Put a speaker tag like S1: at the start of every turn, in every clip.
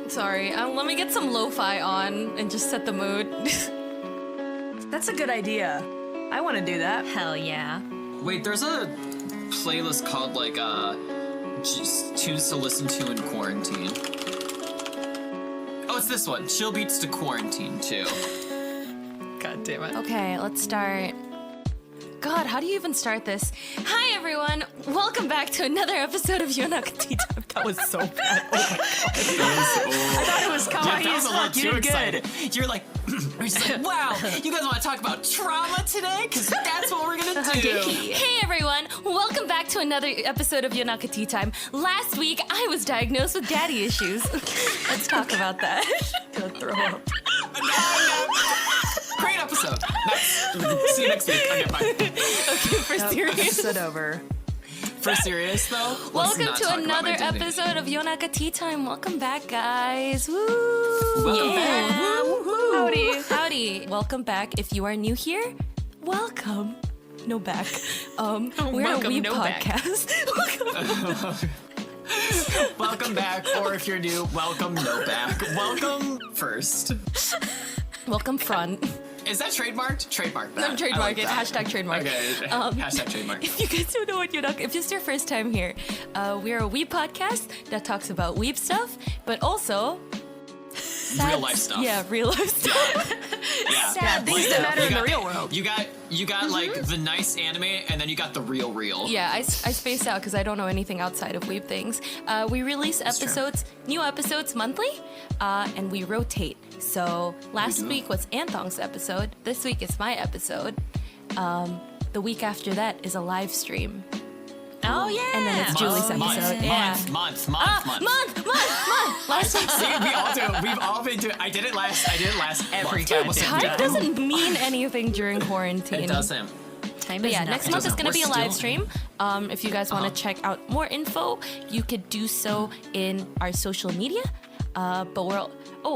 S1: Sorry, let me get some lo-fi on and just set the mood.
S2: That's a good idea. I want to do that.
S3: Hell yeah.
S4: Wait, there's a playlist called like just tunes to listen to in quarantine. Oh, it's this one. Chill beats to quarantine too.
S3: God damn it.
S1: Okay, let's start. God, how do you even start this? Hi, everyone. Welcome back to another episode of Yonaka Tea Time. That was so bad. Oh my god.
S2: I thought it was kawaii
S4: That
S2: as
S4: was a
S2: fuck.
S4: little
S2: You
S4: too
S2: did good.
S4: excited. You're like, wow, you guys want to talk about trauma today? Because that's what we're going to do.
S1: Hey, everyone. Welcome back to another episode of Yonaka Tea Time. Last week, I was diagnosed with daddy issues. Let's talk about that.
S2: Gonna throw up.
S4: Great episode. Nice. See you next week. Okay, bye.
S1: Okay, for serious.
S2: Episode over.
S4: For serious, though, let's
S1: Welcome
S4: not
S1: to
S4: talk about
S1: another
S4: my dating.
S1: episode of Yonaka Tea Time. Welcome back, guys. Woo!
S4: Welcome back.
S1: Woo-hoo. Howdy. Howdy. Welcome back. If you are new here, welcome. No back. We're
S3: welcome,
S1: a Weeb
S3: no back.
S1: podcast.
S4: Welcome back, or if you're new, welcome no back. Welcome first.
S1: Welcome front.
S4: Is that trademarked? Trademark that.
S1: I'm trademark
S4: I like
S1: it.
S4: that.
S1: Hashtag trademark.
S4: Okay. Hashtag trademark.
S1: If you guys don't know what Yonaka, if it's your first time here, we're a Weeb podcast that talks about Weeb stuff, but also
S4: Real life stuff.
S1: Yeah, real life stuff.
S4: Yeah.
S2: Yeah, things that matter in the real world.
S4: You got like the nice anime, and then you got the real.
S1: Yeah, I space out because I don't know anything outside of Weeb things. We release episodes, new episodes monthly, and we rotate. So last week was Anthong's episode. This week is my episode. The week after that is a live stream.
S3: Oh, yeah.
S1: And then it's Julie's episode.
S4: Month.
S1: Month. Last week.
S4: See, we all do it. We've all been doing it. I did it last every
S1: Dude,
S4: time.
S1: time doesn't mean anything during quarantine.
S4: It doesn't.
S3: Time
S1: But
S3: is
S1: yeah,
S3: nothing.
S1: next month is going to be a
S4: We're
S1: live
S4: still-
S1: stream. If you guys want to check out more info, you could do so in our social media. But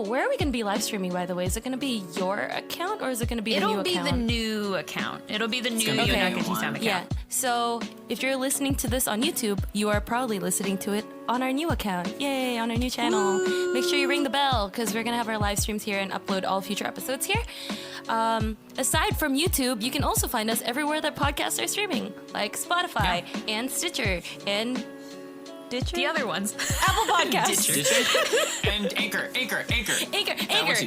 S1: where are we going to be live streaming, by the way? Is it going to be your account or is it going to be the new
S3: It'll be
S1: account?
S3: the new account. It'll be the new
S4: gonna be the
S3: Yonaka
S4: new
S3: Tea
S4: one.
S3: Time account.
S1: Yeah. So if you're listening to this on YouTube, you are probably listening to it on our new account. Yay, on our new channel. Make sure you ring the bell because we're going to have our live streams here and upload all future episodes here. Aside from YouTube, you can also find us everywhere that podcasts are streaming, like Spotify and Stitcher and Ditcher?
S3: The other ones.
S1: Apple Podcasts.
S4: Ditcher. And Anchor.
S1: Anchor.
S4: Did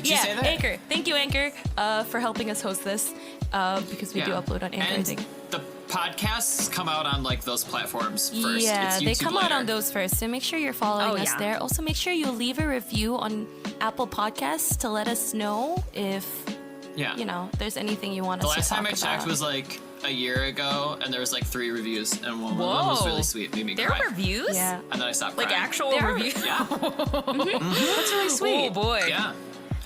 S4: you say that?
S1: Anchor. Thank you, Anchor, for helping us host this because we do upload on Anchor, I
S4: And
S1: think.
S4: the podcasts come out on like those platforms first.
S1: Yeah,
S4: It's
S1: they
S4: YouTube
S1: come out
S4: later.
S1: on those first. So make sure you're following us
S3: yeah.
S1: there. Also, make sure you leave a review on Apple Podcasts to let us know if,
S4: Yeah.
S1: there's anything you want
S4: The
S1: us to
S4: last
S1: talk
S4: time I
S1: about.
S4: checked was like a year ago, and there was like 3 reviews, and one was really sweet, made me
S3: There
S4: cry.
S3: are reviews?
S1: Yeah.
S4: And then I stopped
S3: Like
S4: crying.
S3: actual
S1: There are-
S3: reviews?
S4: Yeah.
S2: That's really sweet.
S3: Oh boy.
S4: Yeah.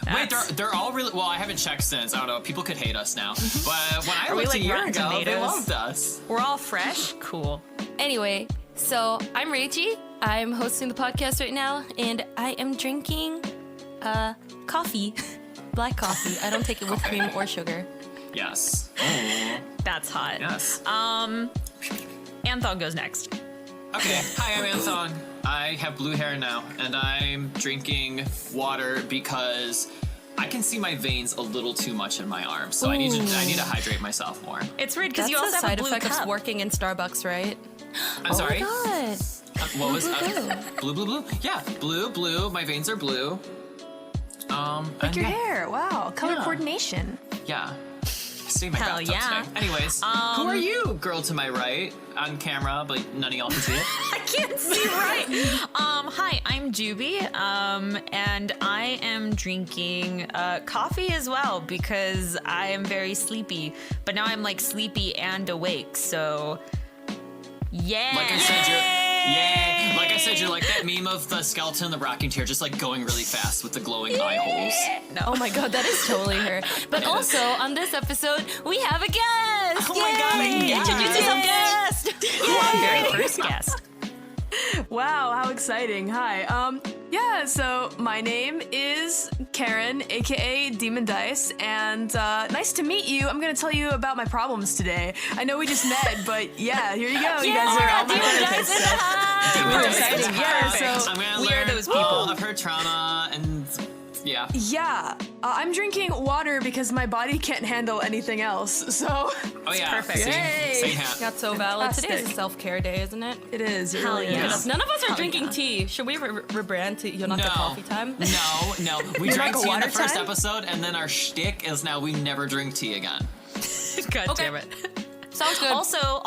S4: Wait,
S3: That's-
S4: they're all really. Well, I haven't checked since. I don't know. People could hate us now, but when I
S3: Are we
S4: looked
S3: like
S4: a year
S3: Rotten
S4: ago, they
S3: Tomatoes?
S4: loved us.
S3: We're all fresh? Cool.
S1: Anyway, so I'm Reichi. I'm hosting the podcast right now, and I am drinking coffee. Black coffee. I don't take it with cream or sugar.
S4: Yes. Oh,
S3: That's hot.
S4: yes.
S3: Anthon goes next.
S4: Okay. Hi, I'm Anthon. I have blue hair now, and I'm drinking water because I can see my veins a little too much in my arms, so I need to hydrate myself more.
S3: It's weird because
S1: That's
S3: you also
S1: a
S3: have
S1: side
S3: a blue
S1: effect
S3: cup.
S1: of working in Starbucks, right?
S4: I'm sorry.
S1: Oh my god.
S4: What was blue? Yeah, blue. My veins are blue.
S2: Like your hair. Wow. Color
S4: Yeah.
S2: coordination.
S4: Yeah. See my
S3: Hell
S4: bathtub
S3: yeah.
S4: today. Anyways, who are you, girl to my right, on camera, but none of y'all can see it?
S3: I can't see right. Hi, I'm Juby, and I am drinking coffee as well because I am very sleepy. But now I'm like sleepy and awake, so yeah.
S4: Like I said, you're like that meme of the skeleton in the rocking chair, just like going really fast with the glowing eye holes.
S1: Oh my god, that is totally her. But also, on this episode, we have a guest!
S4: Oh my god, a
S1: Yay!
S4: guest!
S1: Introduce yourself, guest!
S3: Our very first guest.
S2: Wow, how exciting. Hi. Yeah, so my name is Karen, aka Demondice, and nice to meet you. I'm gonna tell you about my problems today. I know we just met, but yeah, here you go. You guys are all my therapists. So.
S4: We're
S2: exciting. Yeah, so
S4: I'm gonna
S3: we are
S4: learn
S3: those people.
S4: all of her trauma and yeah.
S2: Yeah, I'm drinking water because my body can't handle anything else. So
S4: Oh yeah.
S3: perfect.
S2: Yay.
S4: Same hat.
S1: That's so valid. Today is a
S2: Fantastic.
S1: self-care day, isn't it?
S2: it is. It
S3: Hell
S2: really
S3: yeah.
S2: is.
S1: None of us are
S3: Hell
S1: drinking
S3: yeah.
S1: tea. Should we rebrand to Yonaka
S4: No.
S1: coffee time?
S4: No. We drank
S2: Yonaka
S4: tea in
S2: water
S4: the first
S2: time?
S4: episode, and then our shtick is now we never drink tea again.
S3: God
S1: Okay.
S3: damn it.
S1: Sounds good.
S3: Also,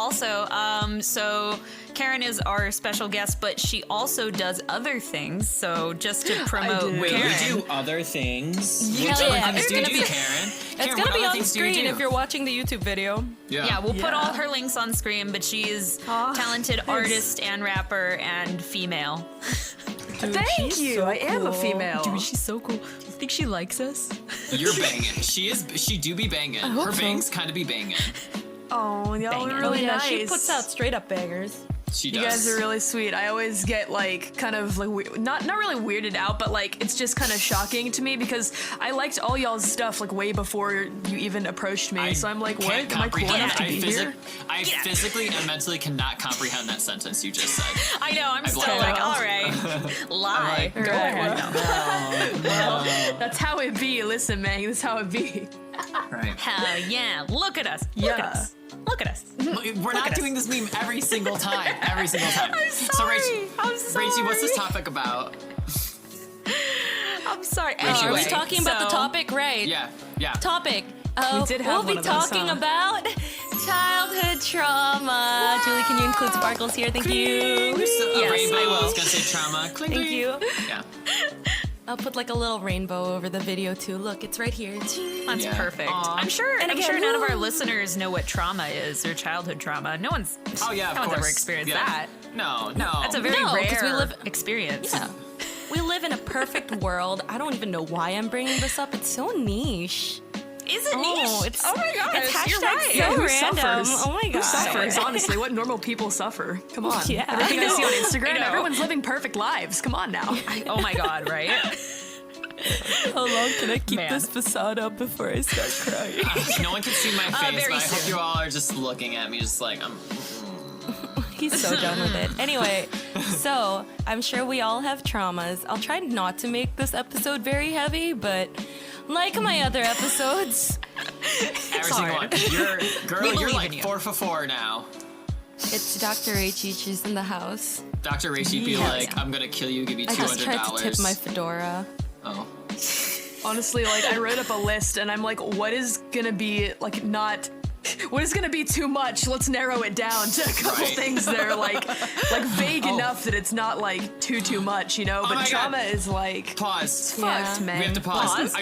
S3: so Karen is our special guest, but she also does other things. So just to promote
S2: do.
S4: Wait,
S3: Karen.
S4: you do other things?
S1: Hell
S4: What
S1: yeah,
S4: other things
S1: it's
S4: do you
S1: gonna
S4: do,
S1: be-
S4: Karen?
S1: It's
S4: Karen,
S1: gonna
S4: what
S1: be
S4: other
S1: on
S4: things do you
S1: screen
S4: do?
S1: if you're watching the YouTube video.
S3: Yeah, we'll put
S2: Yeah.
S3: all her links on screen, but she is
S2: Aw,
S3: talented
S2: thanks.
S3: artist and rapper and female.
S2: Thank you. I am a female.
S3: she's so cool. Do you think she likes us?
S4: You're banging. She do be banging.
S1: hope
S4: Her
S1: so.
S4: bangs kind of be banging.
S2: Oh, y'all
S3: Bang it.
S2: are
S1: Oh
S2: really
S1: yeah,
S2: nice.
S1: she puts out straight up bangers.
S4: She
S2: You
S4: does.
S2: guys are really sweet. I always get like kind of like not really weirded out, but like it's just kind of shocking to me because I liked all y'all's stuff like way before you even approached me. So I'm like, what?
S4: can't
S2: Am I cool
S4: comprehend
S2: enough to
S4: that.
S2: be here?
S4: I physically and mentally cannot comprehend that sentence you just said.
S3: I know, I'm still
S4: blocked
S3: like,
S4: it.
S3: all right, lie.
S4: like,
S3: Go ahead.
S2: That's how it be. Listen, man, that's how it be.
S4: Right.
S3: Hell yeah, look at us. Look at
S2: Yeah.
S3: us. Look at us.
S4: We're not
S3: at
S4: doing this meme every single time. Every single time.
S3: I'm
S4: So
S3: sorry.
S4: Rachie, what's this topic about?
S3: I'm sorry.
S1: Are we
S3: Anyway,
S1: talking about the
S3: so-
S1: topic? Right.
S4: Yeah.
S1: Topic.
S2: We did have
S1: we'll
S2: one
S1: be
S2: of those,
S1: talking
S2: huh?
S1: about childhood trauma. Julie, can you include sparkles here? Thank you.
S3: Yes,
S4: Rainbow,
S3: I will.
S4: I was gonna say trauma. Cling,
S1: Thank
S4: cling.
S1: you.
S4: Yeah.
S1: I'll put like a little rainbow over the video too. Look, it's right here.
S3: That's
S4: Yeah.
S3: perfect.
S4: Aw.
S3: I'm sure.
S1: And
S3: I'm
S1: again,
S3: sure none of our
S1: woo.
S3: listeners know what trauma is or childhood trauma. No one's.
S4: Oh yeah, of
S3: no
S4: course.
S3: one's ever experienced
S4: Yeah.
S3: that.
S4: No.
S3: That's a very
S1: No, 'cause
S3: rare
S1: we live-
S3: experience.
S1: Yeah. We live in a perfect world. I don't even know why I'm bringing this up. It's so niche.
S3: Is it
S1: Oh,
S3: niche?
S1: it's-
S3: oh my gosh,
S1: it's
S3: you're
S1: hashtag
S3: right.
S1: so
S2: Who
S1: random.
S2: suffers?
S1: Oh my
S2: Who
S1: god.
S2: suffers? Honestly, what normal people suffer? Come on.
S1: Yeah,
S2: Everything
S1: I
S2: I, see on
S3: I
S2: Instagram,
S3: know.
S2: everyone's living perfect lives. Come on now.
S3: Oh my god, right?
S1: How long can I keep
S3: Man.
S1: this facade up before I start crying?
S4: No one can see my face,
S3: very
S4: but I hope
S3: soon.
S4: you all are just looking at me, just like
S1: He's so done with it. Anyway, so I'm sure we all have traumas. I'll try not to make this episode very heavy, but like my other episodes,
S4: every single one. You're
S3: We
S4: you're
S3: believe
S4: like
S3: in you.
S4: 4 for 4 now.
S1: it's Dr. H. She's in the house.
S4: Dr. Rachie be
S1: Yeah.
S4: like, I'm gonna kill you, give you
S1: I just
S4: $200.
S1: tried to tip my fedora.
S4: Oh.
S2: Honestly, like I wrote up a list and I'm like, what is gonna be like not what is gonna be too much? Let's narrow it down to a couple
S4: Right.
S2: things that are like vague enough that it's not like too much, you know?
S4: Oh
S2: But
S4: my
S2: trauma
S4: God.
S2: is like
S4: Pause.
S1: Yeah.
S2: fucked, man.
S4: We have to pause.
S3: Pause?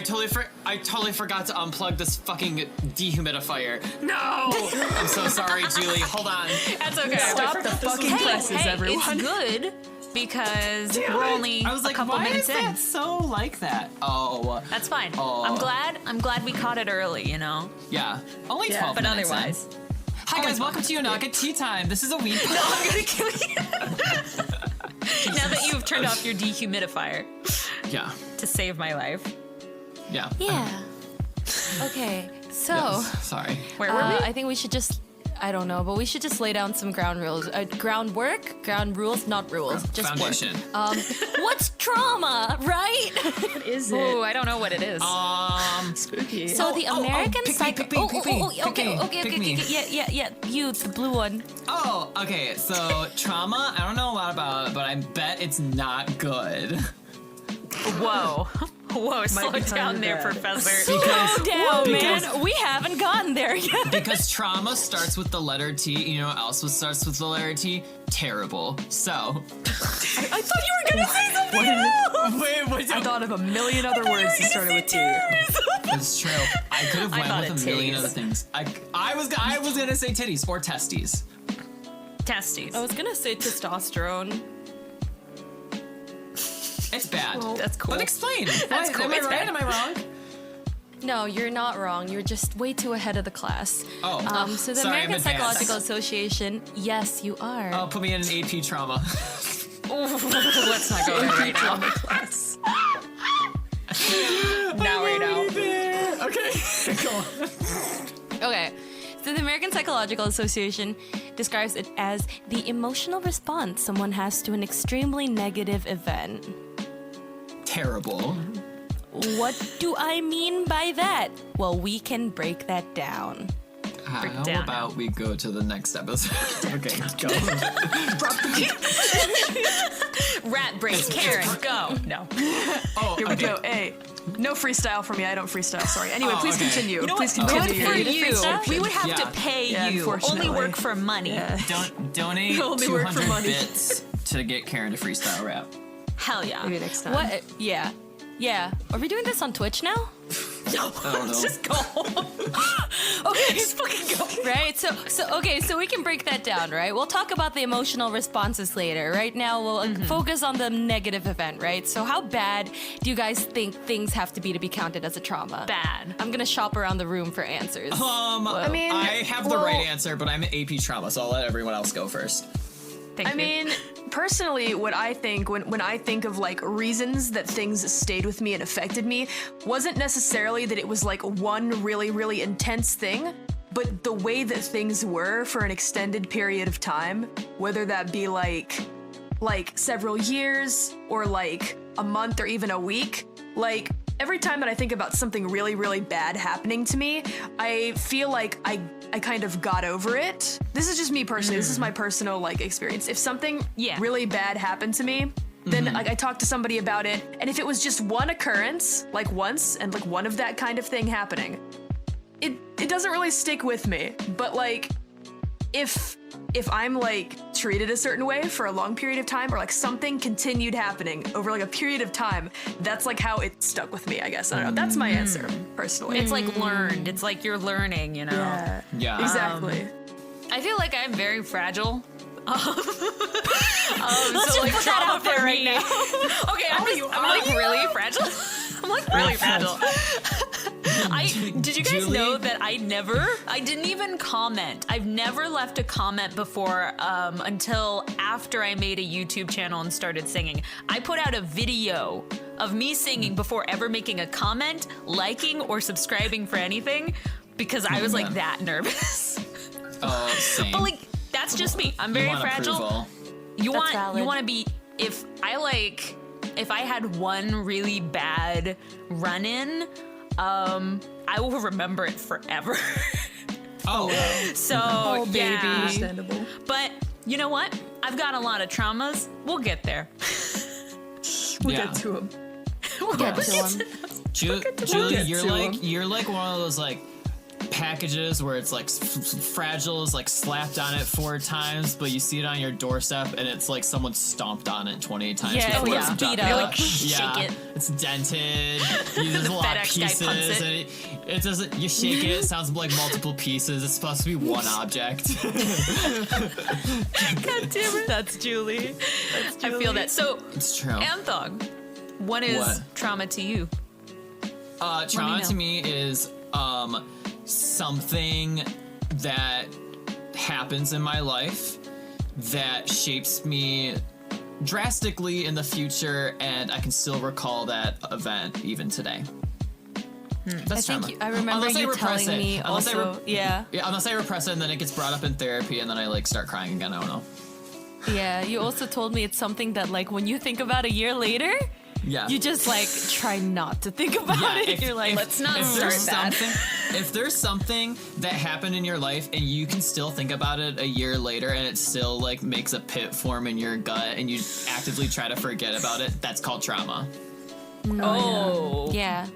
S4: I totally forgot to unplug this fucking dehumidifier. No! I'm so sorry, Julie. Hold on.
S3: That's okay.
S2: Stop the fucking presses,
S3: Hey,
S2: everyone.
S3: it's good because we're only
S4: I was like,
S3: a couple
S4: why
S3: minutes
S4: is
S3: in.
S4: that so like that? Oh,
S3: That's fine.
S4: Oh.
S3: I'm glad we caught it early, you know.
S4: yeah. Only 12
S3: But
S4: minutes in.
S3: otherwise,
S4: Hi guys, welcome to Yonaka Tea Time. This is a weed podcast.
S3: I'm gonna kill you. Now that you've turned off your dehumidifier
S4: Yeah.
S3: to save my life,
S4: Yeah.
S1: Yeah. Okay, so
S4: Yes, sorry.
S3: where were we?
S1: I think we should just. I don't know, but we should just lay down some ground rules. Groundwork, ground rules, not rules, just
S4: Foundation.
S1: work. What's trauma, right?
S2: What is it?
S3: Ooh, I don't know what it is.
S2: Spooky.
S1: So the American
S4: pick me,
S1: psycho.
S4: pick me, pick me, pick
S1: okay,
S4: me,
S1: okay,
S4: pick
S1: okay,
S4: me.
S1: yeah. You, the blue one.
S4: Oh, okay. So trauma, I don't know a lot about it, but I bet it's not good.
S3: Whoa. Whoa, slow
S2: be
S3: down
S2: kinda
S3: there,
S2: bad.
S3: Professor.
S1: Slow down,
S4: because-
S1: man. We haven't gotten there yet.
S4: Because trauma starts with the letter T. You know what else starts with the letter T? Terrible. So.
S1: I thought you were gonna say something else.
S4: Wait, wait.
S2: I thought of a million other words that started with T.
S4: That's true. I could have
S3: I
S4: went
S3: thought
S4: with a
S3: it
S4: million
S3: titties.
S4: other things. I was gonna say titties or testes.
S3: Testes.
S1: I was gonna say testosterone.
S4: It's bad.
S3: That's cool.
S4: But explain.
S3: That's cool.
S4: Am I
S3: It's
S4: right?
S3: bad.
S4: Am I wrong?
S1: No, you're not wrong. You're just way too ahead of the class.
S4: Oh.
S1: So the
S4: Sorry, I'm
S1: American
S4: advanced.
S1: Psychological Association, yes, you are.
S4: Oh, put me in an AP trauma.
S3: Whoa. Let's not go there right now. Now right now.
S4: Okay, go on.
S1: Okay. So the American Psychological Association describes it as the emotional response someone has to an extremely negative event.
S4: Terrible.
S1: What do I mean by that? Well, we can break that down.
S4: How
S3: down.
S4: about we go to the next episode? Okay, go.
S3: Rat break. Karen, go. No.
S4: Oh,
S2: Here we
S4: okay.
S2: go. Hey, no freestyle for me. I don't freestyle. Sorry. Anyway, please
S4: okay.
S2: continue.
S3: You know
S2: Please
S3: what?
S2: continue.
S3: Good for
S1: You're
S3: you.
S1: freestyle?
S3: We would have
S4: Yeah.
S3: to pay
S2: Yeah,
S3: you. Only
S2: unfortunately.
S3: work for money.
S4: Donate
S2: Only work for
S4: 200
S2: money.
S4: bits to get Karen to freestyle rap.
S3: Hell yeah.
S2: Maybe next time.
S1: What? Yeah. Yeah. Are we doing this on Twitch now?
S3: No,
S4: don't know.
S3: just go home. Okay, just fucking go.
S1: Right? So we can break that down, right? We'll talk about the emotional responses later. Right now, we'll focus on the negative event, right? So how bad do you guys think things have to be counted as a trauma?
S3: Bad.
S1: I'm gonna shop around the room for answers.
S2: I mean,
S4: I have the
S2: well,
S4: right answer, but I'm AP trauma, so I'll let everyone else go first.
S3: Thank
S2: I
S3: you.
S2: mean, personally, what I think when I think of like reasons that things stayed with me and affected me wasn't necessarily that it was like one really, really intense thing, but the way that things were for an extended period of time, whether that be like several years or like a month or even a week, like every time that I think about something really, really bad happening to me, I feel like I kind of got over it. This is just me personally. This is my personal like experience. If something really bad happened to me, then like I talked to somebody about it, and if it was just one occurrence, like once, and like one of that kind of thing happening, it doesn't really stick with me. But like if I'm like treated a certain way for a long period of time, or like something continued happening over like a period of time, that's like how it stuck with me, I guess. I don't know. That's my answer, personally.
S3: it's like learned. It's like you're learning, you know?
S2: yeah,
S4: Yeah.
S2: exactly.
S3: I feel like I'm very fragile.
S1: Let's
S3: so
S1: just
S3: like
S1: put that
S3: trauma
S1: out there
S3: for
S1: right
S3: me.
S1: now.
S3: Okay, I'm like really fragile. I'm like really fragile. Did you guys
S4: Julie?
S3: know that I didn't even comment. I've never left a comment before until after I made a YouTube channel and started singing. I put out a video of me singing before ever making a comment, liking, or subscribing for anything because I was like that nervous.
S4: Same.
S3: But like that's just me. I'm
S4: You
S3: very
S4: want
S3: fragile.
S4: approval.
S3: You
S1: That's
S3: want
S1: valid.
S3: to be if I had one really bad run-in, I will remember it forever.
S4: Oh,
S3: So yeah.
S2: Understandable.
S3: But you know what? I've got a lot of traumas. We'll get there.
S2: We'll
S4: yeah.
S2: get to him.
S1: Get to them.
S4: Julie,
S2: get
S4: you're
S2: to
S4: like
S2: 'em.
S4: you're like one of those like packages where it's like fragile is like slapped on it 4 times, but you see it on your doorstep and it's like someone stomped on it 28 times.
S1: Yeah,
S4: before
S1: it's
S4: it's
S1: beat
S4: dropped
S1: up.
S4: it.
S3: Like, shake it.
S4: It's dented. There's a lot of
S3: FedEx guy
S4: pieces,
S3: punts it.
S4: and it doesn't. You shake it. It sounds like multiple pieces. It's supposed to be one object.
S3: God damn it. That's Julie. I feel that. So
S4: It's true.
S3: Anthog, what is
S4: What?
S3: trauma to you?
S4: Trauma
S3: know.
S4: to me is something that happens in my life that shapes me drastically in the future, and I can still recall that event even today. That's
S1: I
S4: trauma.
S1: think I remember
S4: Unless I
S1: you
S4: repress
S1: telling
S4: it.
S1: me
S4: Unless I
S1: also. Yeah.
S4: Yeah, unless I repress it and then it gets brought up in therapy and then I like start crying again. I don't know.
S1: Yeah. You also told me it's something that like when you think about a year later,
S4: Yeah.
S1: you just like try not to think about it. You're like,
S3: let's not
S4: if
S3: start
S4: there's
S3: that.
S4: if there's something that happened in your life and you can still think about it a year later and it still like makes a pit form in your gut and you actively try to forget about it, that's called trauma.
S3: Oh.
S1: yeah.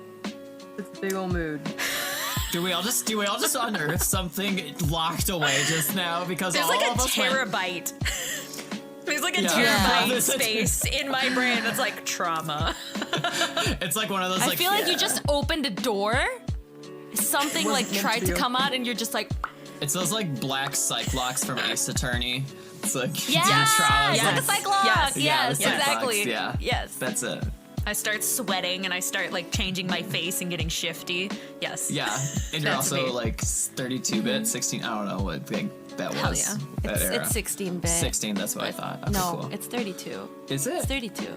S2: It's a big old mood.
S4: Do we all just unearth something locked away just now because
S3: There's
S4: all
S3: like a
S4: of us went-
S3: terabyte. There's like a
S4: Yeah.
S3: terabyte
S4: Yeah.
S3: space in my brain that's like trauma.
S4: It's like one of those
S1: I
S4: like
S1: feel like you just opened a door. Something like
S2: meant
S1: tried
S2: to
S1: to
S2: be
S1: come out, and you're just like,
S4: it's those like black cyclops from Ace Attorney. It's like
S1: yes,
S4: trauma.
S1: like a
S3: Yes.
S1: cyclops.
S3: Yes.
S1: Yes,
S4: Yeah, the cyclops,
S1: exactly.
S4: yeah.
S1: Yes.
S4: That's it.
S3: I start sweating and I start like changing my face and getting shifty. Yes.
S4: Yeah, and you're
S3: That's
S4: also
S3: me.
S4: like 32-bit, 16. I don't know what. Like, that
S3: Hell
S4: was
S3: yeah.
S4: that era.
S1: It's 16-bit.
S4: 16, that's what I thought. Okay,
S1: No,
S4: cool.
S1: it's 32.
S4: Is
S1: It's
S4: it?
S1: 32.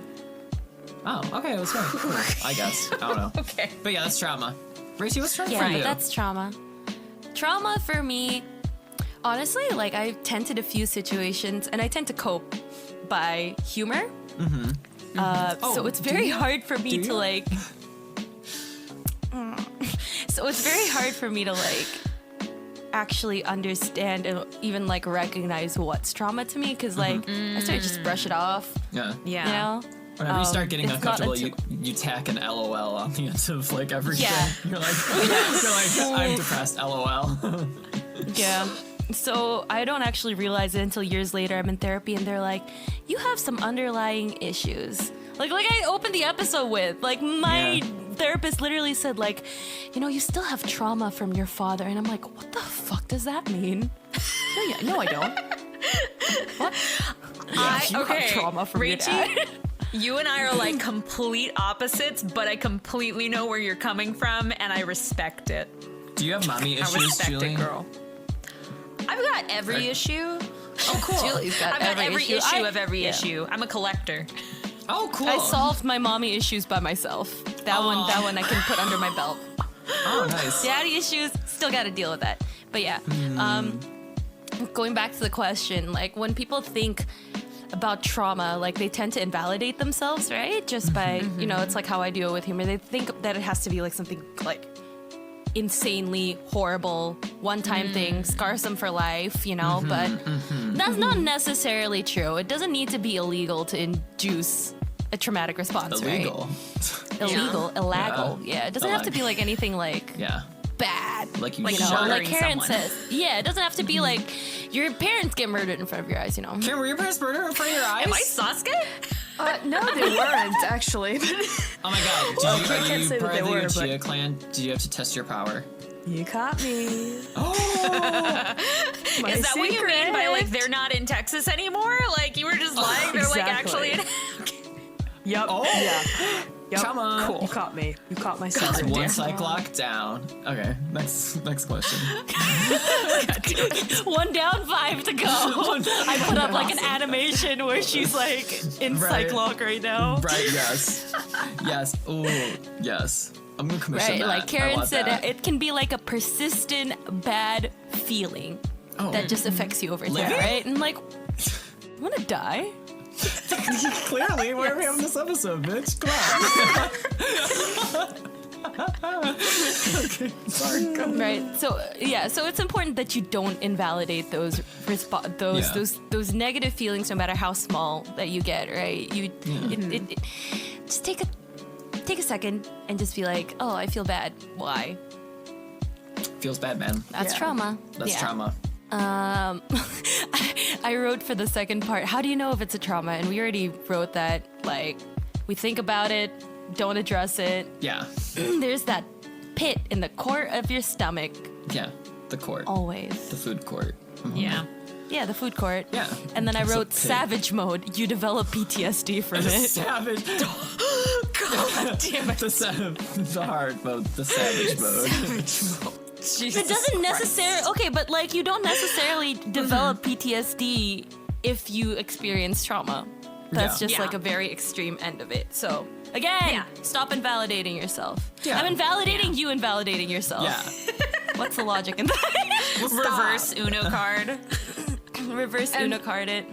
S4: Oh, okay, it was right. Cool. I guess. I don't know.
S3: Okay.
S4: But yeah, that's trauma. Racy, what's trauma
S1: Yeah,
S4: for you?
S1: that's trauma. Trauma for me, honestly, like I tend to diffuse situations and I tend to cope by humor. So it's very hard for me to like. So it's very hard for me to like actually understand and even like recognize what's trauma to me because like I sort of just brush it off.
S4: Yeah.
S3: Yeah.
S1: You know.
S4: Whenever you start getting
S1: it's not
S4: uncomfortable, you tack an LOL on the end of like everything.
S1: Yeah.
S4: You're like, I'm depressed. LOL.
S1: Yeah. So I don't actually realize it until years later. I'm in therapy and they're like, you have some underlying issues. Like I opened the episode with, like my therapist literally said like, you know, you still have trauma from your father. And I'm like, what the fuck does that mean? No, I don't. What? You have trauma from your
S3: Rachie,
S1: dad.
S3: you and I are like complete opposites, but I completely know where you're coming from, and I respect it.
S4: Do you have mommy
S3: I
S4: issues,
S3: respect
S4: Julie?
S3: it, girl. I've got every
S4: Right.
S3: issue. Oh, cool.
S1: Julie's got
S3: I've got every issue
S1: I-
S3: of every
S1: yeah.
S3: issue. I'm a collector.
S4: Oh, cool.
S1: I solved my mommy issues by myself. That one I can put under my belt.
S4: Oh, nice.
S1: Daddy issues, still got to deal with that. But yeah, going back to the question, like when people think about trauma, like they tend to invalidate themselves, right? Just by, you know, it's like how I deal with humor. They think that it has to be like something like insanely horrible, one-time thing, scars them for life, you know, but that's not necessarily true. It doesn't need to be illegal to induce a traumatic response,
S4: Illegal.
S1: right? Illegal, illegal. Yeah, it doesn't have to be like anything like
S4: Yeah.
S1: bad.
S4: Like you
S3: Like
S1: You know,
S4: shot.
S1: like
S3: murdering
S1: Karen
S3: someone.
S1: says. Yeah, it doesn't have to be like your parents get murdered in front of your eyes, you know.
S4: Karen, were your parents murdered in front of your eyes?
S3: Am I Sasuke?
S2: No, they weren't actually.
S4: Oh my god.
S2: Well,
S4: Did
S2: I
S4: you,
S2: can't
S4: are you
S2: say that
S4: part
S2: they
S4: of the
S2: were, but-
S4: Uchiha clan? Did you have to test your power?
S2: You caught me.
S4: Oh!
S2: My
S3: Is that what you mean by like
S2: secret.
S3: they're not in Texas anymore? Like you were just lying. They're like
S2: exactly.
S3: actually in.
S2: Yep.
S4: Oh.
S2: Yeah. Yep.
S4: Trauma.
S2: Cool. You caught me. You caught my secret.
S4: One cyclock down. Okay, next question.
S1: 1 down, 5 to go. I put up like an animation where she's like in
S4: Right.
S1: Cyclock right now.
S4: Right, yes. Yes. Ooh, yes. I'm gonna commission
S1: Right,
S4: that.
S1: like
S4: I
S1: Karen
S4: want
S1: said,
S4: that.
S1: it can be like a persistent bad feeling
S4: Oh.
S1: that just affects you over time,
S4: Living?
S1: right? And like, I want to die.
S4: Clearly, why are we having this episode, bitch? Come on. Okay, sorry. Go.
S1: Right. So yeah. So it's important that you don't invalidate those
S4: Yeah.
S1: those negative feelings, no matter how small that you get. Right. Just take a second and just be like, oh, I feel bad. Why?
S4: Feels bad, man.
S1: That's
S2: Yeah.
S1: trauma.
S4: That's
S1: Yeah.
S4: trauma.
S1: I wrote for the second part, how do you know if it's a trauma? And we already wrote that, like, we think about it, don't address it.
S4: Yeah.
S1: There's that pit in the court of your stomach,
S4: Yeah. The court.
S1: always.
S4: The food court.
S3: Yeah.
S1: Yeah, the food court.
S4: Yeah.
S1: And then I
S4: It's a
S1: wrote
S4: pit.
S1: savage mode. You develop PTSD from it.
S4: Savage.
S1: God damn it.
S4: The hard mode. The savage mode.
S1: It doesn't necessarily. Okay, but like you don't necessarily develop PTSD if you experience trauma. That's
S4: Yeah.
S1: just
S3: Yeah.
S1: like a very extreme end of it. So again,
S3: Yeah.
S1: stop invalidating yourself.
S4: Yeah.
S1: I'm invalidating you, invalidating yourself.
S4: Yeah.
S1: What's the logic in that?
S3: Reverse Uno card.
S1: Reverse
S2: And-
S1: Uno card it.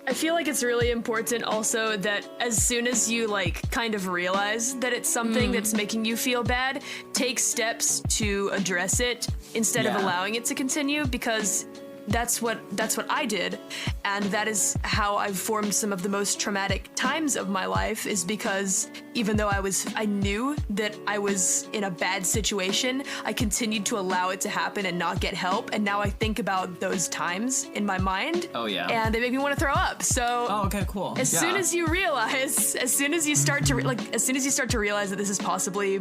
S2: I feel like it's really important also that as soon as you like kind of realize that it's something that's making you feel bad, take steps to address it instead of
S4: Yeah.
S2: allowing it to continue, because that's what I did, and that is how I've formed some of the most traumatic times of my life, is because even though I knew that I was in a bad situation, I continued to allow it to happen and not get help, and now I think about those times in my mind.
S4: Oh, yeah.
S2: And they make me want to throw up. So
S4: Oh, okay, cool.
S2: as soon as you realize, as soon as you start to realize that this is possibly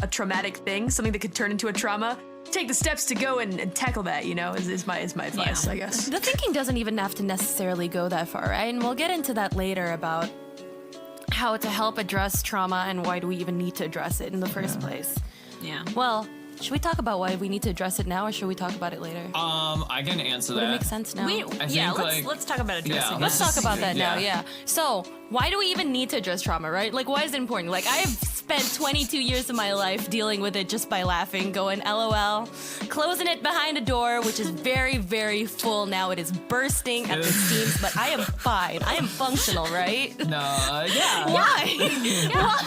S2: a traumatic thing, something that could turn into a trauma, take the steps to go and tackle that, you know, is my advice,
S3: Yeah.
S2: I guess.
S1: The thinking doesn't even have to necessarily go that far, right? And we'll get into that later about how to help address trauma and why do we even need to address it in the first place.
S3: Yeah.
S1: Well, Should we talk about why we need to address it now, or should we talk about it later?
S4: I can answer
S1: Would
S4: that.
S1: it make sense now?
S3: Let's talk about addressing it.
S1: Let's talk about that now,
S4: Yeah.
S1: yeah. So, why do we even need to address trauma, right? Like, why is it important? Like, I have spent 22 years of my life dealing with it just by laughing, going LOL, closing it behind a door, which is very, very full now. It is bursting at the seams, but I am fine. I am functional, right?
S4: No, yeah.
S1: Why?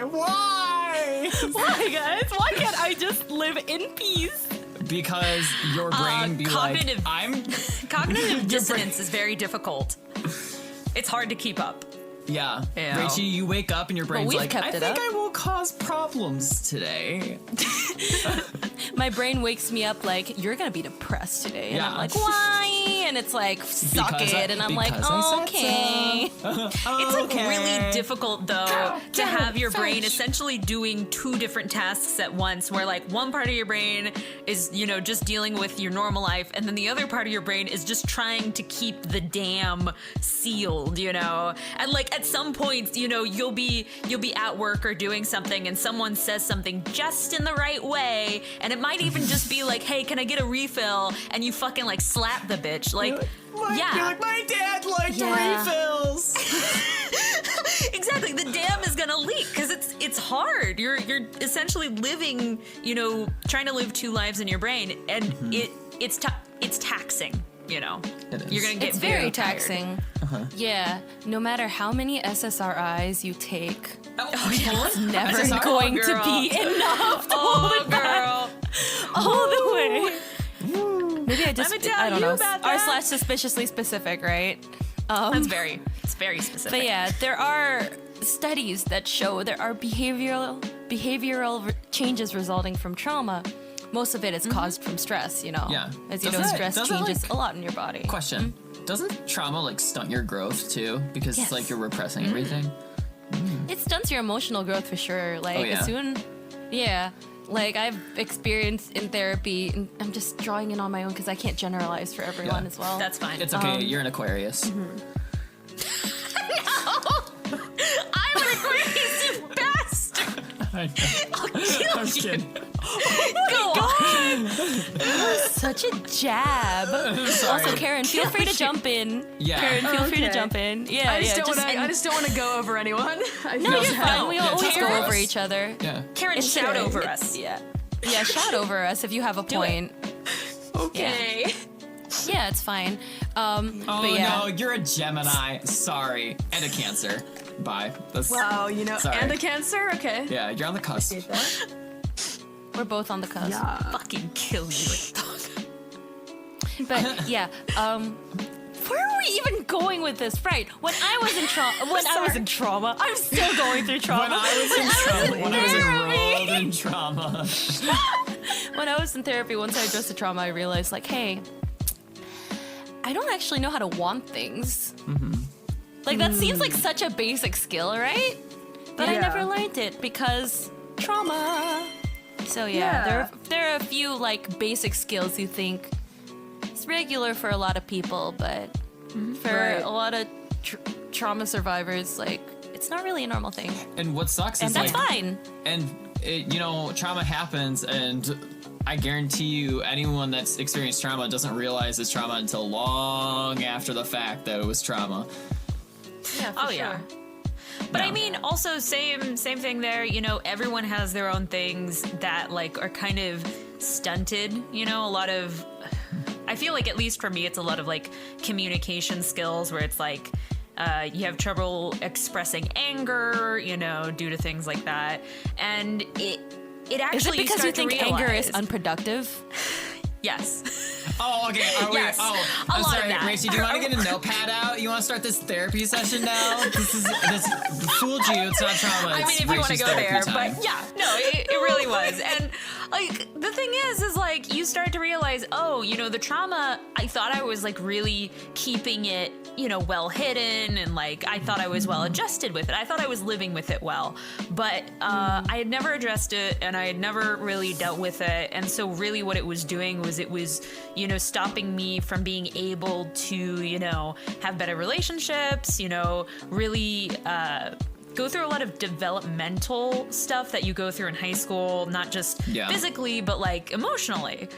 S4: Why?
S1: Why, guys? Why can't I just live in peace?
S4: Because your brain be
S3: cognitive-
S4: like, I'm.
S3: Cognitive dissonance is very difficult. It's hard to keep up.
S4: Yeah.
S3: Yeah.
S4: Rachel, you wake up and your brain's
S1: we've
S4: like,
S1: kept
S4: I
S1: it
S4: think
S1: up.
S4: I will cause problems today.
S1: My brain wakes me up like, you're gonna be depressed today. And I'm
S4: Yeah.
S1: like, why? And it's like, suck
S4: Because
S1: it. And I'm like,
S4: because I said
S1: okay.
S3: It's like really difficult though to have your brain
S1: French.
S3: essentially doing two different tasks at once, where like one part of your brain is, you know, just dealing with your normal life, and then the other part of your brain is just trying to keep the dam sealed, you know? And like at some points, you know, you'll be at work or doing something and someone says something just in the right way, and it might even just be like, hey, can I get a refill? And you fucking like slap the bitch. Like, yeah.
S4: You're like, my dad liked
S1: Yeah.
S4: refills.
S3: Exactly. The dam is gonna leak because it's hard. You're essentially living, you know, trying to live two lives in your brain, and it's taxing. You know,
S4: It is.
S3: you're gonna get
S1: It's very
S3: tired.
S1: taxing. Yeah. No matter how many SSRIs you take, it's never
S4: SSRI?
S1: going
S3: Oh,
S1: to
S3: girl.
S1: be enough to hold
S3: Oh,
S1: it back
S3: girl.
S1: all the way. Maybe I just,
S3: Let me tell
S1: I don't
S3: you
S1: know,
S3: about
S1: r
S3: that.
S1: slash suspiciously specific, right?
S3: It's very specific.
S1: But yeah, there are studies that show there are behavioral changes resulting from trauma. Most of it is caused from stress, you know.
S4: Yeah.
S1: As you
S4: Doesn't
S1: know,
S4: it-
S1: stress
S4: doesn't,
S1: changes
S4: like-
S1: a lot in your body.
S4: Question. Doesn't trauma like stunt your growth too? Because
S1: Yes.
S4: it's like you're repressing everything.
S1: It stunts your emotional growth for sure. Like,
S4: yeah?
S1: as soon, yeah. Like, I've experienced in therapy, and I'm just drawing in on my own because I can't generalize for everyone
S4: Yeah.
S1: as well.
S3: That's fine.
S4: It's okay. You're an Aquarius.
S3: I'm an Aquarius, you bastard. I'll kill you.
S4: kidding.
S3: Go on.
S1: Such a jab.
S4: Sorry.
S1: Also, Karen, feel free to jump in.
S4: Yeah.
S1: Karen, feel free to
S2: Okay.
S1: jump in. Yeah,
S2: I just
S1: yeah.
S2: don't want to go over anyone.
S1: No, you're fine. We
S4: Yeah,
S1: always
S4: talk
S1: go
S4: over
S1: over
S4: us.
S1: each other.
S4: Yeah.
S3: Karen,
S1: It's
S3: shout
S1: true.
S3: over
S1: It's-
S3: us.
S1: Yeah. Yeah, shout over us if you have a point.
S3: Okay.
S1: Yeah, it's fine.
S4: Oh
S1: but yeah.
S4: no, you're a Gemini. Sorry, and a Cancer. Bye. That's,
S2: Wow, you know,
S4: Sorry.
S2: and a Cancer? Okay.
S4: Yeah, you're on the cusp.
S1: We're both on the cusp.
S2: Yeah.
S3: Fucking kill you.
S1: But yeah, where are we even going with this? Right. When I was in trauma, I'm still going through trauma.
S4: When I was enrolled in trauma.
S1: When I was in therapy, once I addressed the trauma, I realized, like, hey, I don't actually know how to want things. Like, that seems like such a basic skill, right? But I
S2: Yeah.
S1: never learned it because trauma. So yeah, there are a few like basic skills you think it's regular for a lot of people, but for
S2: Right.
S1: a lot of trauma survivors, like, it's not really a normal thing,
S4: And what sucks
S1: and
S4: is
S1: that's
S4: like,
S1: fine.
S4: and it, you know, trauma happens, and I guarantee you, anyone that's experienced trauma doesn't realize it's trauma until long after the fact that it was trauma.
S1: Yeah, for
S3: Oh, yeah. But I mean, also same thing there. You know, everyone has their own things that like are kind of stunted. You know, a lot of. I feel like, at least for me, it's a lot of like communication skills where it's like you have trouble expressing anger. You know, due to things like that, and it
S1: Is
S3: actually
S1: it because you
S3: start to
S1: think anger is
S3: realize-
S1: unproductive?
S3: Yes.
S4: Oh, okay. Wait.
S3: Yes.
S4: Oh,
S3: A
S4: I'm
S3: lot of
S4: sorry,
S3: that.
S4: Racy. Do you want to get a notepad out? You want to start this therapy session now? This fooled you. It's not trauma.
S3: I mean,
S4: It's
S3: if you want to
S4: Racy's
S3: go
S4: therapy
S3: there,
S4: time.
S3: but yeah, no, it really was. And like the thing is like you start to realize, oh, you know, the trauma. I thought I was like really keeping it, you know, well hidden, and like I thought I was well adjusted with it. I thought I was living with it well, but I had never addressed it, and I had never really dealt with it. And so really, what it was doing was you know, stopping me from being able to, you know, have better relationships, you know, really go through a lot of developmental stuff that you go through in high school, not just physically, but like emotionally.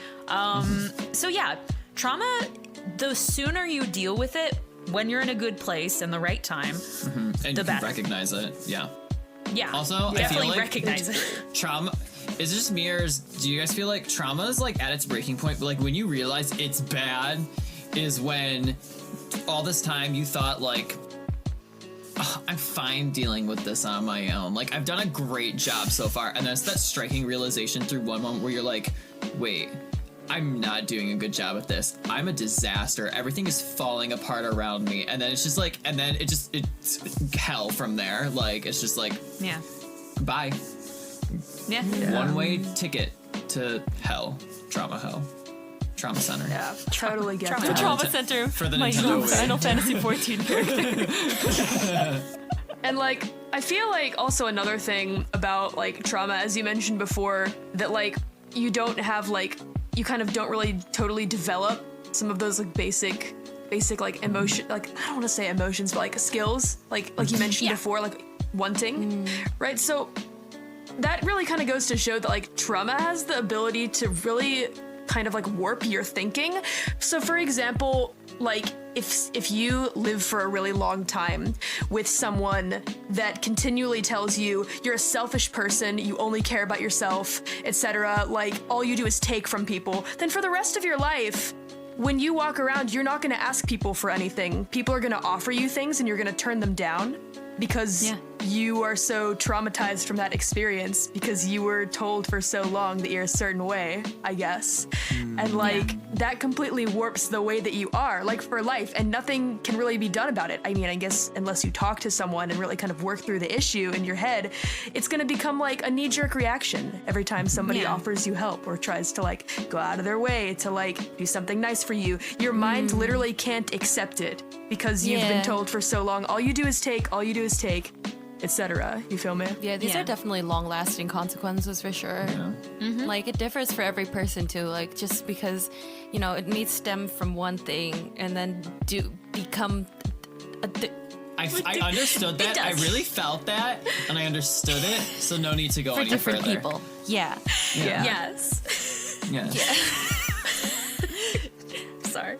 S3: So yeah, trauma, the sooner you deal with it when you're in a good place and the right time,
S4: and
S3: the
S4: you can
S3: better.
S4: recognize it. Yeah.
S3: Yeah.
S4: Also,
S3: definitely
S4: I feel like
S3: recognize it.
S4: trauma. Is it just me, or do you guys feel like trauma is like at its breaking point? But like when you realize it's bad, is when all this time you thought like, oh, I'm fine dealing with this on my own. Like I've done a great job so far, and then it's that striking realization through one moment where you're like, wait, I'm not doing a good job at this. I'm a disaster. Everything is falling apart around me. And then it's just like, and then it's hell from there. Like, it's just like, bye.
S3: Yeah.
S4: One-way ticket to hell. Trauma center.
S2: Yeah, totally get
S3: Trauma.
S2: that.
S1: Trauma Center
S4: For the
S1: my
S4: Nintendo Wii.
S1: Final Fantasy 14 character.
S2: And like, I feel like also another thing about like trauma, as you mentioned before, that like you don't have like, you kind of don't really totally develop some of those like basic like emotion, like I don't want to say emotions, but like skills, like you mentioned before, like wanting, right? So that really kind of goes to show that like trauma has the ability to really kind of like warp your thinking. So for example, like if you live for a really long time with someone that continually tells you you're a selfish person, you only care about yourself, etc., like all you do is take from people, then for the rest of your life, when you walk around, you're not going to ask people for anything. People are going to offer you things and you're going to turn them down because you are so traumatized from that experience because you were told for so long that you're a certain way, I guess. And like that completely warps the way that you are, like for life, and nothing can really be done about it. I mean, I guess unless you talk to someone and really kind of work through the issue in your head, it's going to become like a knee-jerk reaction every time somebody offers you help or tries to like go out of their way to like do something nice for you. Your mind literally can't accept it because you've been told for so long, all you do is take, etc. You feel me?
S1: Yeah, these are definitely long-lasting consequences for sure. Like it differs for every person too. Like just because, you know, it may stem from one thing and then become.
S4: I understood that. I really felt that, and I understood it. So no need to go
S1: for
S4: any
S1: different
S4: further.
S1: people. Yeah.
S3: Yes. Sorry.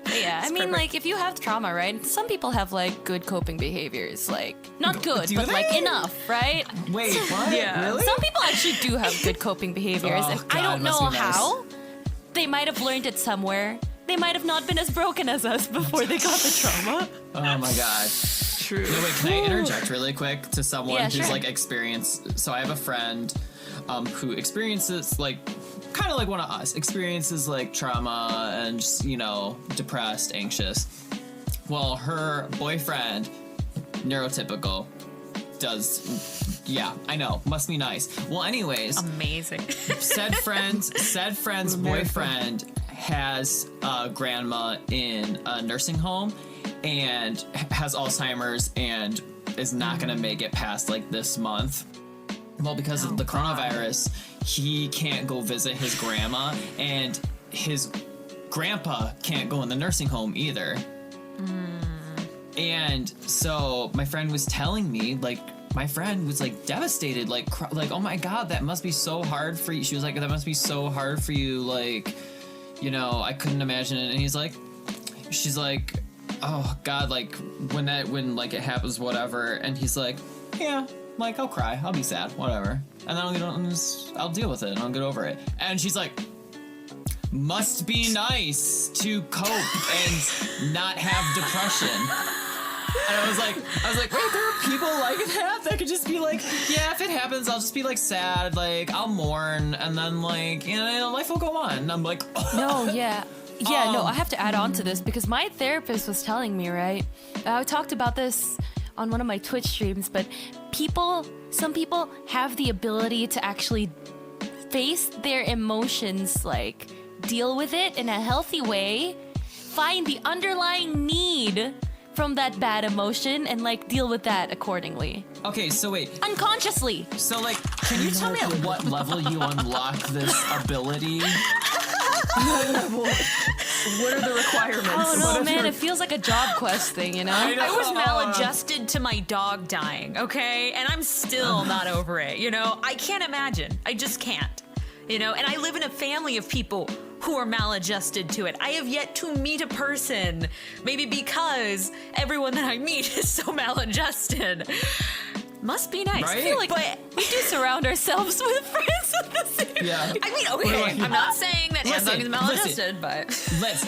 S1: But yeah, I mean, like, if you have trauma, right? Some people have, like, good coping behaviors. Like, not good,
S4: Do
S1: but,
S4: they?
S1: like, enough, right?
S4: Wait, what? Really?
S1: Some people actually do have good coping behaviors,
S4: Oh,
S1: and I
S4: God,
S1: don't
S4: must
S1: know
S4: be nice.
S1: how. They might have learned it somewhere. They might have not been as broken as us before they got the trauma.
S4: Oh my god.
S2: True.
S4: No, wait, can I interject really quick to someone
S1: Yeah,
S4: who's
S1: sure.
S4: like experienced? So I have a friend who experiences like kind of like one of us, experiences like trauma and just, you know, depressed, anxious. Well, her boyfriend, neurotypical, yeah, I know, must be nice. Well, anyways,
S3: Amazing.
S4: said friend's boyfriend has a grandma in a nursing home and has Alzheimer's and is not gonna make it past like this month. Well, because of the coronavirus, he can't go visit his grandma, and his grandpa can't go in the nursing home either. And so my friend was telling me, like, my friend was like devastated, like, oh my god, that must be so hard for you. She was like, that must be so hard for you, like, you know, I couldn't imagine it. And she's like, oh god, like when like it happens, whatever. And he's like, yeah, like I'll cry, I'll be sad, whatever, and then I'll deal with it and I'll get over it. And she's like, must be nice to cope and not have depression. And I was like, wait, there are people like that could just be like, yeah, if it happens, I'll just be like sad, like I'll mourn, and then like, you know, life will go on. And I'm like,
S1: No, yeah. Yeah, no, I have to add on to this because my therapist was telling me, right? I talked about this on one of my Twitch streams, but some people have the ability to actually face their emotions, like deal with it in a healthy way, find the underlying need from that bad emotion and like deal with that accordingly.
S4: okay, so wait,
S1: Unconsciously.
S4: so like, can you tell me at what level you unlock this ability?
S2: What are the requirements?
S1: Oh
S4: What
S1: no,
S4: if
S1: man!
S4: you're-
S1: It feels like a job quest thing, you know.
S3: I was maladjusted to my dog dying, okay? And I'm still not over it, you know? I can't imagine. I just can't. You know, and I live in a family of people who are maladjusted to it. I have yet to meet a person, maybe because everyone that I meet is so maladjusted. Must be nice.
S4: Right?
S1: I feel like
S3: But
S1: we do surround ourselves with friends with the same.
S4: Yeah.
S3: I mean, okay, I'm not saying that
S4: Listen,
S3: Handsong is maladjusted, but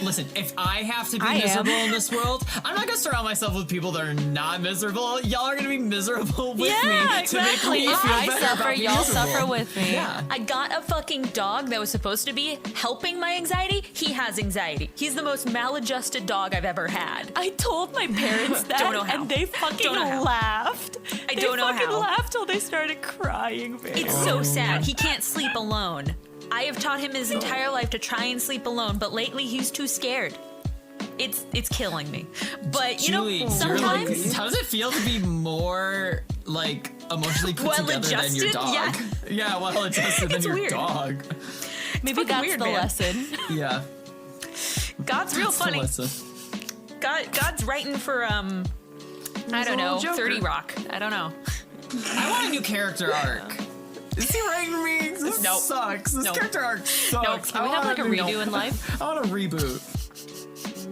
S4: Listen, if I have to be
S1: I am.
S4: miserable in this world, I'm not gonna surround myself with people that are not miserable. Y'all are gonna be miserable with
S1: Yeah,
S4: me
S1: exactly.
S4: to make me feel
S1: I
S4: better
S1: suffer,
S4: about being
S1: y'all
S4: miserable.
S1: suffer with me.
S4: Yeah.
S3: I got a fucking dog that was supposed to be helping my anxiety. He has anxiety. He's the most maladjusted dog I've ever had.
S1: I told my parents that,
S3: Don't know how.
S1: and they fucking
S3: Don't know how.
S1: laughed.
S3: I don't know
S1: They fucking
S3: how.
S1: laughed till they started crying.
S3: It's so sad. He can't sleep alone. I have taught him his entire life to try and sleep alone, but lately he's too scared. It's killing me. But you
S4: Julie,
S3: know,
S4: you're
S3: sometimes
S4: like, how does it feel to be more like emotionally put together than your
S3: Well-adjusted?
S4: dog? Yeah, well adjusted than
S3: It's
S4: your
S3: weird.
S4: dog.
S1: Maybe
S3: fucking
S1: that's
S3: weird,
S1: the
S3: man.
S1: lesson.
S4: Yeah.
S3: God's real
S4: That's the
S3: funny.
S4: lesson.
S3: God's writing for I don't know,
S2: Joker.
S3: 30 Rock. I don't know.
S4: I want a new character arc. Is he writing me? This
S3: Nope.
S4: sucks. This
S3: Nope.
S4: character arc sucks.
S1: Can we have like a redo in life?
S4: I want a reboot.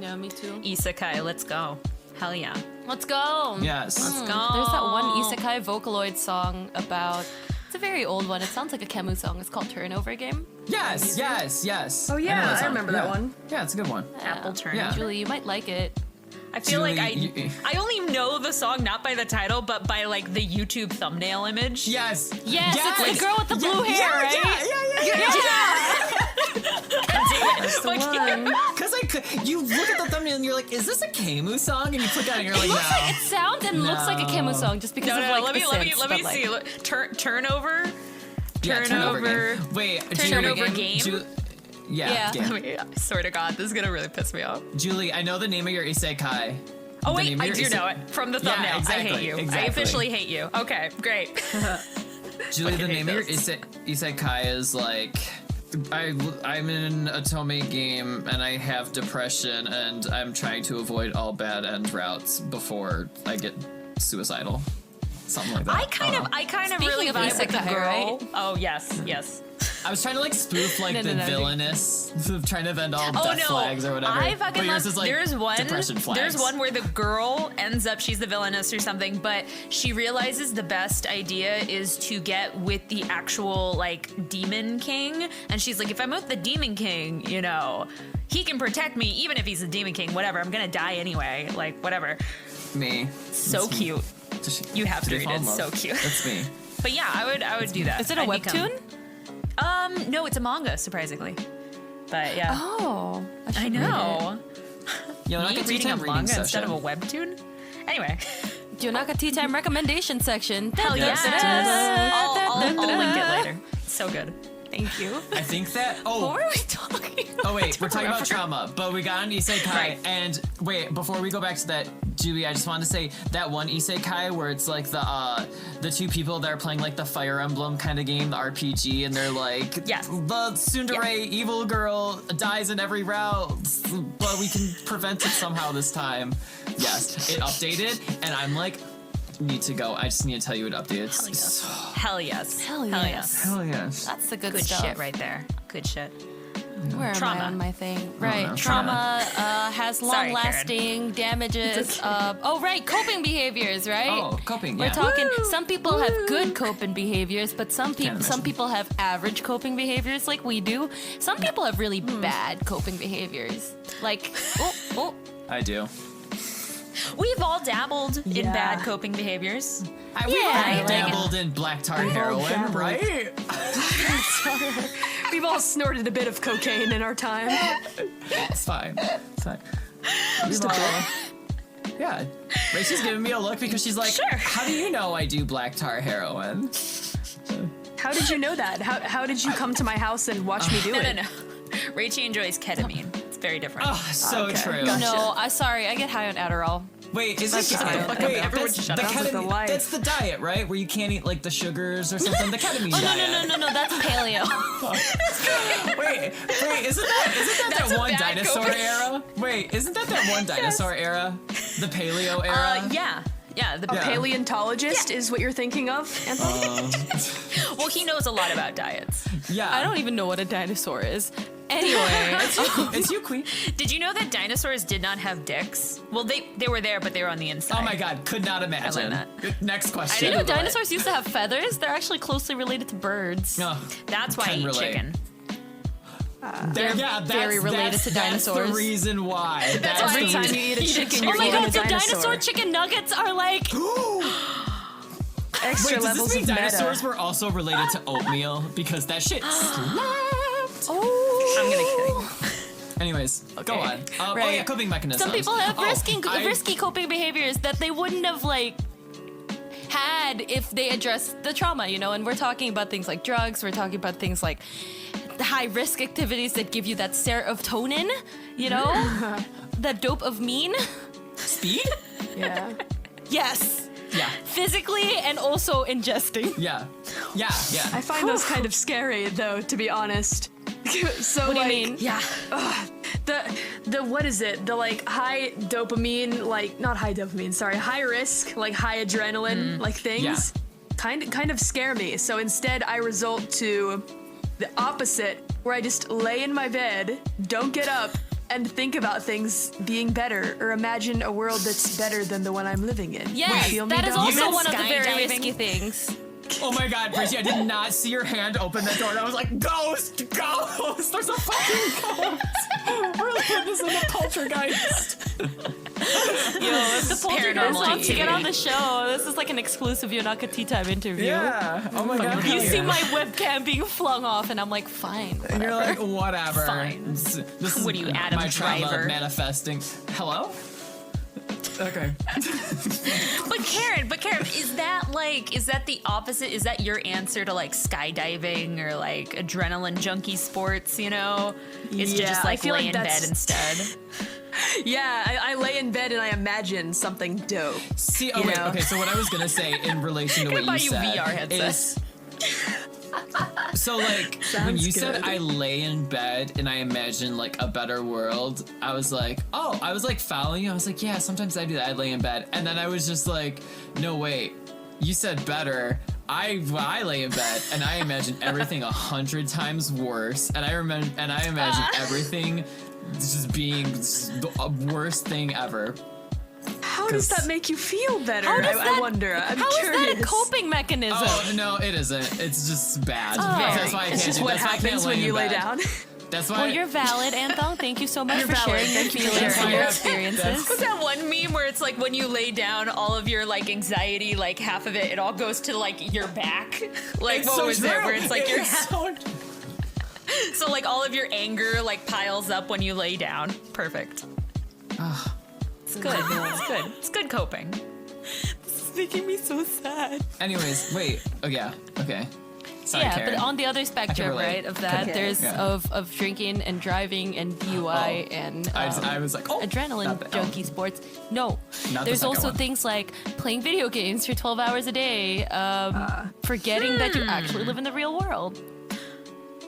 S1: Yeah, me too.
S3: Isekai, let's go. Hell yeah.
S1: Let's go.
S4: Yes.
S3: Let's go.
S1: There's that one Isekai Vocaloid song about. It's a very old one. It sounds like a Camus song. It's called Turnover Game.
S4: Yes. Yes.
S2: Oh, yeah,
S4: know
S2: I
S4: song.
S2: remember that
S4: Yeah.
S2: one.
S4: Yeah, it's a good one.
S3: Apple turn.
S4: Yeah.
S1: Julie, you might like it.
S3: I feel
S4: Julie,
S3: like
S4: you-
S3: I only know the song not by the title, but by like the YouTube thumbnail image.
S4: Yes.
S1: Yes, it's the girl with the blue hair, right?
S2: That's the one.
S4: Because you look at the thumbnail and you're like, is this a Camus song? And you click on it and you're like,
S1: It looks
S4: no.
S1: like it sounds and looks like a Camus song just because
S3: No,
S1: of
S3: no,
S1: like
S3: let
S1: the
S3: me
S1: synths,
S3: let me
S1: but, like,
S3: see. Look, turnover.
S4: Yeah,
S3: Turnover.
S4: game. Wait,
S3: Turnover
S4: Julie,
S3: game?
S1: Yeah.
S4: game.
S3: I swear to God, this is gonna really piss me off.
S4: Julie, I know the name of your isekai.
S3: Oh
S4: The
S3: wait,
S4: name of
S3: I
S4: your
S3: do know it from the
S4: Yeah,
S3: thumbnail. I hate
S4: exactly,
S3: you. I
S4: exactly.
S3: officially hate you. Okay, great.
S4: Julie, the
S3: fucking
S4: name of your
S3: hate
S4: isekai is like, I'm in a Otome game and I have depression and I'm trying to avoid all bad end routes before I get suicidal. Something like that.
S3: I kind of
S1: Speaking
S3: really
S1: of
S3: vibe with the
S1: isekai,
S3: girl.
S1: right?
S3: Oh yes.
S4: I was trying to like spoof like
S1: No,
S4: the
S1: no, no.
S4: villainous, trying to end all
S3: Oh
S4: death
S3: no,
S4: flags or whatever.
S3: I fucking
S4: but yours
S3: love.
S4: is like
S3: there's one.
S4: depression flags.
S3: There's one where the girl ends up. She's the villainess or something, but she realizes the best idea is to get with the actual like demon king, and she's like, if I'm with the demon king, you know, he can protect me even if he's the demon king. Whatever, I'm gonna die anyway. Like whatever.
S4: Me.
S3: So
S4: That's me.
S3: cute. You have to
S4: Did they
S3: read
S4: fall
S3: it.
S4: in
S3: It's
S4: love?
S3: so cute.
S4: That's me.
S3: But yeah, I would do that.
S1: Is it a
S3: I'd become-
S1: webtoon?
S3: No, it's a manga, surprisingly. But yeah,
S1: Oh,
S3: I
S1: should read
S3: know.
S4: Yonaka
S3: Me
S4: tea
S3: reading a
S4: time
S3: manga
S4: reading
S3: instead
S4: session.
S3: of a webtoon. Anyway,
S1: it. Yonaka Tea Time recommendation section.
S3: hell
S4: Yes,
S3: yes.
S4: it
S3: I'll link it later. It's so good.
S1: Thank you.
S4: I think that.
S1: What
S4: Oh,
S1: were we talking about?
S4: oh wait, we're talking about trauma, but we got an isekai.
S3: Right.
S4: And wait, before we go back to that, Julie, I just wanted to say that one isekai where it's like the two people that are playing like the Fire Emblem kind of game, the RPG, and they're like,
S3: Yes.
S4: the tsundere evil girl dies in every route, but we can prevent it somehow this time. Yes, it updated, and I'm like, need to go. I just need to tell you it updated.
S3: Hell yes.
S1: Hell yes.
S4: Hell yes.
S1: That's the good,
S3: Good
S1: stuff.
S3: shit right there. Good shit.
S1: Where am
S3: Trauma.
S1: I on my thing? Right.
S4: no.
S1: Trauma has
S3: Sorry,
S1: long-lasting damages. Oh, right. Coping behaviors, right?
S4: Oh, coping.
S1: We're
S4: Yeah.
S1: talking. Some people have good coping behaviors, but some
S4: imagine.
S1: people have average coping behaviors, like we do. Some people have really bad coping behaviors, like
S4: I do.
S3: We've all dabbled in
S2: Yeah.
S3: bad coping behaviors.
S4: We've
S1: Yeah,
S4: all
S1: like-
S4: dabbled in black tar heroin,
S2: dabbled.
S4: right?
S2: We've all snorted a bit of cocaine in our time.
S4: It's fine. It's fine. Just a bit. Yeah. Rachel's giving me a look because she's like,
S3: Sure.
S4: how do you know I do black tar heroin?
S2: How did you know that? How did you come to my house and watch me do
S3: No,
S2: it?
S3: no. Rachie enjoys ketamine. It's very different.
S4: Oh, so
S2: Okay.
S4: true.
S2: Gotcha.
S1: no. Sorry, I get high on Adderall.
S5: Wait, is this
S2: Shut the fuck up.
S5: wait,
S2: Everyone
S5: that's
S2: shut
S5: the
S2: up. That's the life.
S5: that's the diet, right? Where you can't eat like the sugars or something. The ketamine
S1: Oh
S5: diet.
S1: no, that's paleo.
S5: Wait, isn't that
S3: That's a
S5: one
S3: bad
S5: dinosaur
S3: coping.
S5: era? Wait, isn't that one dinosaur era? The paleo era?
S3: Yeah, the
S5: Yeah.
S2: Paleontologist is what you're thinking of, Anthony?
S3: well, he knows a lot about diets.
S5: Yeah.
S1: I don't even know what a dinosaur is. Anyway,
S5: It's you, Queen.
S3: Did you know that dinosaurs did not have dicks? Well, they were there, but they were on the inside.
S5: Oh my god, could not imagine.
S3: that.
S5: Next
S1: you
S5: question.
S1: know
S3: Google it.
S1: dinosaurs used to have feathers. They're actually closely related to birds.
S5: No.
S3: That's why I
S5: Can
S3: eat
S5: relate.
S3: chicken.
S1: They're very related to dinosaurs.
S5: That's the reason why. That's
S2: Every
S5: the
S2: time
S5: reason.
S2: you eat a chicken,
S1: Oh
S2: you're
S1: my
S2: eating
S1: god,
S2: a
S1: so
S2: dinosaur.
S1: dinosaur chicken nuggets are like
S2: Extra
S5: Wait, does
S2: levels
S5: this mean
S2: of
S5: dinosaurs
S2: meta.
S5: were also related to oatmeal? Because that shit slapped.
S3: I'm gonna kill you.
S5: Anyways, go on.
S1: Okay.
S5: Oh
S1: Right.
S5: yeah, coping mechanisms.
S1: some people have
S5: I-
S1: risky coping behaviors that they wouldn't have like had if they addressed the trauma, you know. And we're talking about things like drugs. We're talking about things like the high risk activities that give you that serotonin, you know, that dopamine.
S5: Speed?
S2: Yeah.
S1: Yes,
S5: Yeah.
S1: physically and also ingesting.
S5: Yeah. Yeah. Yeah.
S2: I find those kind of scary, though, to be honest. So,
S1: What do you
S2: like,
S1: mean?
S3: Yeah.
S2: the what is it? The like high dopamine, like not high dopamine, sorry, high risk, like high adrenaline, like things, kind of scare me. So instead, I resort to the opposite, where I just lay in my bed, don't get up, and think about things being better, or imagine a world that's better than the one I'm living in.
S1: Yes,
S2: Feel me,
S1: that is
S2: dog?
S1: also
S3: meant
S1: one of the very
S3: skydiving?
S1: risky things.
S5: Oh my god, Bridgie, I did not see your hand open the door and I was like, ghost! There's a fucking ghost! We're like putting this in the poltergeist.
S1: Yo, if the poltergeist
S3: Paranormal
S1: wants to get
S3: activity.
S1: on the show, this is like an exclusive Yonaka tea time interview.
S5: Yeah. Oh my god.
S1: You
S5: hell
S1: see
S5: yeah.
S1: my webcam being flung off, and I'm like, fine.
S5: And you're
S1: whatever.
S5: like, whatever.
S3: Fine.
S5: This is
S3: What are you, Adam
S5: my trauma
S3: Driver?
S5: manifesting. Hello? Okay.
S3: But Karen, is that the opposite? Is that your answer to like skydiving or like adrenaline junkie sports, you know? Is to
S2: Yeah,
S3: just
S2: I
S3: like
S2: feel
S3: lay
S2: like
S3: in
S2: that's-
S3: bed instead?
S2: Yeah, I lay in bed and I imagine something dope.
S5: See, oh
S2: You
S5: wait,
S2: know?
S5: okay, so what I was gonna say in relation to what
S3: buy
S5: you
S3: you
S5: said
S3: VR headset.
S5: is... So like, when you said
S2: good.
S5: I lay in bed and I imagine like a better world, I was like, oh, I was like following you. I was like, yeah, sometimes I do that. I lay in bed. And then I was just like, no, wait, you said better. I lay in bed and I imagine everything 100 times worse. And I imagine everything just being the worst thing ever.
S2: How does that make you feel better?
S1: How does
S2: I
S1: that-
S2: wonder. I'm
S1: How is
S2: curious.
S1: that a coping mechanism?
S5: Oh no, it isn't. It's just bad.
S1: Oh.
S5: That's why I can't.
S2: It's just
S5: do-
S2: what
S5: that's why I can't
S2: happens when
S5: in
S2: you lay
S5: bed.
S2: down.
S5: That's why.
S1: Well, you're valid, Anthong. Thank you so much for
S2: valid.
S1: sharing your
S2: Thank you for
S1: feelings
S2: sharing.
S1: and your
S5: That's-
S1: experiences.
S3: What's that one meme where it's like when you lay down, all of your like anxiety, like half of it all goes to like your back? Like
S5: It's
S3: what
S5: so
S3: was
S5: true.
S3: it? Where it's like your
S5: so
S3: so like all of your anger like piles up when you lay down. Perfect. It's good. It's good. It's good coping.
S1: It's making me so sad.
S5: Anyways, wait. Oh yeah. Okay. Sorry,
S1: Yeah,
S5: Karen.
S1: but on the other spectrum,
S5: relate.
S1: right, of that,
S2: Okay.
S1: there's
S5: Yeah.
S1: of drinking and driving and DUI and
S5: I was like, oh,
S1: adrenaline
S5: not the-
S1: junkie sports. No,
S5: Not the
S1: there's
S5: second
S1: also
S5: one.
S1: things like playing video games for 12 hours a day, forgetting that you actually live in the real world.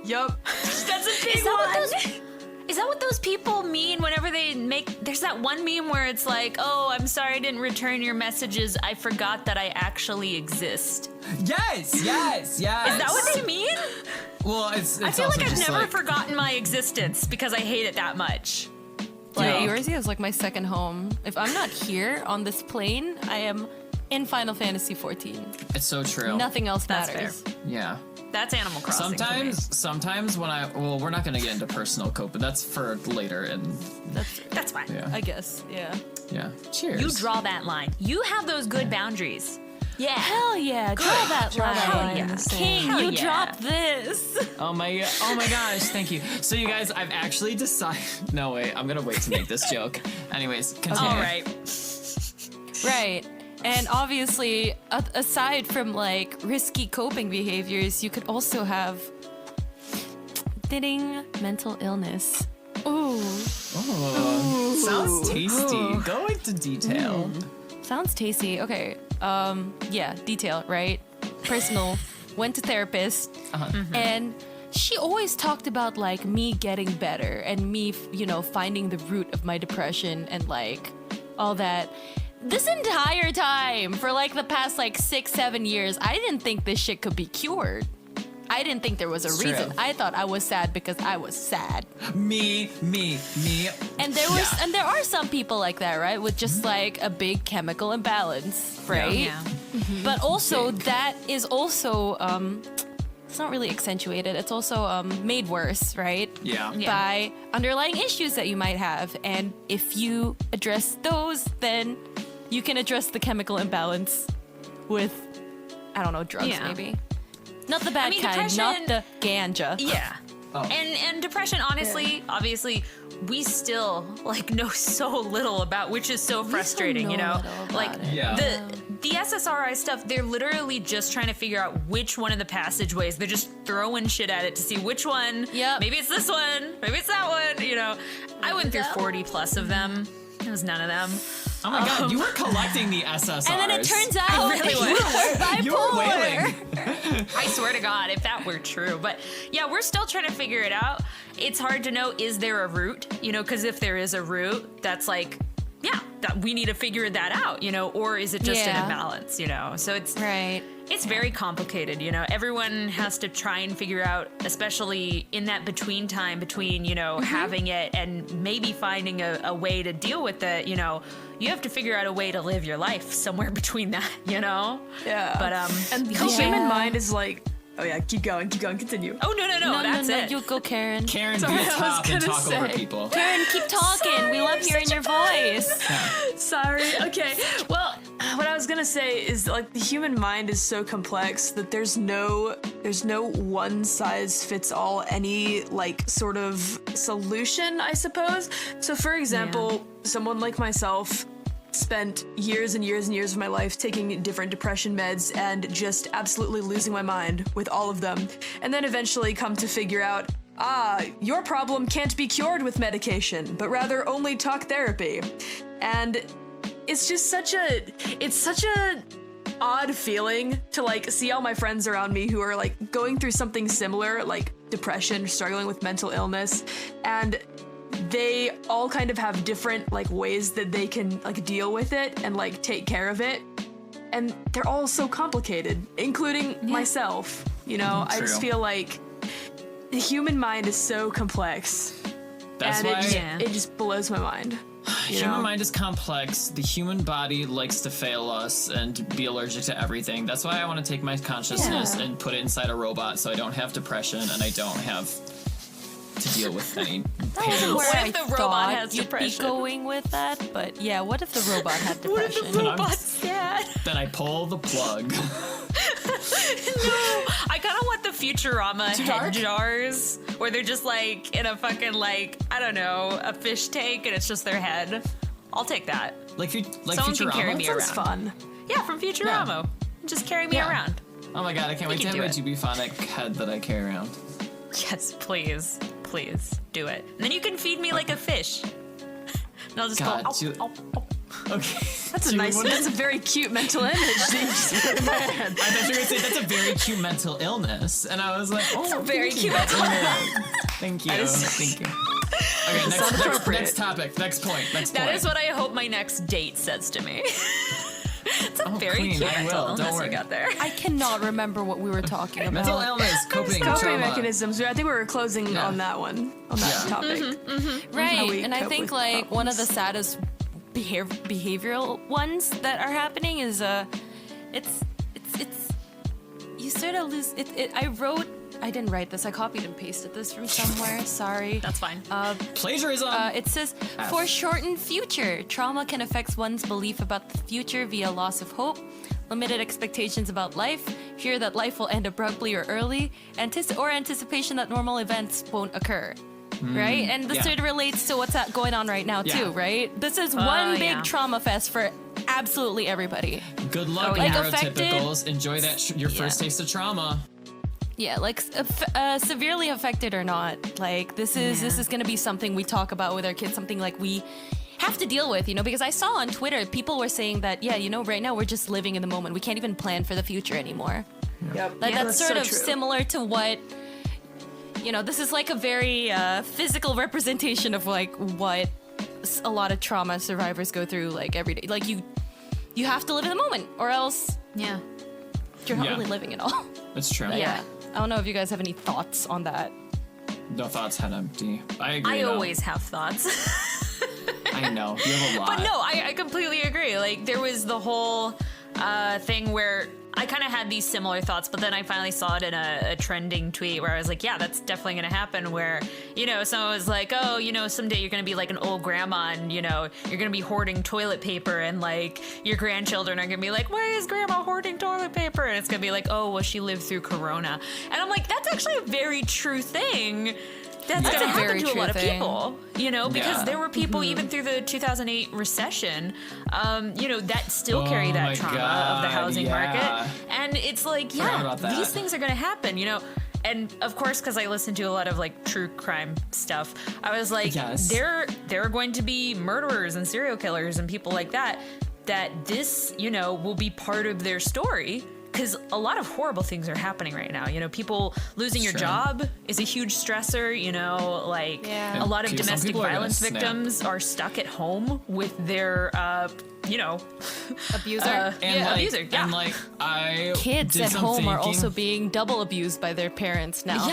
S2: Yup.
S3: That's a big
S1: Is that what
S3: one. Is that what those people mean whenever they make? There's that one meme where it's like, "Oh, I'm sorry I didn't return your messages. I forgot that I actually exist."
S5: Yes.
S3: Is that what they mean?
S5: Well, it's
S3: I feel
S5: also
S3: like I've
S5: just
S3: never
S5: like,
S3: forgotten my existence because I hate it that much.
S1: Like
S5: Yeah.
S1: Eorzea is like my second home. If I'm not here on this plane, I am in Final Fantasy 14.
S5: It's so true.
S1: Nothing else
S3: That's
S1: matters.
S3: fair.
S5: Yeah.
S3: That's Animal Crossing. for me.
S5: Sometimes when we're not gonna get into personal cope, but that's for later. And
S3: That's fine.
S5: yeah,
S1: I guess, yeah.
S5: yeah. Cheers.
S3: You draw that line. You have those good boundaries. Yeah.
S1: Hell yeah, draw that line.
S3: Hell yeah.
S1: King,
S3: Hell
S1: you
S3: yeah.
S1: dropped this.
S5: Oh my gosh, thank you. So you guys, I've actually decided. No wait, I'm gonna wait to make this joke. Anyways, continue.
S3: All right.
S1: Right. And obviously, aside from like risky coping behaviors, you could also have mental illness. Ooh,
S5: Sounds tasty. Go into detail.
S1: sounds tasty. Okay. Yeah, detail, right? Personal. Went to therapist, and she always talked about like me getting better and me, finding the root of my depression and like all that. This entire time for like the past like 6-7 years, I didn't think this shit could be cured. I didn't think there was a
S5: It's
S1: reason.
S5: true.
S1: I thought I was sad because I was sad.
S5: Me.
S1: And there are some people like that, right? With just like a big chemical imbalance, right?
S3: Yeah.
S1: But also that is also it's not really accentuated. It's also made worse, right?
S5: Yeah.
S1: By underlying issues that you might have. And if you address those, then you can address the chemical imbalance with, I don't know, drugs
S3: Yeah.
S1: maybe. Not the bad kind,
S3: depression-
S1: not the ganja.
S3: Yeah.
S5: Oh.
S3: And depression, honestly, obviously, we still like know so little about, which is so frustrating,
S1: know
S3: you know?
S1: little about
S3: Like
S1: it.
S5: Yeah.
S3: the SSRI stuff, they're literally just trying to figure out which one of the passageways. They're just throwing shit at it to see which one.
S1: Yep.
S3: Maybe it's this one, maybe it's that one, you know. I went through 40 plus of them. It was none of them.
S5: Oh my god, you were collecting the SSRs.
S1: And then it turns out
S3: really
S1: you were bipolar.
S5: you were wailing.
S3: I swear to God, if that were true. But yeah, we're still trying to figure it out. It's hard to know, is there a root? You know, because if there is a root, that's like, yeah, that we need to figure that out, you know, or is it just an
S1: Yeah.
S3: imbalance, you know? So it's
S1: Right.
S3: it's very complicated, you know. Everyone has to try and figure out, especially in that between time between, you know, having it and maybe finding a way to deal with it, you know. You have to figure out a way to live your life somewhere between that, you know?
S2: Yeah.
S3: But
S2: and the
S1: Yeah.
S2: human mind is like, oh yeah, keep going, continue.
S3: oh no, that's it.
S1: You go, Karen.
S5: Karen,
S2: Sorry,
S5: be
S2: I
S5: a
S2: was
S5: top and
S2: gonna
S5: talk over
S2: say.
S5: people.
S1: Karen, keep talking. We love hearing your voice.
S2: Sorry. Okay. Well, what I was gonna say is like the human mind is so complex that there's no one size fits all any like sort of solution, I suppose. So for example, someone like myself spent years and years and years of my life taking different depression meds and just absolutely losing my mind with all of them. And then eventually come to figure out, your problem can't be cured with medication, but rather only talk therapy. And it's just such a odd feeling to like see all my friends around me who are like going through something similar, like depression, struggling with mental illness, and they all kind of have different like ways that they can like deal with it and like take care of it. And they're all so complicated, including myself. You know, I just
S5: True.
S2: feel like the human mind is so complex.
S5: That's
S2: and
S5: why
S2: it just blows my mind. You
S5: human
S2: know?
S5: mind is complex. The human body likes to fail us and be allergic to everything. That's why I want to take my consciousness
S1: Yeah.
S5: and put it inside a robot so I don't have depression and I don't have to deal with any pain.
S1: Where
S3: What if
S1: I
S3: the robot
S1: thought
S3: has
S1: you'd
S3: depression?
S1: be going with that, but yeah, what if the robot had
S3: What if
S1: depression?
S3: the
S5: Then I'm-
S3: robot's sad?
S5: Then I pull the plug.
S3: I kind of want the Futurama
S5: Too
S3: head
S5: dark?
S3: jars where they're just like in a fucking like, I don't know, a fish tank and it's just their head. I'll take that.
S5: Like
S3: Someone can carry
S5: Futurama.
S3: me
S2: Sounds
S3: around.
S2: fun.
S3: Yeah, from Futurama. Just carry me
S5: Yeah.
S3: around.
S5: Oh my god, I can't wait to
S3: can
S5: have
S3: do
S5: my
S3: it.
S5: GB-phonic head that I carry around.
S3: Yes, please. Please do it. And then you can feed me like a fish. And I'll just
S5: God,
S3: go,
S5: Ju-
S3: ow, ow, ow.
S5: Okay.
S2: That's a very cute mental image that you just put in my head.
S5: I thought you were gonna say that's a very cute mental illness, and I was like, oh,
S3: a very
S5: thank you.
S3: cute mental
S5: Thank you.
S2: is-
S5: Thank you. Okay,
S2: sounds appropriate.
S5: next topic, next point, next
S3: That
S5: point.
S3: is what I hope my next date says to me. It's a very
S5: Queen,
S3: cute
S5: I
S3: mental
S5: will, don't
S3: illness
S5: worry.
S3: you got there.
S1: I cannot remember what we were talking about.
S5: Mental illness, coping,
S2: Coping
S5: trauma.
S2: mechanisms. I think we were closing
S5: Yeah.
S2: on that one, on that
S5: Yeah.
S2: topic. How
S1: Right,
S2: we
S1: and I
S2: cope
S1: think
S2: with
S1: like one of the
S2: problems.
S1: saddest behavioral ones that are happening is it's you sort of lose it. I didn't write this. I copied and pasted this from somewhere. Sorry.
S3: That's fine.
S5: Plagiarism.
S1: It says, foreshortened future. Trauma can affect one's belief about the future via loss of hope, limited expectations about life, fear that life will end abruptly or early, anticipation that normal events won't occur. Right? And this
S5: Yeah.
S1: sort of relates to what's going on right now,
S5: Yeah.
S1: too, right? This is one big
S3: yeah.
S1: trauma fest for absolutely everybody.
S5: Good luck,
S3: yeah.
S1: Like affected-
S5: neurotypicals. Enjoy that your first
S1: Yeah.
S5: taste of trauma.
S1: Yeah, like severely affected or not, like this is gonna be something we talk about with our kids, something like we have to deal with, because I saw on Twitter people were saying that right now we're just living in the moment. We can't even plan for the future anymore.
S2: Yep.
S1: Like that's sort
S2: so
S1: of
S2: true.
S1: similar to what this is like a very physical representation of like what a lot of trauma survivors go through like every day. Like you have to live in the moment, or else
S3: Yeah.
S1: you're not
S5: Yeah.
S1: really living at all.
S5: It's true.
S1: Yeah. I don't know if you guys have any thoughts on that.
S5: No thoughts, head empty. I agree.
S3: I
S5: though.
S3: always have thoughts.
S5: I know. You have a lot.
S3: But no, I completely agree. Like, there was the whole thing where I kind of had these similar thoughts, but then I finally saw it in a trending tweet where I was like, yeah, that's definitely going to happen, where, someone was like, oh, someday you're going to be like an old grandma and, you're going to be hoarding toilet paper, and like your grandchildren are going to be like, why is grandma hoarding toilet paper? And it's going to be like, oh, well, she lived through Corona. And I'm like, that's actually a very true thing. That's
S1: That's
S3: going to
S1: a
S3: happen
S1: very
S3: to a
S1: true
S3: lot of
S1: thing.
S3: people, because
S5: Yeah.
S3: there were people even through the 2008 recession, that still carry
S5: Oh
S3: that
S5: my
S3: trauma of
S5: God,
S3: the housing
S5: yeah.
S3: market. And it's like,
S5: Forgot about that.
S3: these things are going to happen, And of course, because I listen to a lot of like true crime stuff, I was like,
S5: Yes.
S3: there are going to be murderers and serial killers and people like that this, will be part of their story. Because a lot of horrible things are happening right now. People losing your
S5: Sure.
S3: job is a huge stressor. Like
S1: Yeah.
S3: a lot of
S5: Some
S3: domestic
S5: people are gonna
S3: violence
S5: snap.
S3: victims are stuck at home with their,
S1: Abuser.
S3: abuser. Yeah.
S5: And like I
S1: Kids
S5: did
S1: at
S5: some
S1: home are
S5: thinking,
S1: also being double abused by their parents now.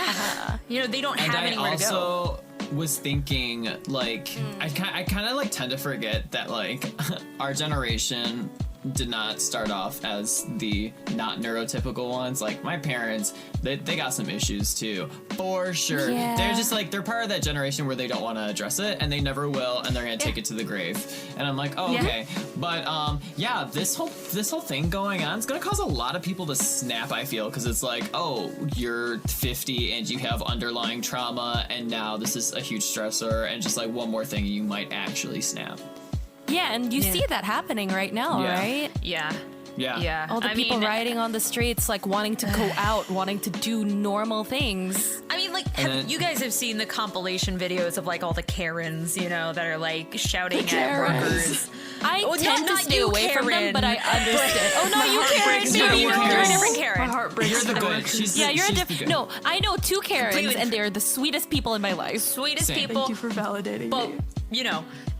S3: Yeah. They don't
S5: and
S3: have
S5: I
S3: anywhere to go.
S5: also was thinking like I kind of like tend to forget that like our generation did not start off as the not neurotypical ones. Like my parents, they got some issues too, for sure.
S1: Yeah.
S5: They're just like, they're part of that generation where they don't want to address it, and they never will, and they're gonna take it to the grave. And I'm like, oh,
S3: Yeah.
S5: okay. But yeah, this whole thing going on is gonna cause a lot of people to snap, I feel, because it's like, oh, you're 50 and you have underlying trauma, and now this is a huge stressor, and just like one more thing, you might actually snap.
S1: Yeah, and you see that happening right now,
S5: Yeah.
S1: right?
S3: Yeah.
S5: Yeah.
S3: Yeah.
S1: All the people riding on the streets, like wanting to go out, wanting to do normal things.
S3: I mean, like,
S5: then-
S3: you guys have seen the compilation videos of like all the Karens, that are like shouting at workers.
S1: I
S3: Oh,
S1: tend to
S3: not
S1: stay
S3: you,
S1: away from them,
S3: Karen.
S1: but I understand. Oh no, you Karen,
S2: breaks
S1: maybe
S2: down.
S1: you're
S2: You're
S3: You're a
S2: Karen.
S3: different
S2: My
S3: Karen.
S2: heart breaks.
S5: You're the
S2: for
S5: good.
S2: workers.
S5: She's the,
S1: Yeah, you're a
S5: she's the
S1: different.
S5: good.
S1: No, I know two Karens,
S3: Completely
S1: and they're the sweetest people in my life.
S3: Sweetest
S5: Same.
S3: people.
S2: Thank you for validating
S3: But,
S2: me.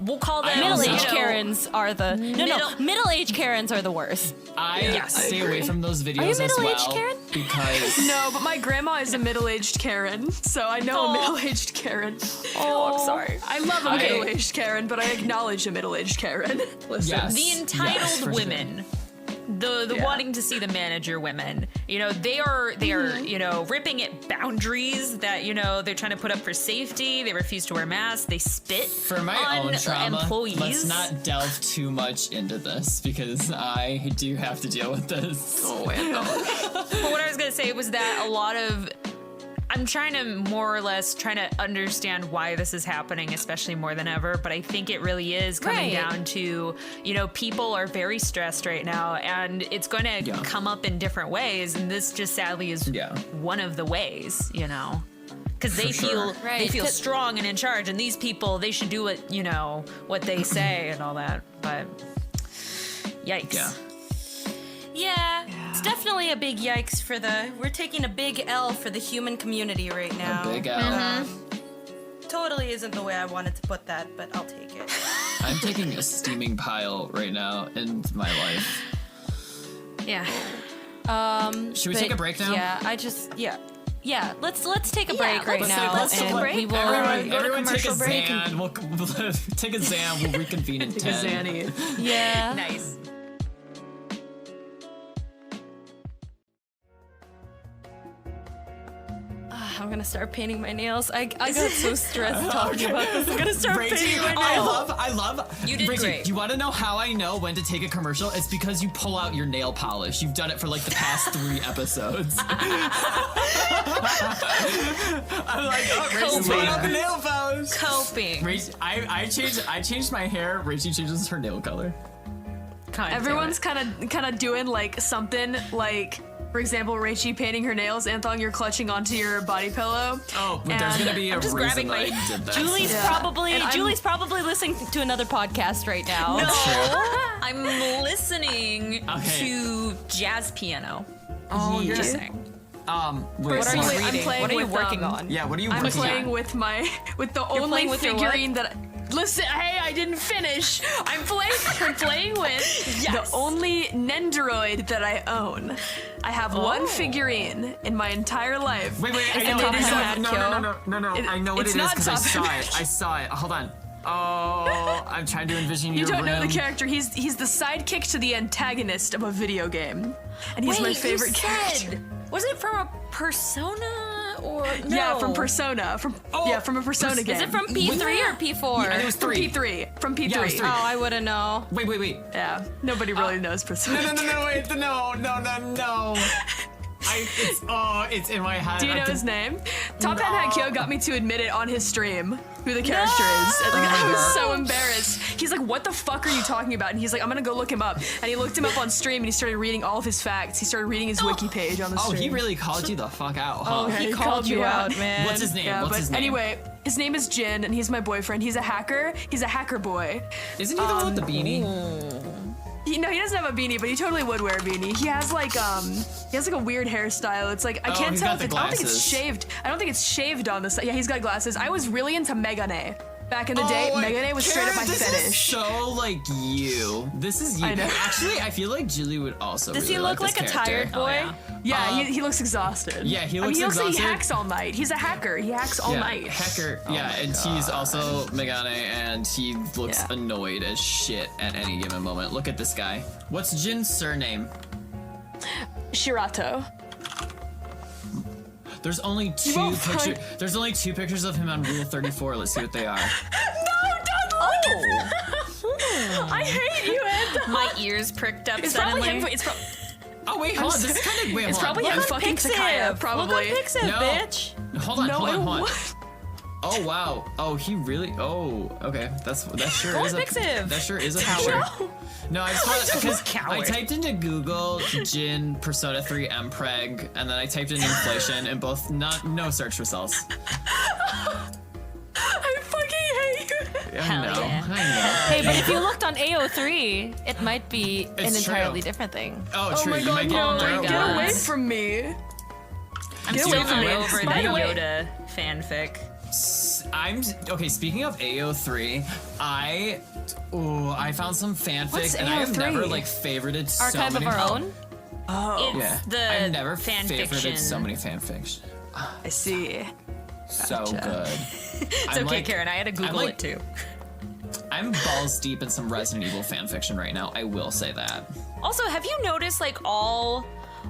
S3: we'll call them
S1: Middle-aged
S3: you know,
S1: Karens are the middle-aged Karens are the worst.
S5: I stay away from those videos
S1: Are you
S5: as
S1: middle-aged,
S5: well
S1: Karen?
S5: because
S2: No, but my grandma is a middle-aged Karen, so I know a middle-aged Karen.
S1: Oh, I'm sorry.
S2: I love a middle-aged Karen, but I acknowledge a middle-aged Karen. Listen.
S5: Yes.
S3: the entitled
S5: Yes, for
S3: women. The
S2: Yeah.
S3: wanting to see the manager women, they are ripping at boundaries that they're trying to put up for safety. They refuse to wear masks. They spit
S5: for my
S3: on
S5: own trauma,
S3: employees.
S5: let's not delve too much into this because I do have to deal with this.
S2: Oh, wait, no.
S3: But what I was gonna say was that a lot of I'm trying to more or less understand why this is happening, especially more than ever. But I think it really is coming
S1: Right.
S3: down to, people are very stressed right now, and it's going to
S5: Yeah.
S3: come up in different ways. And this just sadly is one of the ways, because they
S5: For
S3: feel
S5: sure.
S3: they
S1: Right.
S3: feel strong and in charge, and these people they should do what they say and all that. But yikes.
S5: Yeah.
S1: Yeah, it's definitely a big yikes for we're taking a big L for the human community right now.
S5: A big L.
S1: Totally isn't the way I wanted to put that, but I'll take it.
S5: I'm taking a steaming pile right now in my life.
S3: Yeah.
S5: Should we take a break now?
S1: Yeah, yeah. Let's take a break right
S3: let's
S1: now,
S3: take a
S1: and
S3: break.
S1: we will.
S5: Everyone take a
S3: commercial break
S5: Zan. We'll take a Zan. We'll reconvene in
S2: Take a
S5: 10.
S2: Zanny.
S1: Yeah.
S3: Nice.
S1: I'm gonna start painting my nails. I got so stressed talking about this. I'm gonna start painting my nails.
S5: I love.
S3: You did
S5: Rachel,
S3: great.
S5: do you want to know how I know when to take a commercial? It's because you pull out your nail polish. You've done it for like the past 3 episodes. I'm like, oh, Rachel's pulling out the nail polish.
S3: Coping.
S5: Rachel, I changed my hair. Rachel changes her nail color.
S3: God damn
S2: Everyone's
S3: it.
S2: kind of doing like something like For example, Raichi painting her nails, Anthong, you're clutching onto your body pillow.
S4: Oh, but there's
S2: And
S4: gonna be a
S3: just
S4: reason
S3: grabbing
S4: that
S3: my-
S4: I did that.
S1: Julie's
S2: Yeah.
S1: Julie's probably listening to another podcast right now.
S3: I'm listening
S4: Okay.
S3: to jazz piano.
S2: Oh,
S3: Just
S2: good.
S3: saying.
S4: Wait,
S1: What are you
S2: Personally, I'm
S1: reading?
S2: playing
S1: What are you
S2: with,
S1: working
S2: um,
S1: on?
S4: Yeah, what are you
S2: I'm
S4: working
S2: playing
S4: on?
S2: with the only
S1: playing with your what?
S2: figurine that. Listen, hey, I didn't finish. I'm playing with the only Nendoroid that I own. I have one figurine in my entire life.
S4: Wait,
S1: Is
S4: I
S1: it
S4: know,
S1: Top
S4: I
S1: Hat
S4: know,
S1: Kyo?
S4: no.
S2: It-
S4: I know what
S2: it's
S4: it is
S2: not
S4: because I
S2: Top
S4: saw
S2: Hat.
S4: it. I saw it. Hold on. Oh, I'm trying to envision
S2: You
S4: your
S2: don't know the
S4: room.
S2: character. He's the sidekick to the antagonist of a video game, and he's my favorite character.
S3: Was it from a Persona or no?
S2: Yeah, from Persona. From a Persona game.
S1: Is it from P3 or P4?
S4: I think it was
S2: From
S4: 3.
S2: P3? From P3.
S4: Yeah, it was 3.
S1: Oh, I wouldn't know.
S4: Wait.
S2: Yeah, nobody really knows Persona.
S4: No, wait, no. It's in my head.
S2: Do you
S4: I
S2: know
S4: can-
S2: his name? Top Hat Kyo got me to admit it on his stream who the character is. And, like, I was so embarrassed. He's like, "What the fuck are you talking about?" And he's like, "I'm gonna go look him up." And he looked him up on stream and he started reading all of his facts. He started reading his wiki page on the
S4: Oh,
S2: stream.
S4: he really called you the fuck out, huh?
S2: Oh, yeah.
S1: He called you
S2: me
S1: out, man.
S4: What's his name?
S2: Yeah,
S4: What's
S2: but
S4: his name?
S2: anyway, his name is Jin, and he's my boyfriend. He's a hacker. He's a hacker boy.
S4: Isn't he the one with the beanie?
S2: He doesn't have a beanie, but he totally would wear a beanie. He has like a weird hairstyle. It's like I can't
S4: he's
S2: tell
S4: got
S2: if
S4: the
S2: it's. I don't think it's
S4: glasses.
S2: shaved. I don't think it's shaved on the side. Yeah, he's got glasses. I was really into Megane. Back in the day, Megane was straight up my
S4: Karen, this
S2: fetish.
S4: Is so like you. This is you.
S2: I know.
S4: Actually, I feel like Julie would also.
S1: Does
S4: really
S1: he look
S4: like
S1: like
S4: this
S1: a
S4: character.
S1: tired boy?
S2: Yeah, he looks exhausted.
S4: Yeah, he
S2: I mean,
S4: looks
S2: he looks like he
S4: exhausted.
S2: hacks all night. He's a hacker. He hacks all
S4: Yeah,
S2: night.
S4: hacker. Yeah, and he's also Megane, and he looks
S2: Yeah.
S4: annoyed as shit at any given moment. Look at this guy. What's Jin's surname?
S2: Shirato.
S4: There's only two
S2: won't find-
S4: pictures. There's only 2 pictures of him on Rule 34. Let's see what they are.
S2: No, don't look at I hate you, Anton.
S3: My ears pricked up
S2: It's probably
S3: suddenly.
S2: him.
S4: Oh wait, hold on. This is kind of wait.
S2: It's
S4: hold on.
S2: probably him
S4: Look.
S2: fucking Takaya, probably.
S1: Look on Pixiv,
S4: No.
S1: bitch.
S4: Hold on,
S2: No,
S4: hold on,
S2: it
S4: hold on.
S2: was-
S4: Oh wow. Oh, he really. Oh, okay. That sure
S1: Go
S4: is
S1: on
S4: a
S1: Pixiv.
S4: that sure is a picture. No, I just want because I
S3: coward.
S4: typed into Google Jin Persona 3 Mpreg, and then I typed in inflation, and both no search results.
S2: I fucking hate you.
S4: I
S3: Hell
S4: know.
S3: yeah.
S4: I know.
S1: Hey, but if you looked on AO3, it might be an
S4: It's
S1: entirely
S4: true.
S1: different thing.
S4: Oh,
S2: Oh
S4: true.
S2: my
S4: You
S2: god,
S4: might
S2: no,
S4: get
S1: my
S2: get
S1: God.
S2: away from me.
S3: I'm
S2: Get
S3: still
S2: away from me.
S3: over the
S2: By the way-
S3: Yoda fanfic.
S4: I'm okay. Speaking of AO3, I found some fanfic,
S2: What's
S4: and I have
S2: AO3?
S4: never like favorited so
S1: Archive
S4: many.
S1: of our own?
S2: Oh,
S3: It's
S4: Yeah,
S3: the
S4: I've never
S3: fan
S4: favorited
S3: fiction.
S4: so many fanfics.
S2: I see.
S4: So
S2: Gotcha.
S4: good.
S3: It's okay, Karen. I had to Google
S4: like-
S3: it too.
S4: I'm balls deep in some Resident Evil fanfiction right now. I will say that.
S3: Also, have you noticed like all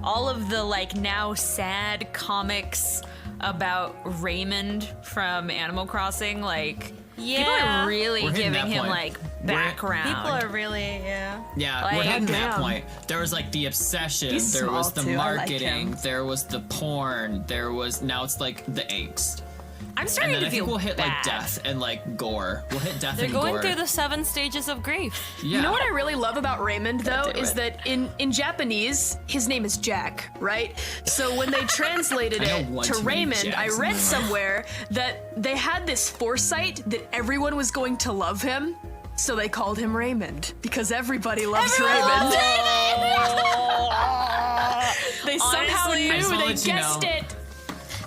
S3: of the like now sad comics about Raymond from Animal Crossing? Like people
S1: Yeah.
S3: are really
S4: We're hitting
S3: giving
S4: that
S3: him
S4: point.
S3: like
S4: We're-
S3: background.
S1: People are really, yeah.
S4: Yeah,
S3: Like,
S4: we're hitting that
S2: damn.
S4: point. There was like the obsession,
S2: He's
S4: there was
S2: small,
S4: the
S2: too. I like
S4: marketing,
S2: him.
S4: there was the porn, there was now it's like the angst.
S3: I'm
S4: And
S3: starting
S4: then
S3: to
S4: I
S3: feel
S4: think we'll hit
S3: bad.
S4: like death and like gore. We'll hit death
S1: They're
S4: and
S1: going
S4: gore.
S1: through the 7 stages of grief.
S4: Yeah.
S2: You know what I really love about Raymond, though,
S1: do
S2: is
S1: it.
S2: that in Japanese, his name is Jack, right? So when they translated
S4: I know
S2: it
S4: one
S2: to
S4: too many
S2: Raymond, I
S4: Jacks in
S2: read
S4: my life.
S2: somewhere that they had this foresight that everyone was going to love him, so they called him Raymond because everybody loves Raymond. They somehow
S3: Honestly,
S2: knew,
S4: I just wanna
S2: they
S4: let you
S2: guessed
S4: know.
S2: it.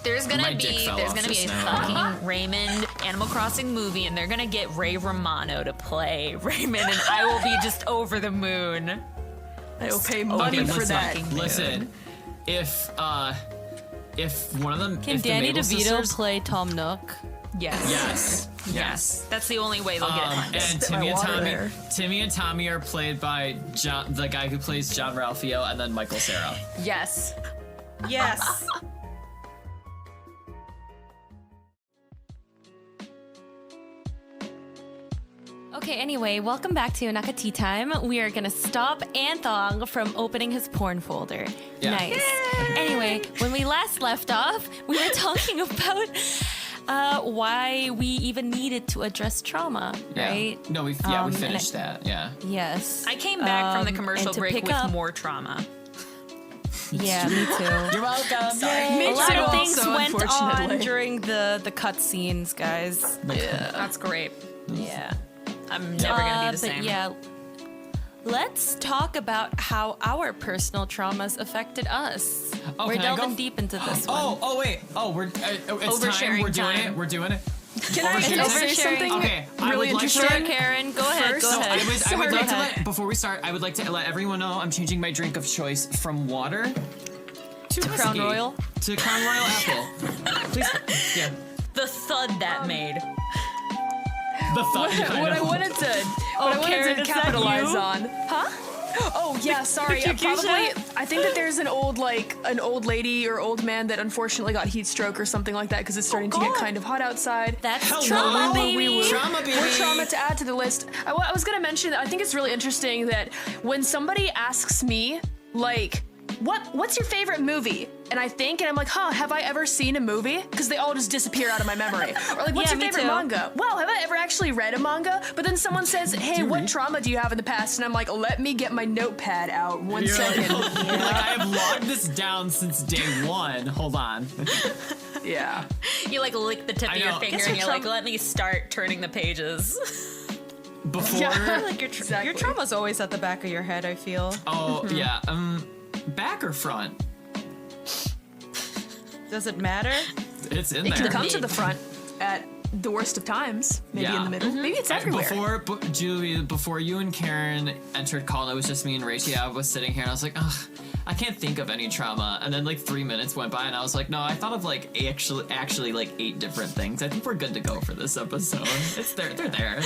S3: There's gonna
S4: My dick
S3: be
S4: fell
S3: there's
S4: off
S3: gonna be
S4: just
S3: a
S4: now.
S3: fucking Raymond Animal Crossing movie, and they're gonna get Ray Romano to play Raymond, and I will be just over the moon.
S2: I will pay money
S4: Okay,
S2: for
S4: listen,
S2: that.
S4: Listen, if one of them,
S1: Can
S4: if the
S1: Danny
S4: Mabel
S1: DeVito
S4: sisters,
S1: play Tom Nook?
S3: Yes.
S4: yes.
S3: That's the only way they'll get it funded.
S4: And
S2: Spit my
S4: Timmy and
S2: water
S4: Tommy,
S2: there.
S4: Timmy and Tommy are played by John, the guy who plays John Ralphio, and then Michael Cera.
S3: Yes. Yes.
S1: Okay, anyway, welcome back to Yonaka Tea Time. We are gonna stop Anthong from opening his porn folder.
S4: Yeah.
S1: Nice. Anyway, when we last left off, we were talking about why we even needed to address trauma,
S4: Yeah.
S1: right?
S4: No, we
S1: and
S4: finished that. Yeah.
S1: Yes.
S3: I came back from the
S1: and
S3: commercial
S1: to
S3: break
S1: pick
S3: with
S1: up-
S3: more trauma.
S1: Yeah, me too.
S5: You're welcome.
S2: Me
S1: A lot
S2: too,
S1: of things
S2: also,
S1: went on
S2: unfortunately.
S1: during the cut scenes, guys.
S3: That's great.
S1: Yeah.
S3: I'm never gonna be the
S1: But
S3: same.
S1: yeah, let's talk about how our personal traumas affected us.
S5: Oh,
S1: We're
S5: can I go?
S1: delving deep into this one.
S5: Oh, wait. Oh, we're it's time.
S3: Oversharing
S5: We're doing
S3: time.
S5: it. We're doing it.
S2: Can I
S5: Oversharing.
S2: just say
S1: Oversharing.
S2: something
S5: Okay, I
S2: really
S5: would like to-
S2: interesting?
S1: Karen, go ahead.
S2: First,
S1: Go
S5: So
S1: ahead.
S5: I would
S2: Sorry.
S5: like to
S1: Go ahead.
S5: before we start, I would like to let everyone know I'm changing my drink of choice from water to
S1: Crown
S5: whiskey.
S1: Royal?
S5: To Crown Royal Apple. Please. Yeah.
S3: The thud that made.
S5: The thought.
S2: What I wanted
S1: Karen,
S2: to
S1: is that
S2: capitalize
S1: you?
S2: on. Huh? Oh yeah, sorry. Probably. I think that there's an old lady or old man that unfortunately got heat stroke or something like that because it's starting to get
S1: God.
S2: kind of hot outside.
S1: That's
S5: Hello.
S1: trauma, baby.
S5: Trauma, baby.
S2: More trauma to add to the list. I was gonna mention that I think it's really interesting that when somebody asks me like, what's your favorite movie? And I'm like, have I ever seen a movie? Because they all just disappear out of my memory. Or like, what's
S1: Yeah,
S2: your
S1: me
S2: favorite
S1: too.
S2: manga? Wow, have I ever actually read a manga? But then someone says, hey,
S5: you
S2: what
S5: read?
S2: trauma do you have in the past? And I'm like, let me get my notepad out. One second.
S5: You're like, I have logged this down since day one. Hold on.
S2: Yeah.
S3: You like lick the tip
S5: I
S3: of your
S5: know.
S3: finger
S1: Guess
S3: and
S1: your
S3: you're like,
S1: trauma-
S3: let me start turning the pages.
S5: Before.
S2: Yeah.
S1: Like
S2: Exactly.
S1: your trauma's always at the back of your head, I feel.
S5: Oh yeah. Back or front?
S1: Does it matter?
S5: It's in
S2: It
S5: there.
S2: can come to the front at the worst of times. Maybe
S5: Yeah.
S2: in the middle. Maybe it's everywhere.
S5: Julie, before you and Karen entered call, it was just me and Rachie. I was sitting here and I was like, ugh, I can't think of any trauma. And then like 3 minutes went by and I was like, no, I thought of like actually like 8 different things. I think we're good to go for this episode. It's there. They're there.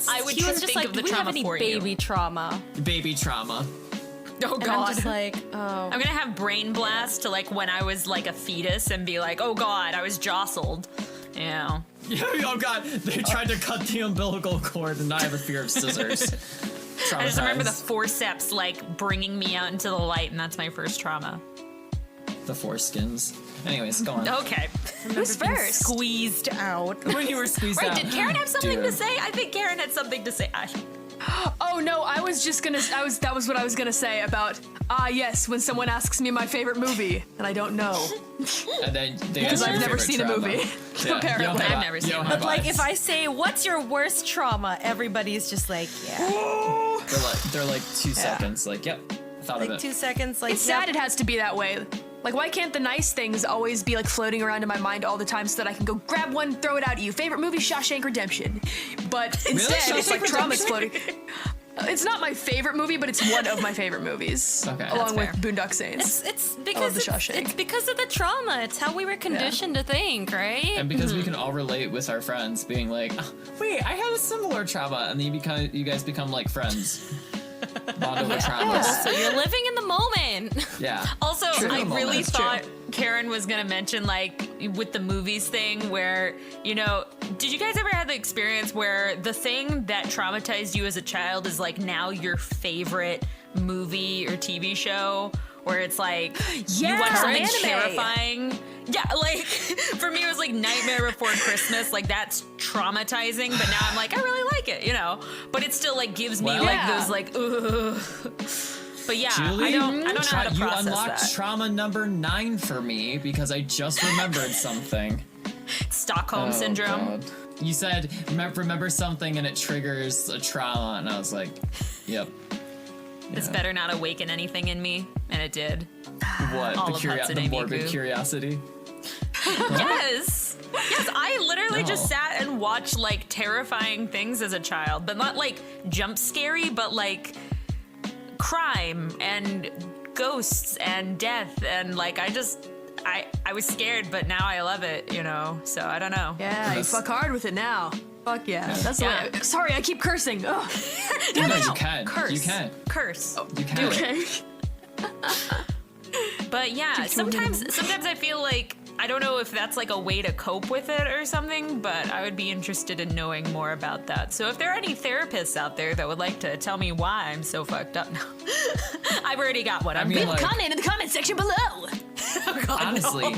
S3: I would
S1: He was
S3: just
S1: just
S3: think
S1: like,
S3: of the
S1: do we have
S3: trauma
S1: any
S3: for
S1: baby
S3: you.
S1: trauma?
S5: Baby trauma.
S3: Oh
S1: And
S3: god.
S1: I'm just like, oh.
S3: I'm gonna have brain blast to like when I was like a fetus and be like, oh god, I was jostled. You know.
S5: Yeah, oh god, they tried to cut the umbilical cord and I have a fear of scissors.
S3: I just remember the
S5: Traumatized.
S3: forceps like bringing me out into the light, and that's my first trauma.
S5: The foreskins. Anyways, go on.
S3: Okay.
S2: Who's first?
S1: Squeezed out.
S5: When you were squeezed
S3: Right,
S5: out.
S3: did Karen have something to
S5: Dude.
S3: say? I think Karen had something to say.
S2: Oh no, that was what I was gonna say about yes, when someone asks me my favorite movie and I don't know.
S5: And then they
S2: Because
S5: ask
S2: I've
S5: your
S2: never
S5: favorite
S2: seen a
S5: trauma.
S2: movie.
S5: Yeah,
S2: Apparently.
S5: you don't have
S3: I've
S5: a-
S3: never
S5: you
S3: seen
S5: don't
S3: one.
S5: have
S1: But like,
S5: eyes.
S1: if I say, what's your worst trauma? Everybody's just like, yeah.
S5: They're like 2 seconds. Like, yep, thought of
S1: Like
S5: it.
S1: 2 seconds, like,
S2: It's sad it has to be that way. Like, why can't the nice things always be like floating around in my mind all the time so that I can go grab one, throw it out at you? Favorite movie, Shawshank Redemption. But instead, it's like
S5: Shawshank
S2: trauma's
S5: Redemption?
S2: floating. It's not my favorite movie, but it's one of my favorite movies.
S5: Okay.
S2: Along with
S3: That's
S2: Boondock Saints.
S1: It's
S2: love
S1: because
S2: the Shawshank.
S1: it's because of the trauma. It's how we were conditioned to think, right?
S5: And because we can all relate with our friends, being like, "Oh, wait, I had a similar trauma, and then you guys become like friends. Bond over traumas.
S1: So you're living in the moment.
S5: Yeah.
S3: Also,
S5: True.
S3: I really
S5: Moments.
S3: thought Karen was gonna mention like with the movies thing where, you know, did you guys ever have the experience where the thing that traumatized you as a child is like now your favorite movie or TV show? Where it's like you watch something
S2: anime.
S3: terrifying. Yeah, like for me it was like Nightmare Before Christmas. Like that's traumatizing, but now I'm like I really like it, you know. But it still like gives me
S5: Well,
S3: like
S2: yeah.
S3: those like ugh. But yeah,
S5: Julie,
S3: I don't know how to
S5: you
S3: process
S5: unlocked
S3: that.
S5: trauma number 9 for me because I just remembered something.
S3: Stockholm syndrome.
S5: God. You said remember something and it triggers a trauma, and I was like, yep.
S3: This better not awaken anything in me, and it did.
S5: What?
S3: All
S5: The,
S3: of Hatsune
S5: the morbid
S3: Miku.
S5: curiosity?
S3: Yes. Yes, I literally
S5: No.
S3: just sat and watched like terrifying things as a child, but not like jump scary, but like crime and ghosts and death and like I was scared, but now I love it, you know. So I don't know.
S2: Yeah, you
S5: That's-
S2: fuck hard with it now. Fuck yeah. That's
S3: Yeah.
S2: the way. Sorry, I keep cursing. Ugh.
S5: No,
S3: no.
S5: you can.
S3: Curse.
S5: You can.
S3: Curse.
S5: You can.
S2: Okay.
S3: But yeah, sometimes I feel like I don't know if that's like a way to cope with it or something, but I would be interested in knowing more about that. So if there are any therapists out there that would like to tell me why I'm so fucked up now, I've already got one. I'm
S5: mean,
S3: good.
S5: like-
S2: Comment in the comment section below.
S5: Honestly.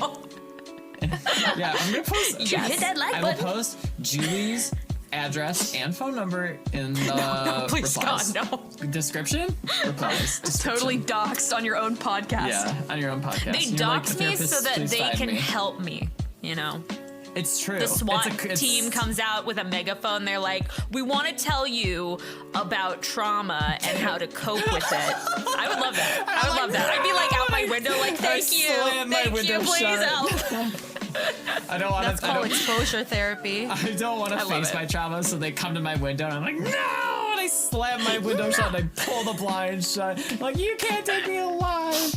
S5: Yeah, I'm gonna post.
S3: Yes.
S2: Hit that like
S5: I will
S2: button.
S5: post Julie's address and phone number in the
S3: Please,
S5: replies.
S3: God, no.
S5: Description? Replies. Description.
S2: Totally doxed on your own podcast.
S5: Yeah, on your own podcast.
S3: They
S5: You're
S3: dox
S5: like,
S3: me
S5: "Therapist,
S3: so that
S5: please
S3: they
S5: find
S3: can
S5: me."
S3: help me, you know?
S5: It's true.
S3: The SWAT
S5: It's
S3: team comes out with a megaphone. They're like, we want to tell you about trauma and how to cope with it. I would love that. I would love that. I'd be like out my window like, thank you.
S5: slam my
S3: Thank you,
S5: window
S3: please
S5: shut.
S3: help.
S5: I don't want
S1: That's
S5: to.
S1: called exposure therapy.
S5: I don't want to
S3: love
S5: face
S3: it.
S5: my trauma, so they come to my window, and I'm like, no! And I slam my window shut, and I pull the blind shut. I'm like, you can't take me alive.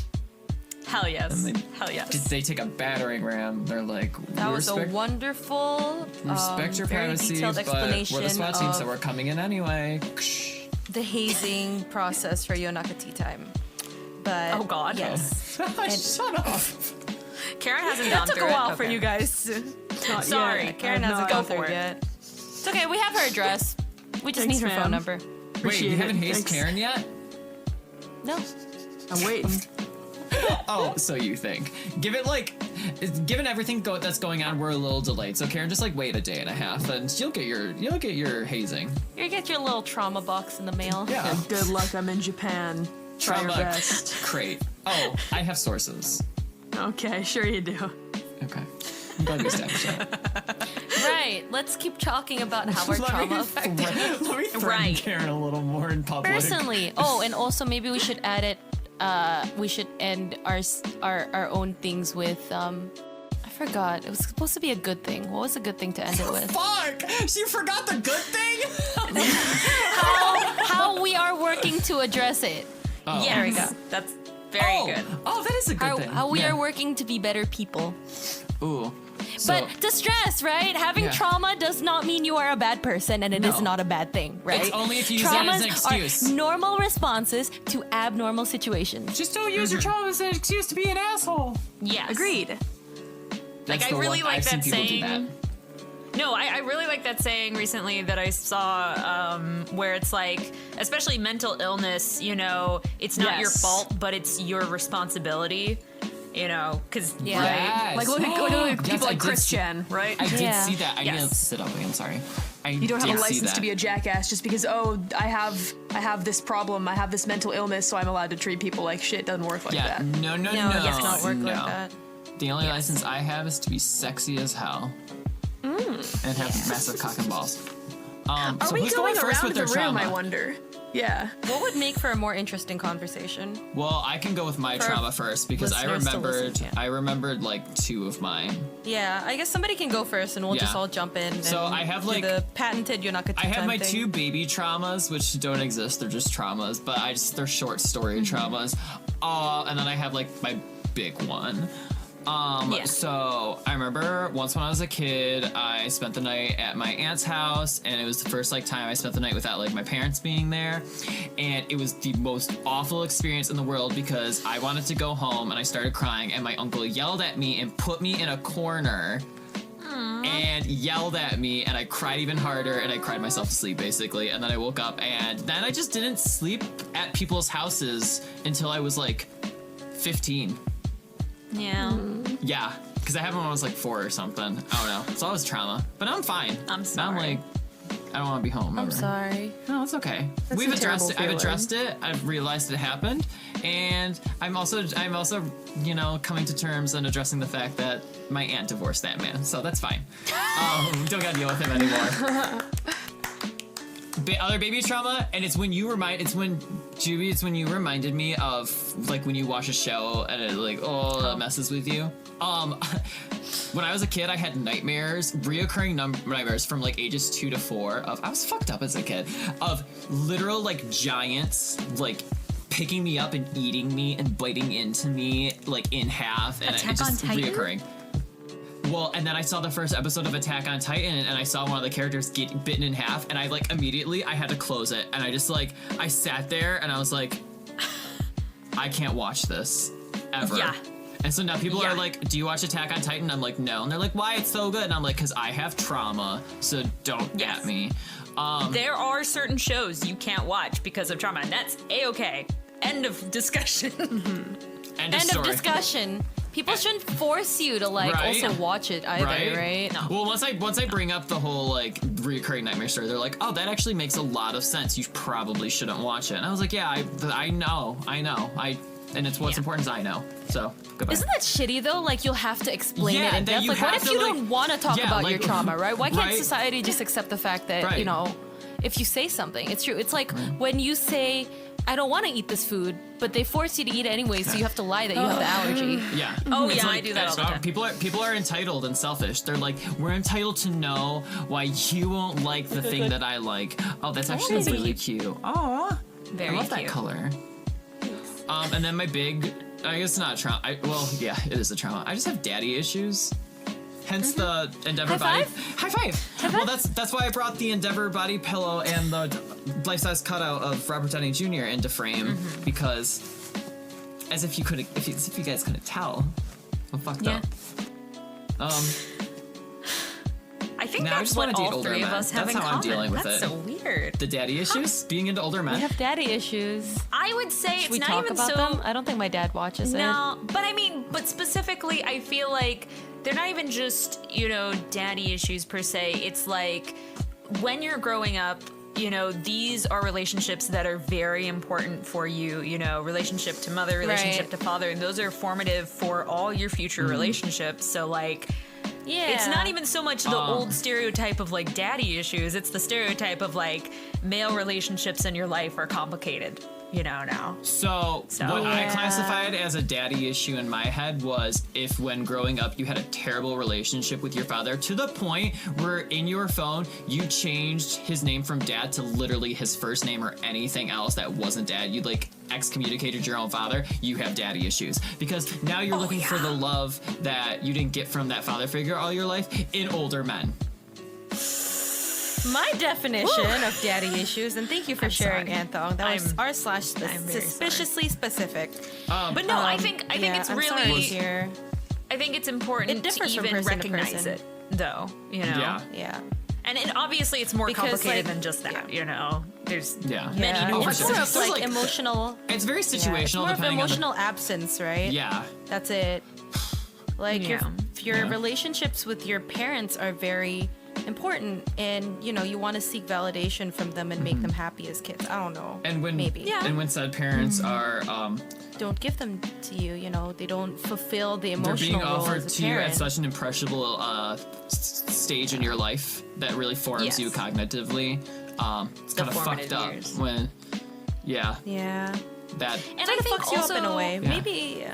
S3: Hell yes.
S5: And
S3: Hell yes.
S5: They take a battering ram. They're like,
S1: That
S5: we
S1: was a
S5: respect,
S1: wonderful,
S5: respect your
S1: very
S5: privacy,
S1: detailed
S5: but
S1: explanation
S5: we're the SWAT team,
S1: of
S5: so we're coming in anyway.
S1: the hazing process for Yonaka tea time. But
S3: Oh, God.
S1: yes,
S5: Shut up.
S3: Karen hasn't
S2: That
S3: gone
S2: took
S3: through
S2: a while
S3: it.
S2: for
S3: Okay.
S2: you guys. Not
S3: Sorry,
S2: yet.
S1: Karen
S2: I have
S1: hasn't
S2: no
S1: gone
S2: idea.
S1: through it yet. It's okay. We have her address. We just
S2: Thanks,
S1: need her phone
S2: ma'am.
S1: number.
S5: Wait, you
S2: Appreciate
S5: haven't
S2: it.
S5: hazed
S2: Thanks.
S5: Karen yet?
S1: No.
S2: I'm waiting.
S5: Oh, so you think. Given everything that's going on, we're a little delayed. So Karen, just like wait a day and a half, and you'll get your hazing.
S1: You get your little trauma box in the mail.
S5: Yeah.
S2: Good luck. I'm in Japan. Try your
S5: Trauma
S2: best.
S5: crate. Oh, I have sources.
S2: Okay, sure you do.
S5: Okay. I'm glad we established that.
S1: Right. Let's keep talking about how our trauma affected.
S5: Let me threaten
S3: Right.
S5: Karen a little more in public.
S1: Personally. Oh, and also maybe we should add it. We should end our own things with. I forgot. It was supposed to be a good thing. What was a good thing to end it with?
S5: Fuck! You forgot the good thing?
S1: How we are working to address it.
S5: Oh.
S3: Yes.
S1: There we go.
S3: That's very
S5: oh.
S3: good.
S5: Oh, that is a good thing.
S1: How we
S5: Yeah.
S1: are working to be better people.
S5: Ooh. So,
S1: But distress, right? Having
S5: Yeah.
S1: trauma does not mean you are a bad person, and it is
S5: No.
S1: not a bad thing, right?
S5: It's only if you use it as an excuse.
S1: Are normal responses to abnormal situations.
S5: just don't use your trauma as an excuse to be an asshole.
S3: Yes.
S2: Agreed.
S5: That's
S3: I
S5: the
S3: really
S5: one.
S3: like
S5: I've seen
S3: that
S5: people do
S3: saying. No, I really like that saying recently that I saw where it's like, especially mental illness, you know, it's not your
S2: Yes.
S3: fault, but it's your responsibility, you know, because,
S1: Yeah.
S3: right?
S5: Yes.
S2: Like look at
S5: Yes,
S2: people
S5: I
S2: like
S5: did
S2: Chris
S5: see-
S2: Chen, right?
S5: I did
S1: Yeah.
S5: see that. I
S3: Yes.
S5: need to sit up again. Sorry.
S2: You don't have a
S5: did see
S2: license
S5: that.
S2: to be a jackass just because I have this problem, I have this mental illness, so I'm allowed to treat people like shit. Doesn't work like
S5: Yeah.
S2: that.
S5: No.
S1: No, it does not work
S5: no.
S1: like that.
S5: The only license I have is to be sexy as hell. And have massive cock and balls.
S2: Are
S5: so
S2: we
S5: who's
S2: going
S5: first
S2: around
S5: with
S2: the
S5: their
S2: room?
S5: trauma?
S2: I wonder. Yeah.
S1: What would make for a more interesting conversation?
S5: Well, I can go with my
S1: For
S5: trauma first because I
S1: listeners to
S5: remembered
S1: listen, yeah.
S5: I remembered like 2 of mine.
S1: Yeah, I guess somebody can go first, and we'll just
S5: Yeah.
S1: all jump in.
S5: So
S1: and
S5: I have,
S1: do
S5: like-
S1: the patented Yonaka tea
S5: I have
S1: time
S5: my
S1: thing.
S5: 2 baby traumas, which don't exist. They're just traumas, but they're short story traumas. And then I have like my big one.
S3: Yeah.
S5: So I remember once when I was a kid, I spent the night at my aunt's house, and it was the first like time I spent the night without like my parents being there, and it was the most awful experience in the world because I wanted to go home and I started crying, and my uncle yelled at me and put me in a corner. And yelled at me, and I cried even harder, and I cried myself to sleep basically. And then I woke up, and then I just didn't sleep at people's houses until I was like 15.
S3: Yeah.
S5: Yeah, because I had one when I was like 4 or something. I don't know. So that was trauma, but now I'm fine.
S3: I'm
S5: Now I'm
S3: sorry.
S5: like, I don't want to be home.
S1: I'm
S5: ever.
S1: sorry.
S5: No, it's okay.
S2: That's
S5: We've
S2: a
S5: addressed it.
S2: terrible
S5: I've addressed it. I've realized it happened, and I'm also, you know, coming to terms and addressing the fact that my aunt divorced that man. So that's fine. Don't gotta deal with him anymore. Other baby trauma, and it's when you reminded me of like when you watch a show and it like that messes with you. When I was a kid, I had nightmares, reoccurring nightmares from like ages 2 to 4 of I was fucked up as a kid of literal like giants like picking me up and eating me and biting into me like in half, and
S3: Attack
S5: it just
S3: on Titan?
S5: reoccurring. Well, and then I saw the first episode of Attack on Titan, and I saw one of the characters get bitten in half, and I like immediately I had to close it, and I just like I sat there and I was like, I can't watch this ever.
S3: Yeah.
S5: And so now people
S3: Yeah.
S5: are like, do you watch Attack on Titan? I'm like, no. And they're like, why? It's so good. And I'm like, because I have trauma, so don't
S3: Yes.
S5: at me.
S3: There are certain shows you can't watch because of trauma, and that's A-okay. End of discussion.
S5: End of
S1: End
S5: story.
S1: of discussion. People shouldn't force you to like
S4: Right?
S1: also watch it either, right?
S3: No.
S4: Well, once I bring up the whole like recurring nightmare story, they're like, oh, that actually makes a lot of sense. You probably shouldn't watch it. And I was like, yeah, I know, and it's what's important is I know. So goodbye.
S1: Isn't that shitty though? Like you'll have to explain
S4: Yeah,
S1: it in
S4: that
S1: depth.
S4: you
S1: Like what
S4: have
S1: if
S4: to,
S1: you
S4: like-
S1: don't want to talk
S4: Yeah,
S1: about
S4: like-
S1: your trauma, right? Why can't
S4: right.
S1: society just accept the fact that,
S4: Right.
S1: you know, if you say something, it's true. It's like when you say, I don't want to eat this food, but they force you to eat it anyway, so you have to lie that you have the allergy.
S4: Yeah.
S3: Oh,
S4: It's
S3: yeah, I do that all the time.
S4: People are entitled and selfish. They're like, we're entitled to know why you won't like the thing that I like. Oh, that's actually
S1: baby.
S4: really cute. Oh,
S3: Very
S4: I love that
S3: cute.
S4: color. And then my big, I guess not trauma. Well, yeah, it is a trauma. I just have daddy issues. Hence the Endeavor
S1: High
S4: body. High five. Well, that's why I brought the Endeavor body pillow and the life-size cutout of Robert Downey Jr. into frame because, as if you guys couldn't tell, I'm fucked
S3: Yeah.
S4: up.
S3: I think
S4: Now I
S3: that's
S4: just wanna
S3: what
S4: date
S3: all
S4: older
S3: three of
S4: men.
S3: us have
S4: That's
S3: in
S4: how I'm
S3: common.
S4: dealing with
S3: That's
S4: it.
S3: so weird.
S4: The daddy issues, being into older men.
S1: We have daddy issues.
S3: I would say
S1: Should
S3: it's
S1: we
S3: not
S1: talk
S3: even
S1: about
S3: so.
S1: them? I don't think my dad watches it.
S3: No, but I mean, but specifically, I feel like they're not even just, you know, daddy issues per se. It's like when you're growing up, you know, these are relationships that are very important for you, you know, relationship to mother, relationship to father, and those are formative for all your future relationships. So, like,
S1: Yeah.
S3: it's not even so much the old stereotype of like daddy issues, it's the stereotype of like male relationships in your life are complicated, you know, now.
S4: So what I
S1: Yeah.
S4: classified as a daddy issue in my head was if when growing up you had a terrible relationship with your father to the point where in your phone you changed his name from dad to literally his first name or anything else that wasn't dad. You like excommunicated your own father, you have daddy issues. Because now you're looking for the love that you didn't get from that father figure all your life in older men.
S1: My definition of daddy issues, and thank you for sharing,
S3: sorry.
S1: Anthong. That was
S3: I'm very
S1: suspiciously specific.
S3: But no, I think it's
S1: I'm sorry to
S3: really
S1: hear.
S3: I think it's important
S1: It differs
S3: to
S1: from
S3: even
S1: person to
S3: recognize
S1: person.
S3: it though, you know.
S4: Yeah.
S1: Yeah.
S3: And obviously it's more
S1: Because,
S3: complicated
S1: like,
S3: than just that,
S1: yeah.
S3: you know. There's
S4: Yeah.
S3: many
S1: Yeah.
S3: nuances.
S1: It's more of
S4: There's
S1: like
S4: like-
S1: emotional.
S4: It's very
S1: Yeah, it's
S4: situational
S1: more of
S4: depending on
S1: emotional absence, right?
S4: the, yeah.
S1: That's it. Like
S3: Yeah.
S1: your
S4: Yeah.
S1: relationships with your parents are very important, and you know you want to seek validation from them and make them happy as kids. I don't know.
S4: And when
S1: maybe
S4: and when said parents are
S1: don't give them to you. You know they don't fulfill the
S4: they're
S1: emotional
S4: being
S1: role
S4: offered
S1: as a
S4: to you at
S1: parent.
S4: such an impressionable stage in your life that really forms you
S3: Yes.
S4: cognitively. It's kind of
S3: formative
S4: fucked up
S3: years.
S4: when, yeah,
S1: Yeah.
S4: that.
S3: And
S1: Sort
S3: I
S1: of
S3: think
S1: fucks you
S3: also,
S1: up in a way.
S4: Yeah.
S1: Maybe.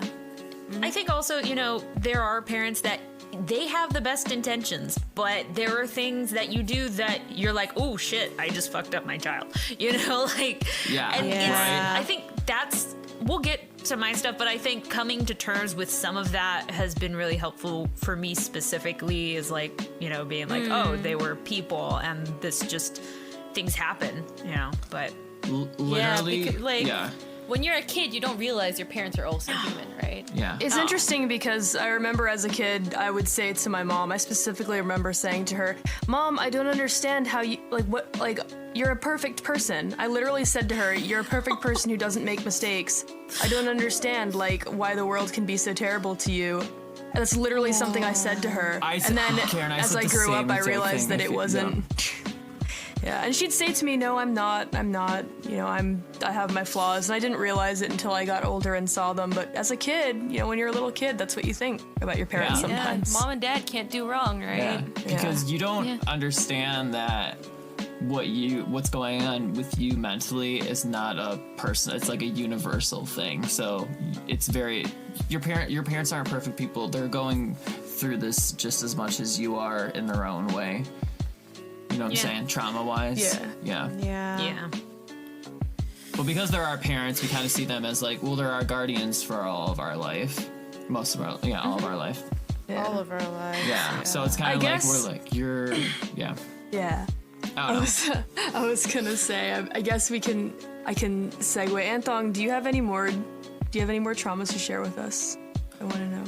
S3: I think also, you know, there are parents that they have the best intentions, but there are things that you do that you're like, oh shit, I just fucked up my child. You know, like,
S4: Yeah.
S3: and
S1: Yeah.
S4: Right.
S3: I think that's, we'll get to my stuff, but I think coming to terms with some of that has been really helpful for me specifically, is like, you know, being like, oh, they were people and this just, things happen, you know, but
S4: Literally,
S1: because, like,
S4: yeah,
S1: when you're a kid, you don't realize your parents are also human, right?
S4: yeah.
S2: It's interesting because I remember as a kid, I would say to my mom, I specifically remember saying to her, Mom, I don't understand how you, you're a perfect person. I literally said to her, you're a perfect person who doesn't make mistakes. I don't understand, why the world can be so terrible to you. And that's literally something I said to her. And then
S4: Karen, I
S2: as
S4: said
S2: I
S4: the
S2: grew up,
S4: same
S2: I
S4: exact
S2: realized
S4: thing.
S2: that
S4: I
S2: it
S4: feel-
S2: wasn't. Yeah, and she'd say to me, no, I'm not, you know, I have my flaws, and I didn't realize it until I got older and saw them, but as a kid, you know, when you're a little kid, that's what you think about your parents
S4: Yeah.
S2: sometimes.
S1: Yeah, mom and dad can't do wrong, right?
S4: Yeah, because you don't
S1: Yeah.
S4: understand that what's going on with you mentally is not a person. It's like a universal thing. So it's very your parents aren't perfect people. They're going through this just as much as you are in their own way. You know what I'm
S3: Yeah.
S4: saying? Trauma wise.
S2: Yeah.
S1: Yeah.
S3: yeah.
S4: But because they're our parents, we kind of see them as like, well, they're our guardians for all of our life. Most of our, all of our life.
S2: Yeah.
S1: All of our lives.
S4: Yeah. So it's kind
S2: I
S4: of like,
S2: guess-
S4: we're like, you're, yeah.
S2: Yeah.
S4: I don't know.
S2: I was gonna say, I guess I can segue. Anthong, do you have any more traumas to share with us? I want to know.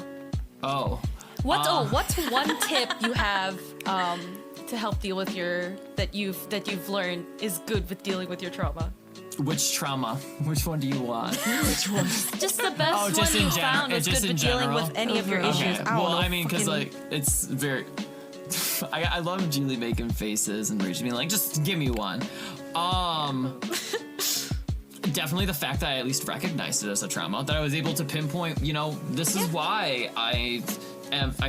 S4: Oh.
S1: What's one tip you have to help deal with that you've learned is good with dealing with your trauma?
S5: Which trauma? Which one do you want?
S1: Just the best
S5: Oh, just
S1: one
S5: in
S1: you found was
S5: just
S1: good
S5: in
S1: with dealing
S5: general?
S1: with any of your
S5: Okay.
S1: issues. I don't
S5: Well,
S1: know,
S5: I mean, because
S1: fucking-
S5: like it's very. I love Julie making faces and Rachel being like, just give me one. Definitely the fact that I at least recognized it as a trauma, that I was able to pinpoint, you know, this is why I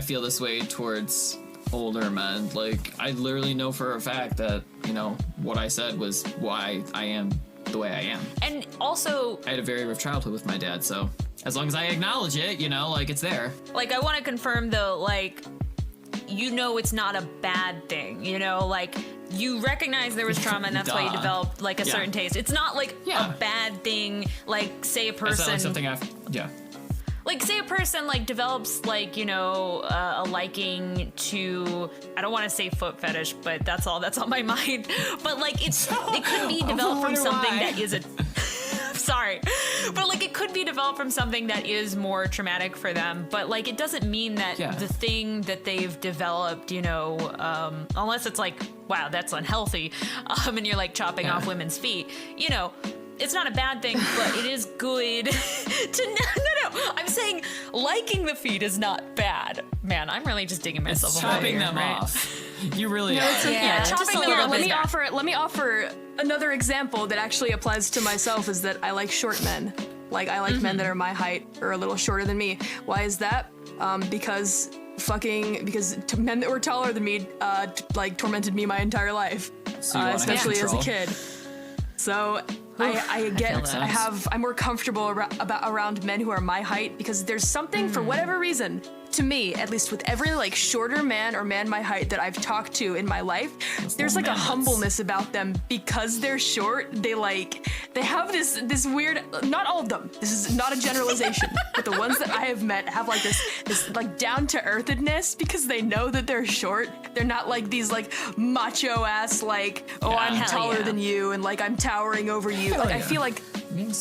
S5: feel this way towards older men. Like, I literally know for a fact that, you know, what I said was why I am the way I am.
S3: And also,
S5: I had a very rough childhood with my dad, so as long as I acknowledge it, you know, like, it's there.
S3: like, I want to confirm though, like, you know, it's not a bad thing, you know, like, you recognize there was trauma and that's why you
S5: Duh.
S3: developed like a
S5: Yeah.
S3: certain taste. It's not like
S5: Yeah.
S3: a bad thing, like, say a
S5: Is that like
S3: person,
S5: something yeah.
S3: like, say a person like develops like, you know, a liking to, I don't want to say foot fetish, but that's all that's on my mind. But like, it could be developed from
S5: wonder
S3: something
S5: why.
S3: that is a, sorry, but like, it could be developed from something that is more traumatic for them. But like, it doesn't mean that
S5: Yeah.
S3: the thing that they've developed, you know, unless it's like, wow, that's unhealthy, and you're like chopping
S5: Yeah.
S3: off women's feet, you know. It's not a bad thing, but it is good to no. I'm saying liking the feet is not bad. Man, I'm really just digging myself a hole
S5: Chopping
S3: here,
S5: them
S3: right?
S5: off. You really are.
S3: Yeah,
S1: just
S3: chopping
S1: a
S3: them
S1: little
S3: off
S1: bit.
S3: is bad.
S2: Let me offer another example that actually applies to myself. Is that I like short men. Like, I like men that are my height or a little shorter than me. Why is that? Because men that were taller than me like tormented me my entire life,
S5: So you wanna have
S2: especially as a
S5: control.
S2: kid. So I'm more comfortable around men who are my height, because there's something, for whatever reason, to me, at least with every like shorter man or man my height that I've talked to in my life, there's like a humbleness about them because they're short. They have this weird, not all of them, this is not a generalization, but the ones that I have met have like this like down to earthedness because they know that they're short. They're not like these like macho ass like, oh, I'm
S3: hell
S2: taller
S3: yeah.
S2: than you and like I'm towering over you. Like, I
S5: yeah.
S2: feel like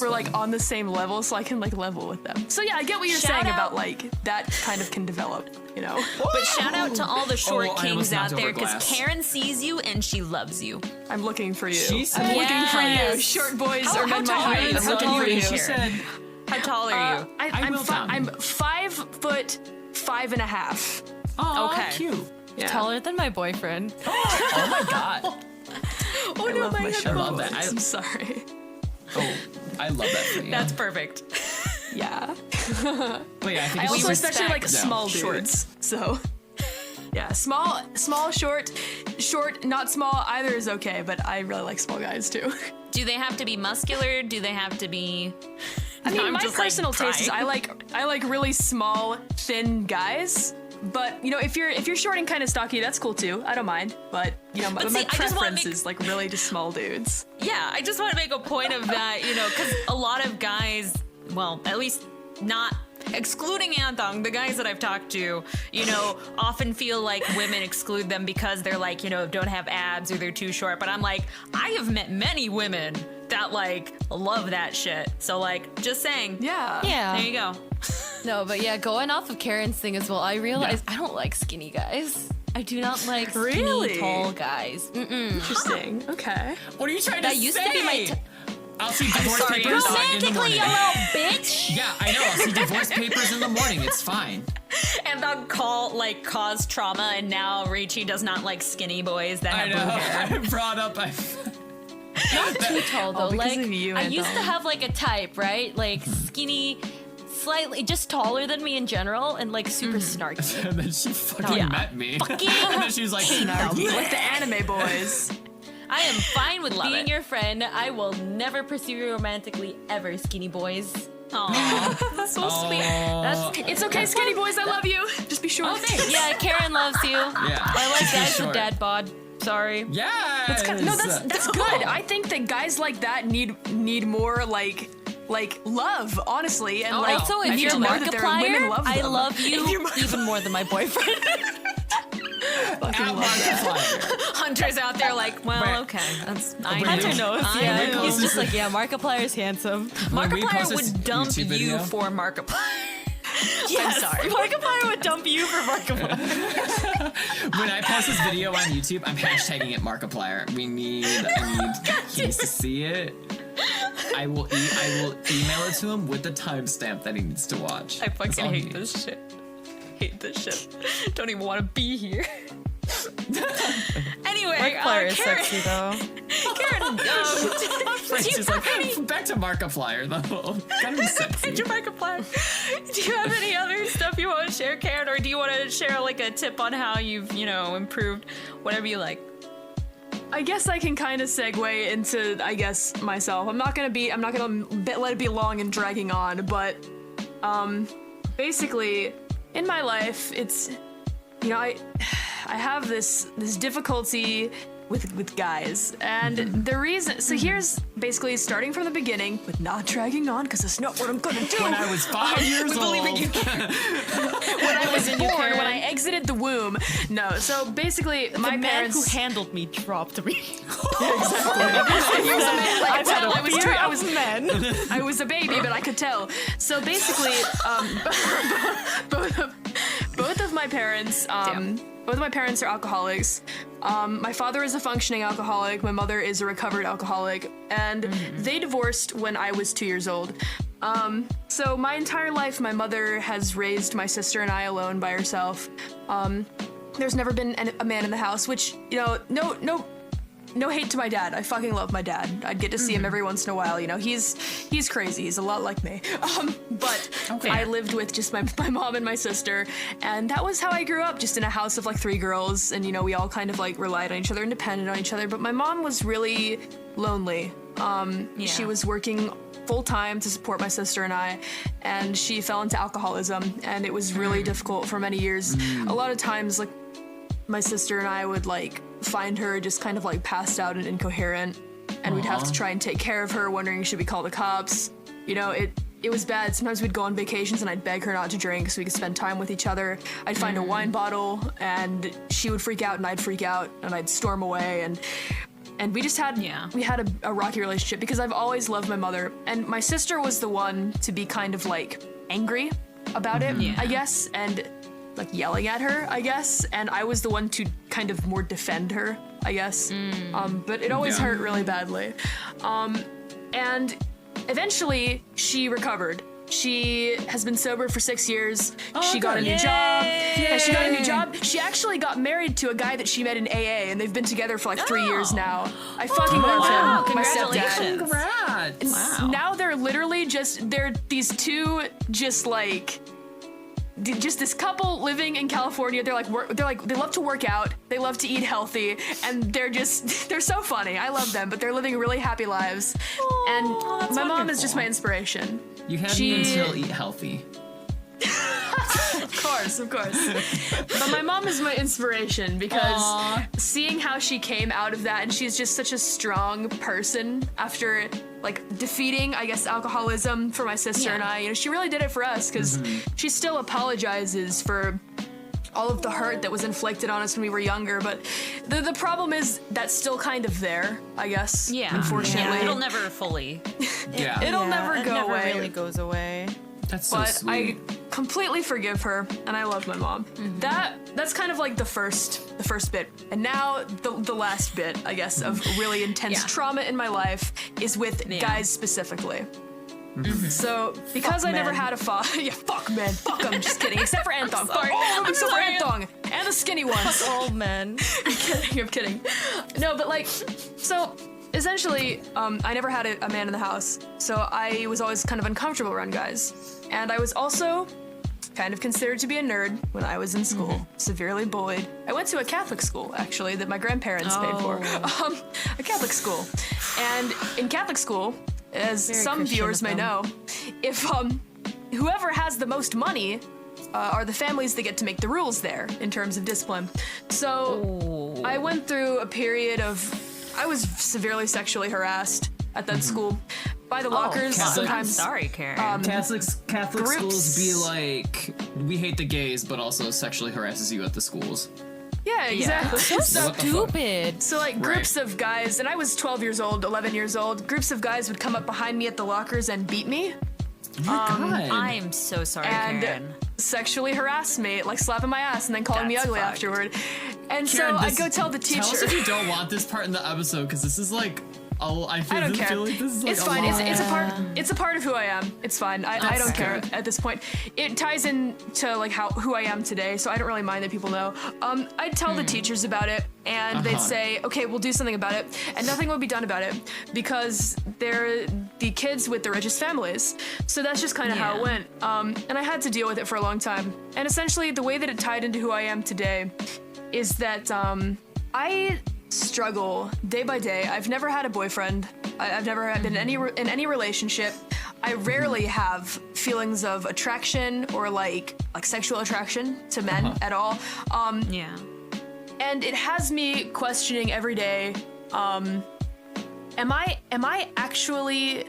S2: we're like on the same level, so I can like level with them. So yeah, I get what you're
S3: Shout
S2: saying
S3: out-
S2: about like that kind of can develop, you know.
S3: But shout out to all the short
S5: Oh, I
S3: kings
S5: almost
S3: out
S5: knocked
S3: there,
S5: over
S3: because
S5: glass.
S3: Karen sees you and she loves you.
S2: I'm looking for you.
S5: She said-
S2: I'm looking for
S1: Yes.
S2: you. Short boys
S3: How-
S2: or
S3: how
S2: men my
S3: tall are
S2: height.
S3: you?
S2: I'm
S3: How
S2: looking
S3: tall
S2: for
S3: are you,
S2: you.
S5: She
S3: Karen?
S5: said,
S3: How tall are you?
S2: I'm 5'5".
S5: oh,
S3: Okay.
S5: cute.
S2: Yeah.
S1: Taller than my boyfriend.
S5: Oh my god.
S3: Oh
S2: I love my short
S5: love that.
S2: boys. I'm sorry.
S5: Oh, I love that for you.
S3: That's perfect.
S2: Yeah.
S5: but yeah, I think
S2: I
S5: it's
S2: also
S5: just-
S2: especially like
S5: No,
S2: small
S5: short.
S2: dudes. So yeah, small, short, not small. Either is okay, but I really like small guys too.
S3: Do they have to be muscular? Do they have to be?
S2: I mean,
S3: I'm
S2: my
S3: just, like,
S2: personal taste is
S3: trying.
S2: I like really small, thin guys. But you know, if you're short and kind of stocky, that's cool too. I don't mind. But you know, my
S3: see, I just wanna
S2: preference
S3: make-
S2: is like really just small dudes.
S3: Yeah, I just want to make a point of that, you know, because a lot of guys, well, at least not excluding Anthong, the guys that I've talked to, you know, often feel like women exclude them because they're like, you know, don't have abs or they're too short. But I'm like, I have met many women that like love that shit. So like, just saying.
S2: Yeah.
S1: Yeah.
S3: There you go.
S1: No, but yeah, going off of Karen's thing as well, I realized I don't like skinny guys. I do not like skinny,
S2: Really?
S1: tall guys.
S2: Interesting. Okay.
S5: What are you trying
S1: That
S5: to
S1: used
S5: say?
S1: to be my
S5: I'll see divorce
S3: sorry,
S5: papers in the
S1: romantically,
S5: morning.
S1: you little bitch.
S5: Yeah, I know. I'll see divorce papers in the morning. It's fine.
S3: And they'll cause trauma, and now Ricci does not like skinny boys that
S5: I
S3: have blue hair.
S5: know. I brought up.
S1: Not too tall though.
S2: because
S1: Like
S2: of you,
S1: I used to
S2: Anton.
S1: have like a type, right? Like skinny, slightly just taller than me in general, and like super snarky.
S5: And then she fucking
S1: Yeah.
S5: met me. And then she was like,
S2: Like the anime boys.
S1: I am fine with
S3: Love
S1: being
S3: it.
S1: your friend. I will never pursue you romantically ever, skinny boys.
S3: Aw, that's so sweet.
S1: That's
S2: It's okay, skinny boys. I love you. Just be sure.
S1: yeah. Karen loves you.
S5: Yeah.
S1: I like
S5: She's
S1: guys
S5: short.
S1: with dad bod. Sorry.
S5: Yes.
S2: No, that's good. I think that guys like that need more like love, honestly, and like
S1: Also,
S2: I
S1: if
S2: need
S1: you're
S2: to know that there are women
S1: Markiplier,
S2: love
S1: I
S2: them.
S1: love you even more than my boyfriend.
S2: Fucking
S5: At
S2: love that.
S5: Markiplier.
S3: Hunter's out there like, well,
S5: Right.
S3: okay, that's I
S5: Hunter
S3: know.
S1: knows.
S3: I
S1: Yeah,
S3: know.
S1: he's just like, yeah, Markiplier's handsome.
S5: When we
S3: Markiplier
S5: post this
S3: would dump
S5: YouTube
S3: you
S5: video-
S3: for Markiplier.
S1: Yes,
S3: sorry.
S1: Markiplier would dump you for Markiplier.
S5: When I post this video on YouTube, I'm hashtagging it Markiplier. I need Keys to see it. I will email it to him with the timestamp that he needs to watch.
S3: I
S5: That's
S3: fucking
S5: all he
S3: hate
S5: needs.
S3: this shit. Hate this shit. Don't even want to be here. Anyway,
S6: Markiplier is
S3: Karen,
S6: sexy though.
S3: Karen,
S5: Frank's just like, back to Markiplier though. Gotta be sexy.
S3: do you have any other stuff you want to share, Karen, or do you want to share like a tip on how you've, improved, whatever you like?
S2: I guess I can kind of segue into, I guess, myself. I'm not gonna let it be long and dragging on, but, basically, in my life, it's, I have this difficulty with guys, and the reason, so here's basically starting from the beginning, with not dragging on, because it's not what I'm gonna do.
S5: When I was 5 years old.
S2: When I was born, when I exited the womb. No, so basically, my
S6: The man
S2: parents
S6: who handled me dropped me.
S2: I was a baby, but I could tell. So basically, both of my parents, both of my parents are alcoholics. My father is a functioning alcoholic. My mother is a recovered alcoholic, and they divorced when I was 2 years old. So my entire life, my mother has raised my sister and I alone by herself. There's never been a man in the house, which, no hate to my dad. I fucking love my dad. I'd get to see him every once in a while. He's crazy. He's a lot like me. But I lived with just my mom and my sister, and that was how I grew up, just in a house of like 3 girls, and we all kind of like relied on each other and depended on each other. But my mom was really lonely. She was working full-time to support my sister and I, and she fell into alcoholism, and it was really difficult for many years. A lot of times, like, my sister and I would like find her just kind of like passed out and incoherent, and we'd have to try and take care of her, wondering should we call the cops. It was bad. Sometimes we'd go on vacations and I'd beg her not to drink so we could spend time with each other. I'd find a wine bottle and she would freak out and I'd freak out and I'd storm away, and we just had a rocky relationship because I've always loved my mother, and my sister was the one to be kind of like angry about it, I guess, and like yelling at her, I guess, and I was the one to kind of more defend her, I guess. But it always hurt really badly. And eventually she recovered. She has been sober for 6 years. She got a new job. Yeah, she got a new job. She actually got married to a guy that she met in AA, and they've been together for like 3 years now. I fucking love him. My stepdad.
S5: Congrats.
S3: Wow.
S2: Now they're literally they're these two just like just this couple living in California. They're like they love to work out, they love to eat healthy, and they're so funny. I love them, but they're living really happy lives. And my mom is just my inspiration.
S5: You had me until eat healthy.
S2: Of course. But my mom is my inspiration because seeing how she came out of that, and she's just such a strong person after like defeating, I guess, alcoholism for my sister and I. She really did it for us because she still apologizes for all of the hurt that was inflicted on us when we were younger. But the problem is that's still kind of there, I guess.
S3: Yeah.
S2: Unfortunately.
S3: Yeah, it'll never fully.
S2: It'll never go away.
S6: It really goes away.
S5: That's so
S2: But
S5: sweet.
S2: I completely forgive her, and I love my mom. That's kind of like the first bit, and now the last bit, I guess, of really intense trauma in my life is with guys specifically. So because I never had a father, fuck men, fuck them, just kidding. Except for Anthong, fuck all of them except for Anthong and the skinny ones.
S6: Old men.
S2: I'm kidding. No, but like, so essentially, I never had a man in the house, so I was always kind of uncomfortable around guys. And I was also kind of considered to be a nerd when I was in school, severely bullied. I went to a Catholic school, actually, that my grandparents paid for. A Catholic school. And in Catholic school, as some
S6: Christian
S2: viewers
S6: of
S2: may
S6: them.
S2: know, if whoever has the most money are the families that get to make the rules there in terms of discipline. So I went through a period of, I was severely sexually harassed at that school by the lockers.
S5: Catholic-
S3: I'm
S2: Sometimes
S3: sorry, Karen.
S5: Catholic
S2: groups.
S5: schools be like, we hate the gays, but also sexually harasses you at the schools.
S2: Yeah, exactly.
S5: What the fuck?
S1: Stupid.
S2: So like groups of guys, and I was 12 years old, 11 years old, groups of guys would come up behind me at the lockers and beat me
S5: Oh my God.
S3: I am so sorry,
S2: and
S3: Karen.
S2: sexually harass me, like slapping my ass and then calling me
S3: That's
S2: ugly
S3: fucked.
S2: afterward. And
S5: Karen,
S2: so I'd
S5: this-
S2: go tell the teacher.
S5: Tell us if you don't want this part in the episode, because this is like I
S2: I don't care.
S5: feel like this is like
S2: It's fine. It's a part of who I am. It's fine. I don't care at this point. It ties into like who I am today, so I don't really mind that people know. I'd tell the teachers about it, and they'd say, okay, we'll do something about it, and nothing will be done about it because they're the kids with the richest families. So that's just kind of how it went. And I had to deal with it for a long time. And essentially, the way that it tied into who I am today is that I struggle day by day. I've never had a boyfriend. I've never been in any relationship. I rarely have feelings of attraction or like sexual attraction to men at all.
S3: Yeah.
S2: And it has me questioning every day, am I actually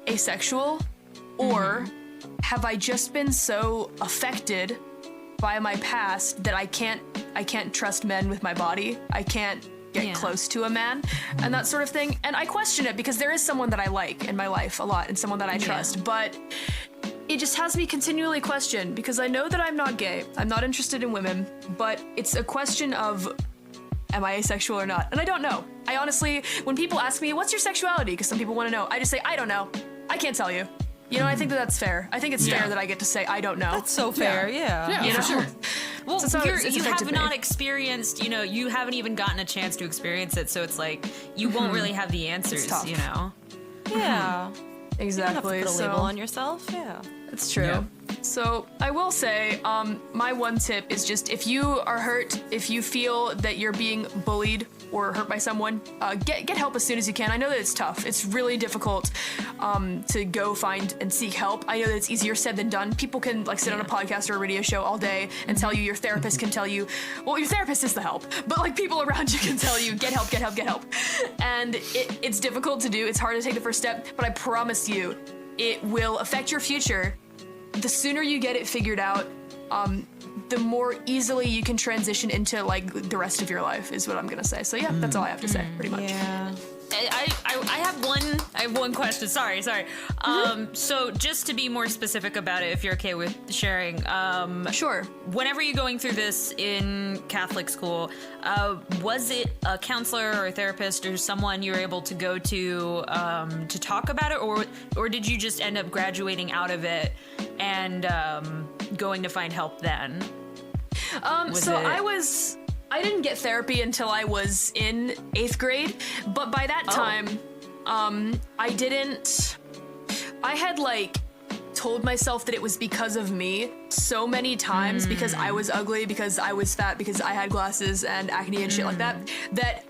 S2: asexual, or have I just been so affected by my past that I can't trust men with my body? I can't get close to a man and that sort of thing. And I question it because there is someone that I like in my life a lot and someone that I trust, but it just has me continually question because I know that I'm not gay. I'm not interested in women, but it's a question of, am I asexual or not? And I don't know. I honestly, when people ask me, what's your sexuality? Because some people want to know, I just say, I don't know. I can't tell you. You know, I think that that's fair. I think it's fair that I get to say, I don't know.
S6: That's so fair, yeah.
S2: You know?
S5: sure.
S3: Well,
S2: So it's
S3: you have
S2: affected
S3: not
S2: me.
S3: experienced, you haven't even gotten a chance to experience it, so it's like you won't really have the answers,
S2: tough.
S6: Yeah.
S2: Exactly.
S6: Put a
S2: So
S6: label on yourself, yeah.
S2: it's true.
S5: Yeah.
S2: So I will say, my one tip is just if you are hurt, if you feel that you're being bullied or hurt by someone, get help as soon as you can. I know that it's tough. It's really difficult to go find and seek help. I know that it's easier said than done. People can sit on a podcast or a radio show all day and tell you, your therapist can tell you, well, your therapist is the help, but people around you can tell you, get help, get help, get help. And it's difficult to do. It's hard to take the first step, but I promise you, it will affect your future. The sooner you get it figured out, the more easily you can transition into the rest of your life is what I'm gonna say. So yeah, that's all I have to say, pretty much.
S6: Yeah.
S3: I have one question. Sorry. So just to be more specific about it, if you're okay with sharing,
S2: Sure.
S3: whenever you're going through this in Catholic school, was it a counselor or a therapist or someone you were able to go to talk about it, or did you just end up graduating out of it and going to find help then?
S2: I didn't get therapy until I was in 8th grade, but by that time, I had told myself that it was because of me so many times, because I was ugly, because I was fat, because I had glasses and acne and shit like that, that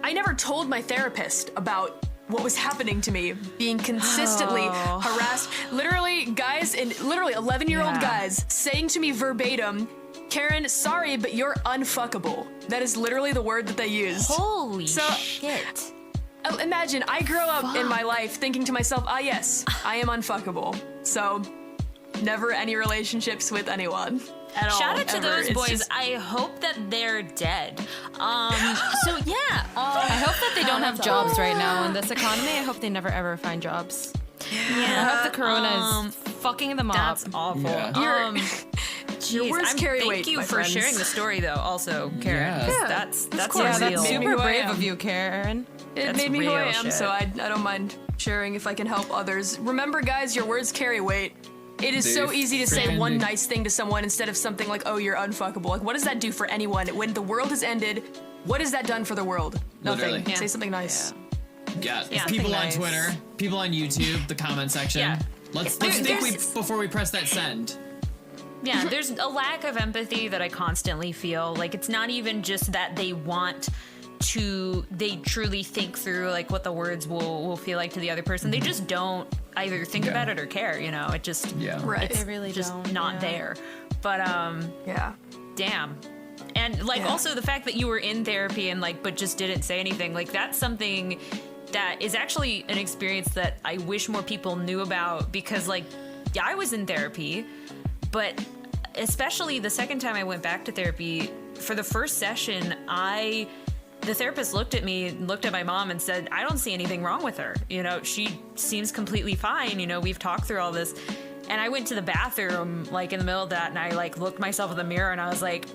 S2: I never told my therapist about what was happening to me, being consistently harassed. Literally, guys, 11-year-old guys saying to me verbatim, Karen, sorry, but you're unfuckable. That is literally the word that they use.
S3: Holy shit.
S2: Imagine, I grew up in my life thinking to myself, yes, I am unfuckable. So, never any relationships with anyone at all.
S3: Shout out to
S2: ever.
S3: those
S2: It's
S3: boys.
S2: just-
S3: I hope that they're dead.
S1: I hope that they don't have jobs right now in this economy. I hope they never ever find jobs. I hope the corona is fucking them up.
S3: That's awful.
S5: Yeah.
S2: Your words carry weight,
S3: Thank you
S2: my
S3: for
S2: friends.
S3: sharing the story, though. Also, Karen,
S5: Yeah.
S3: 'cause
S2: Yeah,
S3: that's
S2: course.
S3: a
S2: That's
S3: real.
S2: made me
S6: Super
S2: who I
S6: brave
S2: am.
S6: of you, Karen.
S2: It
S3: That's
S2: made me who I
S3: real
S2: am,
S3: shit.
S2: so I don't mind sharing if I can help others. Remember, guys, your words carry weight. It is so
S5: They
S2: easy to say
S5: freaking
S2: one
S5: do.
S2: nice thing to someone instead of something like, oh, you're unfuckable. What does that do for anyone? When the world has ended, what has that done for the world? Nothing.
S5: Literally.
S3: Yeah.
S2: Say something nice.
S5: Yeah,
S3: Yeah.
S5: people on
S6: nice.
S5: Twitter, people on YouTube, the comment section.
S3: Yeah.
S5: Let's
S3: There's-
S5: think before we press that send.
S3: Yeah, there's a lack of empathy that I constantly feel. It's not even just that they truly think through what the words will feel like to the other person. They just don't either think
S5: Yeah.
S3: about it or care, It just
S5: Yeah.
S2: Right.
S6: They really
S3: just
S6: don't.
S3: not
S6: yeah.
S3: there. But
S2: Yeah.
S3: damn. And also the fact that you were in therapy and but just didn't say anything, that's something that is actually an experience that I wish more people knew about, because I was in therapy, but especially the second time I went back to therapy, for the first session, the therapist looked at me, looked at my mom and said, I don't see anything wrong with her. She seems completely fine. We've talked through all this. And I went to the bathroom in the middle of that, and I looked myself in the mirror and I was like,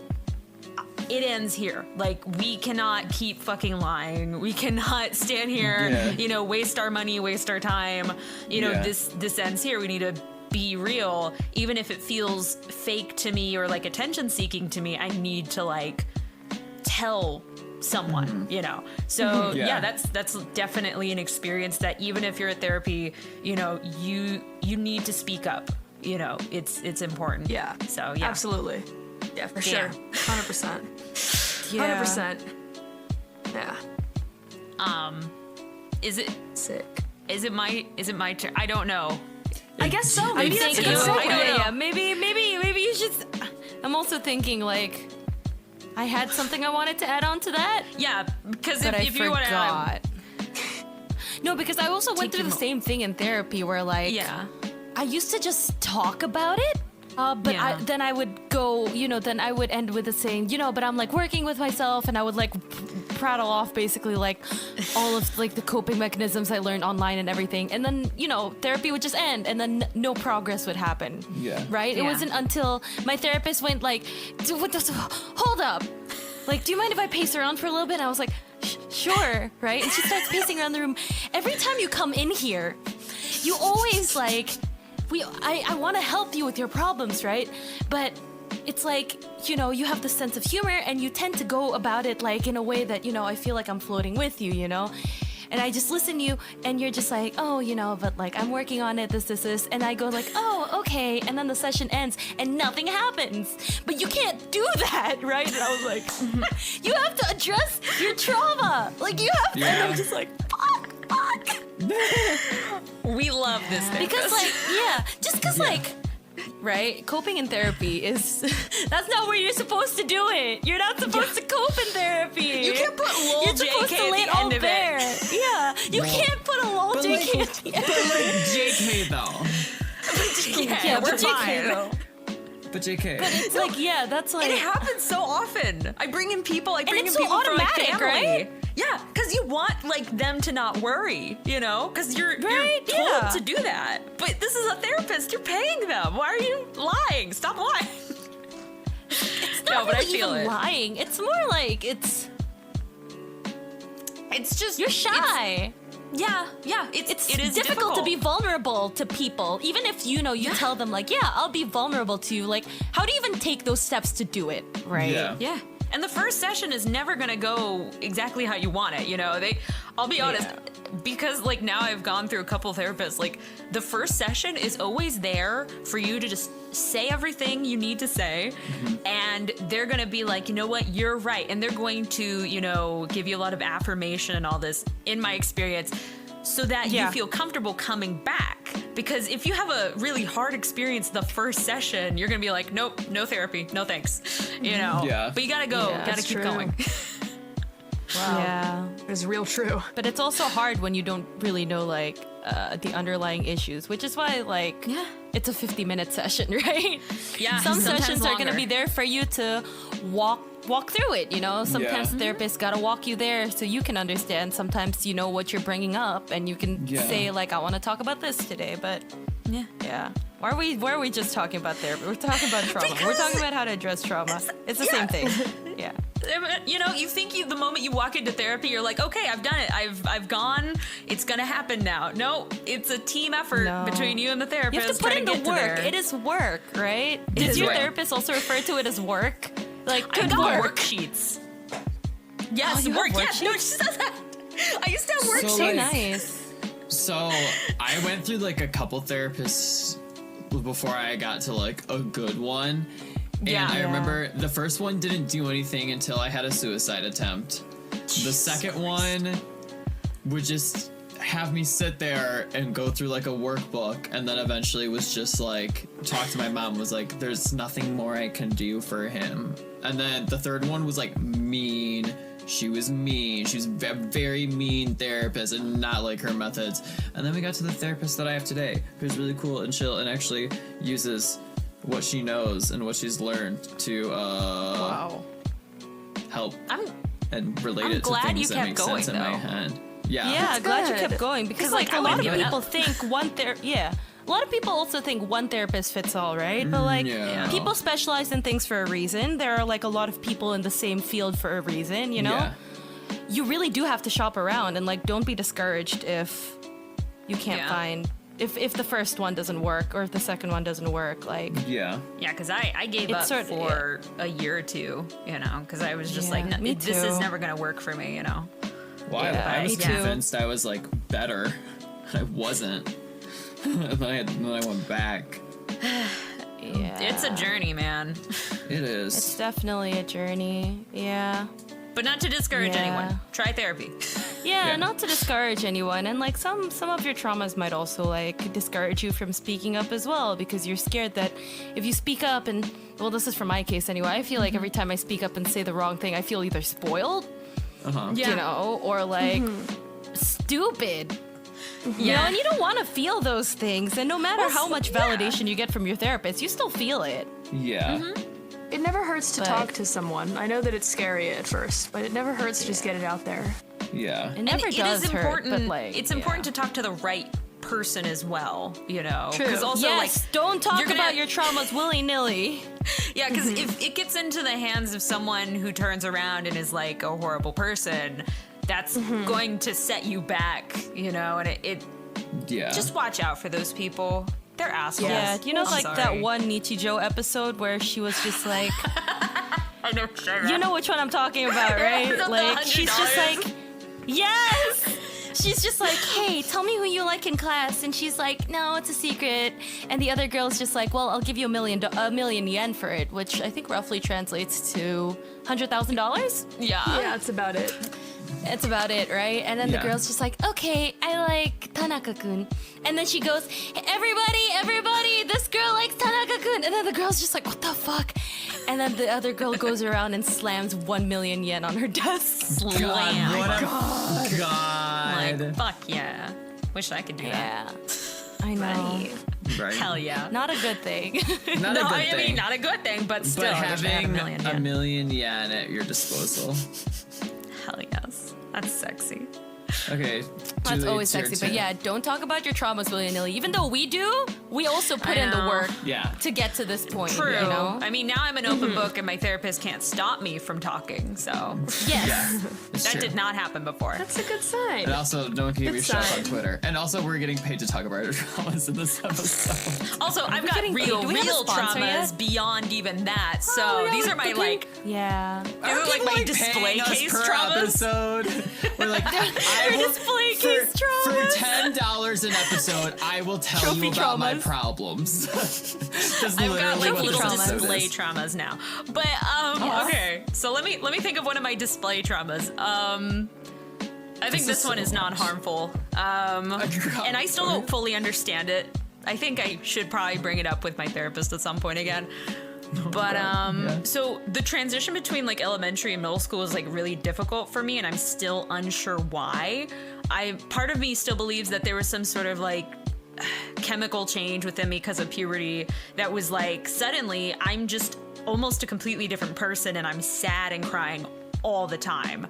S3: it ends here. Like, we cannot keep fucking lying. We cannot stand here, waste our money, waste our time. This ends here. We need to be real. Even if it feels fake to me or like attention seeking to me, I need to like tell someone, So that's definitely an experience that even if you're at therapy, you need to speak up. It's important.
S2: Yeah.
S3: So yeah.
S2: Absolutely. Yeah, for sure. 100%.
S6: Yeah.
S2: 100%. Yeah.
S3: Is it
S2: Sick.
S3: is it my turn? I don't know.
S2: I guess so.
S1: I'm
S2: Maybe that's a
S1: thinking,
S2: good segue.
S1: yeah, maybe you should. I'm also thinking like, I had something I wanted to add on to that,
S3: Yeah, because
S1: but
S3: if you want to,
S1: forgot. No, because I also went
S3: Take
S1: through the
S3: him-
S1: same thing in therapy where like,
S3: yeah,
S1: I used to just talk about it. But
S3: Yeah.
S1: then I would go, then I would end with a saying, but I'm like working with myself, and I would like prattle off basically like all of like the coping mechanisms I learned online and everything. And then, therapy would just end, and then no progress would happen.
S5: Yeah.
S1: Right? It
S3: Yeah.
S1: wasn't until my therapist went like, hold up. Like, do you mind if I pace around for a little bit? And I was like, sure, right? And she starts pacing around the room. Every time you come in here, you always like, I want to help you with your problems, right? But it's like, you have this sense of humor, and you tend to go about it like in a way that, I feel like I'm floating with you, And I just listen to you, and you're just like, oh, but like I'm working on it, this. And I go like, oh, okay. And then the session ends and nothing happens. But you can't do that, right? And I was like, you have to address your trauma. Like, you have to. And I'm just like, fuck.
S3: we love this thing.
S1: Because like, right, coping in therapy is that's not where you're supposed to do it. You're not supposed to cope in therapy.
S3: You can't put lol
S1: You're supposed
S3: JK
S1: to lay
S3: at
S1: it
S3: the
S1: all
S3: end of
S1: bare.
S3: it.
S1: Yeah, you can't put a lol
S5: But
S1: JK
S5: like,
S1: at the end.
S5: but like JK though.
S3: Yeah,
S1: but
S3: we're
S1: JK
S3: fine.
S1: though.
S5: But JK.
S1: It's like, that's like
S3: It happens so often. I bring in people.
S1: it's so
S3: people from my
S1: automatic,
S3: family.
S1: right?
S3: Yeah, because you want like them to not worry, because you're
S1: Right,
S3: told
S1: yeah.
S3: to do that. But this is a therapist. You're paying them. Why are you lying? Stop lying.
S1: it's
S3: No,
S1: not
S3: but I
S1: really
S3: feel
S1: even
S3: it.
S1: lying. It's more like it's
S3: Just
S1: you're shy.
S3: Yeah.
S1: It's
S3: it is
S1: difficult to be vulnerable to people, even if you tell them like, yeah, I'll be vulnerable to you. Like, how do you even take those steps to do it, right?
S5: Yeah.
S3: Yeah. And the first session is never gonna go exactly how you want it, I'll be honest, because like now I've gone through a couple of therapists, like the first session is always there for you to just say everything you need to say, and they're gonna be like, you know what, you're right, and they're going to, give you a lot of affirmation and all this, in my experience, so that you feel comfortable coming back. Because if you have a really hard experience the first session, you're gonna be like, nope, no therapy, no thanks,
S5: Yeah.
S3: But you gotta go,
S1: Yeah,
S3: gotta
S2: that's
S3: keep
S2: true.
S3: going.
S2: Wow.
S1: Yeah.
S2: It's real true.
S1: But it's also hard when you don't really know like the underlying issues, which is why like it's a 50-minute session, right?
S3: Yeah,
S1: Some
S3: sometimes
S1: sessions are going to
S3: longer.
S1: be there for you to walk through it, Sometimes the therapist got to walk you there so you can understand. Sometimes you know what you're bringing up, and you can say like, I want to talk about this today, but yeah. Why are we just talking about therapy? We're talking about trauma. We're talking about how to address trauma. It's the same thing. Yeah.
S3: You think the moment you walk into therapy, you're like, okay, I've done it. I've gone. It's gonna happen now. No, it's a team effort between you and the therapist.
S1: You have to put in
S3: trying
S1: the
S3: get to
S1: work.
S3: there.
S1: It is work, right? Does
S3: is
S1: your
S3: work.
S1: therapist also refer to it as work? Like,
S3: I
S1: good
S3: got
S1: work.
S3: worksheets. Yes,
S1: you have
S3: work. Yes, no,
S1: worksheets?
S3: she says that. I used to have
S5: So,
S3: worksheets.
S1: So
S5: like-
S1: nice.
S5: So I went through like a couple therapists before I got to like a good one. And
S3: Yeah.
S5: I
S1: Yeah.
S5: remember the first one didn't do anything until I had a suicide attempt. The second one would just have me sit there and go through like a workbook, and then eventually was just like, talk to my mom, was like, there's nothing more I can do for him. And then the third one was like mean. She was mean. She was a very mean therapist and not like her methods. And then we got to the therapist that I have today, who's really cool and chill and actually uses what she knows and what she's learned to help and relate
S3: I'm
S5: it to
S3: glad
S5: things
S3: you
S5: that
S3: kept
S5: make
S3: going,
S5: sense in my
S3: though.
S5: head. Yeah.
S1: Yeah, glad you
S2: good.
S1: kept going because
S3: like,
S1: like
S3: I
S1: a lot
S3: wouldn't
S1: of
S3: give it
S1: people
S3: up.
S1: think a lot of people also think one therapist fits all, right? But like,
S5: Yeah.
S1: people specialize in things for a reason. There are like a lot of people in the same field for a reason, you know?
S5: Yeah.
S1: You really do have to shop around, and like, don't be discouraged if you can't find, if the first one doesn't work or if the second one doesn't work. Like,
S5: Yeah.
S3: Yeah, because I gave
S1: It's
S3: up
S1: sort-
S3: for a year or two, you know, because I was just
S1: Yeah,
S3: like, no,
S1: me
S3: this is
S1: too.
S3: never going to work for me, you know.
S5: Well,
S1: Yeah,
S5: I was
S1: me too.
S5: convinced I was like better. I wasn't. And then I went back.
S1: yeah.
S3: It's a journey, man.
S5: It is.
S1: It's definitely a journey. Yeah.
S3: But not to discourage
S1: Yeah.
S3: anyone. Try therapy.
S1: Yeah, not to discourage anyone, and like some of your traumas might also like discourage you from speaking up as well, because you're scared that if you speak up, and well, this is for my case anyway, I feel like every time I speak up and say the wrong thing, I feel either spoiled, you know, or like stupid. You know, and you don't want to feel those things, and no matter how much validation you get from your therapist, you still feel it.
S5: Yeah.
S2: It never hurts to
S1: But-
S2: talk to someone. I know that it's scary at first, but it never hurts to just get it out there.
S5: Yeah.
S1: It never
S3: And
S1: does
S3: it is
S1: hurt,
S3: important.
S1: but like
S3: It's important to talk to the right person as well, you know.
S2: True.
S3: Because also,
S1: yes,
S3: like,
S1: don't talk
S3: you're gonna-
S1: about your traumas willy nilly.
S3: yeah, because if it gets into the hands of someone who turns around and is like a horrible person, that's going to set you back, you know. And it
S5: Yeah.
S3: just watch out for those people. They're assholes.
S1: Yeah, you know,
S3: I'm
S1: like that
S3: sorry.
S1: one Nichijou episode where she was just like,
S3: I know, sure.
S1: you know which one I'm talking about, right?
S3: The
S1: Like, she's just
S3: $100.
S1: like, yes! She's just like, hey, tell me who you like in class. And she's like, no, it's a secret. And the other girl's just like, well, I'll give you a million yen for it, which I think roughly translates to $100,000.
S3: Yeah.
S2: Yeah, that's about it.
S1: That's about it, right? And then
S5: Yeah.
S1: the girl's just like, okay, I like Tanaka-kun. And then she goes, everybody, this girl likes Tanaka-kun. And then the girl's just like, what the fuck? And then the other girl goes around and slams 1 million yen on her desk.
S3: Slam.
S5: What a God.
S3: Like, fuck yeah. Wish I could do
S1: Yeah. I know.
S3: that.
S5: Right.
S3: Hell yeah.
S1: Not a good thing.
S5: Not
S3: No,
S5: a good
S3: I
S5: thing.
S3: mean, not a good thing, but still,
S5: but
S3: I wish I had
S5: having
S3: a million.
S5: a yen at your disposal.
S3: Hell yes. That's sexy.
S5: Okay.
S1: That's
S5: Julie,
S1: always
S5: it's your
S1: sexy. But
S5: turn.
S1: yeah, don't talk about your traumas willy-nilly. Even though we do, we also put
S3: I
S1: in the
S3: know.
S1: work
S5: Yeah.
S1: to get to this point.
S3: True.
S1: You know?
S3: I mean, now I'm an open book and my therapist can't stop me from talking, so
S1: Yes.
S5: Yeah. It's
S3: that
S5: true.
S3: did not happen before.
S2: That's a good sign.
S5: And also, no one can give
S2: Good
S5: you stuff on
S2: sign.
S5: Twitter. And also, we're getting paid to talk about our traumas in this episode.
S3: Also, I've got
S1: getting paid?
S3: real
S1: Do we have a sponsor
S3: traumas
S1: yet?
S3: beyond even that. So
S1: Oh, yeah,
S3: these are my like
S1: Yeah.
S3: these are like my display case traumas.
S5: episode. We're like, I
S1: Your
S5: will,
S1: display
S5: for,
S1: case
S5: for
S1: traumas.
S5: $10 an episode, I will tell
S1: Trophy
S5: you about my
S1: traumas.
S5: problems. That's
S3: I've got
S5: literally
S3: like
S5: what
S3: little
S5: this episode
S3: display
S5: is.
S3: traumas now. But okay. So let me think of one of my display traumas. I think this
S5: is
S3: one
S5: so
S3: is non-harmful. And I still don't fully understand it. I think I should probably bring it up with my therapist at some point again. But so the transition between like elementary and middle school is like really difficult for me, and I'm still unsure why. Part of me still believes that there was some sort of like chemical change within me because of puberty that was like suddenly I'm just almost a completely different person, and I'm sad and crying all the time.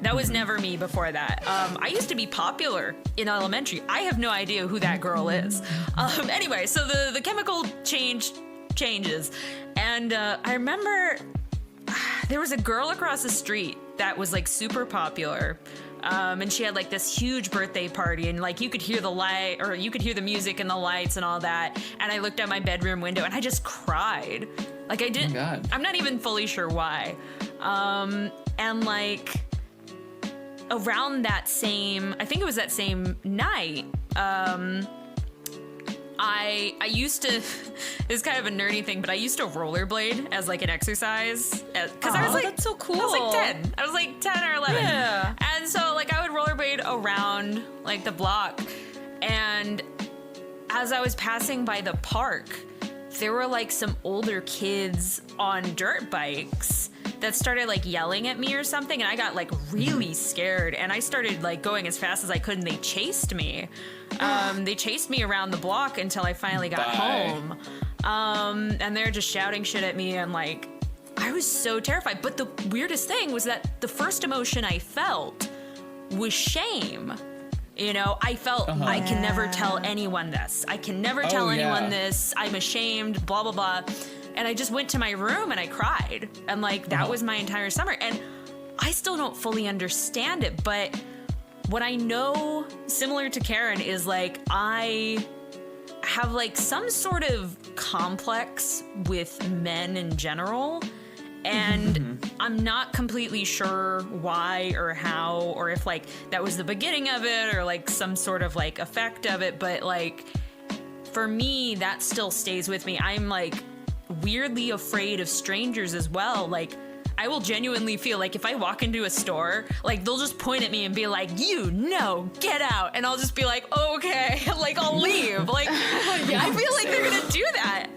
S3: That was never me before that. I used to be popular in elementary. I have no idea who that girl is. Anyway, so the chemical changes. And I remember there was a girl across the street that was like super popular. And she had like this huge birthday party, and like you could hear the light, or you could hear the music and the lights and all that. And I looked out my bedroom window and I just cried. Like I didn't,
S5: God.
S3: I'm not even fully sure why. And like around that same, I think it was that same night, I used to, it's kind of a nerdy thing, but I used to rollerblade as like an exercise. Because I was like,
S1: that's so cool.
S3: I was like 10. I was like 10 or 11.
S1: Yeah.
S3: And so like I would rollerblade around like the block. And as I was passing by the park, there were like some older kids on dirt bikes that started like yelling at me or something, and I got like really scared, and I started like going as fast as I could, and they chased me. They chased me around the block until I finally got
S5: Bye.
S3: home. And they're just shouting shit at me, and like I was so terrified. But the weirdest thing was that the first emotion I felt was shame. You know, I felt I can never tell anyone this. I can never tell anyone this. I'm ashamed, blah, blah, blah. And I just went to my room and I cried. And like, that was my entire summer. And I still don't fully understand it. But what I know, similar to Karen, is like, I have like some sort of complex with men in general. And I'm not completely sure why or how, or if like that was the beginning of it or like some sort of like effect of it. But like for me, that still stays with me. I'm like weirdly afraid of strangers as well. Like I will genuinely feel like if I walk into a store, like they'll just point at me and be like, get out. And I'll just be like, okay, like I'll leave. Like, I feel like they're gonna do that.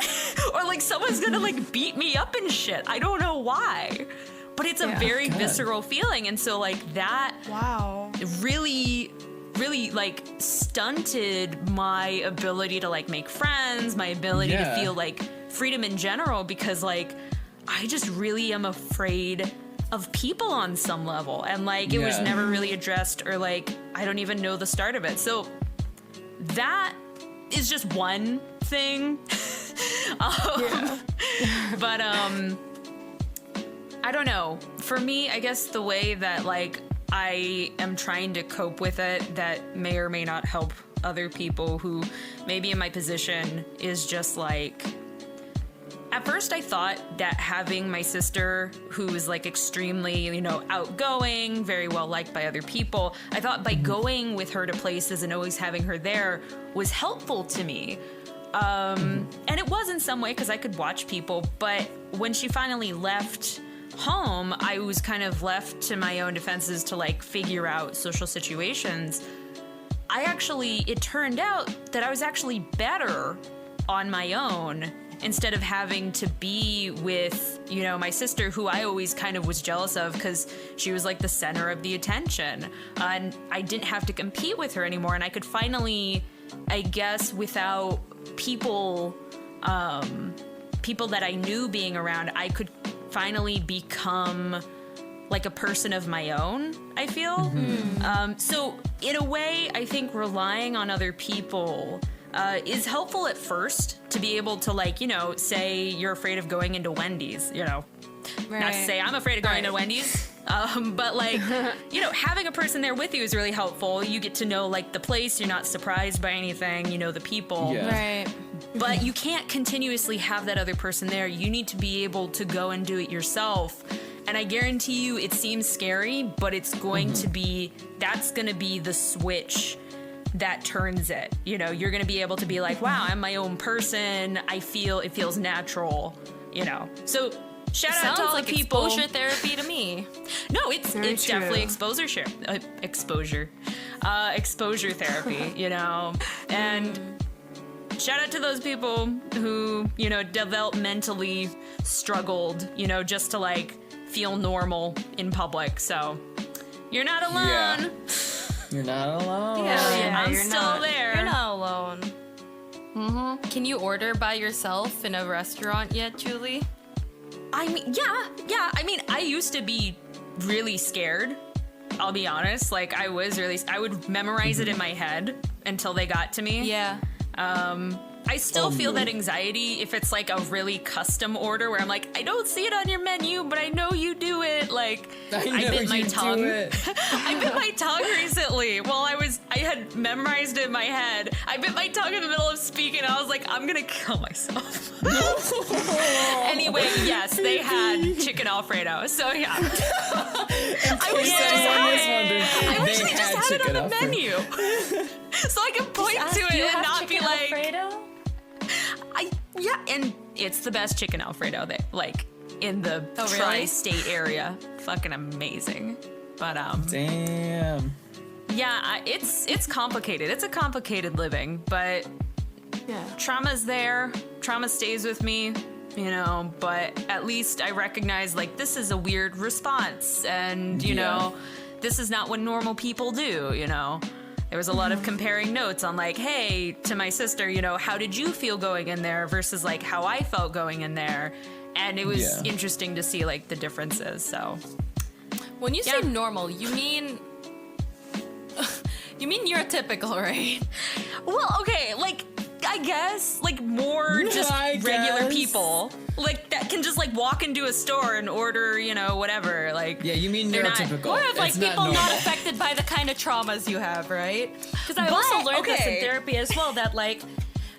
S3: Or like someone's gonna like beat me up and shit. I don't know why. But it's a very visceral feeling. And so like that really like stunted my ability to like make friends, my ability to feel like freedom in general, because like I just really am afraid of people on some level. And like, it was never really addressed, or like, I don't even know the start of it. So that is just one thing. But I don't know. For me, I guess the way that like I am trying to cope with it that may or may not help other people who may be in my position is just like, at first I thought that having my sister, who is like extremely, you know, outgoing, very well liked by other people, I thought by going with her to places and always having her there was helpful to me. And it was in some way because I could watch people, but when she finally left home, I was kind of left to my own defenses to like figure out social situations. It turned out that I was actually better on my own instead of having to be with, you know, my sister, who I always kind of was jealous of because she was like the center of the attention. And I didn't have to compete with her anymore. And I could finally, I guess, without people that I knew being around, I could finally become like a person of my own, I feel. So in a way, I think relying on other people is helpful at first to be able to, like, you know, say you're afraid of going into Wendy's, you know. Not to say I'm afraid of going into Wendy's, but like, you know, having a person there with you is really helpful. You get to know like the place, you're not surprised by anything, you know, the people.
S1: Right.
S3: But you can't continuously have that other person there. You need to be able to go and do it yourself. And I guarantee you it seems scary, but it's going to be, that's going to be the switch that turns it. You know, you're going to be able to be like, wow, I'm my own person. It feels natural, you know. So shout out to all the people.
S1: Exposure therapy to me.
S3: No, it's definitely exposure therapy, you know. And shout out to those people who, you know, developmentally struggled, you know, just to like feel normal in public. So you're not alone.
S5: Yeah. You're not alone.
S3: I'm still there.
S1: You're not alone. Can you order by yourself in a restaurant yet, Julie?
S3: I mean, yeah. I mean, I used to be really scared. I'll be honest. Like, I would memorize it in my head until they got to me.
S1: Yeah.
S3: I still feel that anxiety if it's like a really custom order where I'm like, I don't see it on your menu, but I know you do it. Like, I bit my tongue. I bit my tongue recently while I had memorized it in my head. I bit my tongue in the middle of speaking. I was like, I'm gonna kill myself. Anyway, yes, they had chicken Alfredo. So yeah. I wish they just had it on the menu. So I can point to it and not be like,
S1: Alfredo?
S3: and it's the best chicken Alfredo like in the tri-state area. Fucking amazing. But
S5: Damn.
S3: yeah, it's complicated. It's a complicated living, but trauma's there. Trauma stays with me, you know, but at least I recognize like this is a weird response, and you know, this is not what normal people do, you know. There was a lot of comparing notes on like, hey, to my sister, you know, how did you feel going in there versus like how I felt going in there? And it was interesting to see like the differences. So
S1: when you say normal, you mean You mean neurotypical, right?
S3: Well, okay, like I guess like more just
S5: I
S3: regular
S5: guess.
S3: people like that can just like walk into a store and order, you know, whatever. Like
S5: Yeah, you mean
S3: They're not-
S5: neurotypical.
S1: Or if like
S5: It's
S1: people
S5: normal.
S1: not affected by the kind of traumas you have, right? Because I
S3: But,
S1: also learned this in
S3: okay.
S1: therapy as well, that like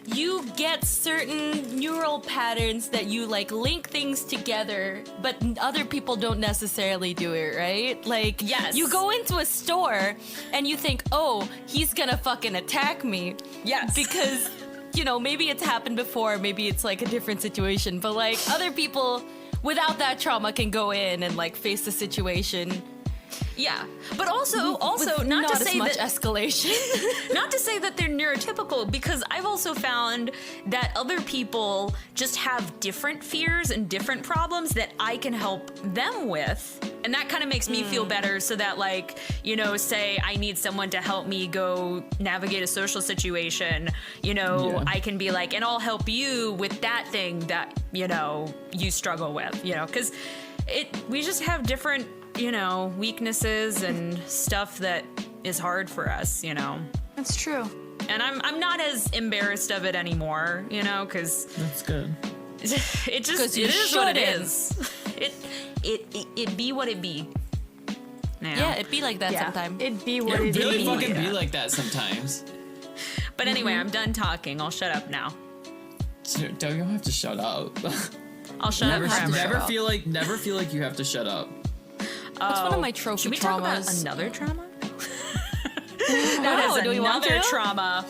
S1: you get certain neural patterns that you like link things together, but other people don't necessarily do it, right? Like,
S3: Yes.
S1: you go into a store and you think, oh, he's gonna fucking attack me.
S3: Yes.
S1: Because, you know, maybe it's happened before, maybe it's like a different situation, but like other people without that trauma can go in and like face the situation.
S3: yeah, but also
S1: with
S3: not to
S1: as
S3: say
S1: much
S3: that
S1: escalation.
S3: not to say that they're neurotypical, because I've also found that other people just have different fears and different problems that I can help them with. And that kind of makes me feel better, so that like, you know, say I need someone to help me go navigate a social situation, you know,
S5: Yeah.
S3: I can be like, and I'll help you with that thing that, you know, you struggle with, you know, because we just have different, you know, weaknesses and stuff that is hard for us, you know.
S2: That's true.
S3: And I'm not as embarrassed of it anymore, you know, because
S5: That's good.
S3: it just
S1: 'Cause you
S3: it is what it
S1: shouldn't.
S3: is. It be what it be.
S1: Yeah, it'd be like that
S2: Yeah.
S1: sometimes.
S2: It'd be
S5: It
S2: what it
S5: really
S2: is.
S5: fucking be like that sometimes.
S3: But anyway, I'm done talking. I'll shut up now.
S5: Don't you have to shut up?
S3: I'll shut
S5: never,
S3: up forever.
S5: never feel like you have to shut up.
S1: That's one of my trophy
S3: Should we talk about
S1: traumas.
S3: another trauma?
S1: No, do we want
S3: Another
S1: to?
S3: trauma.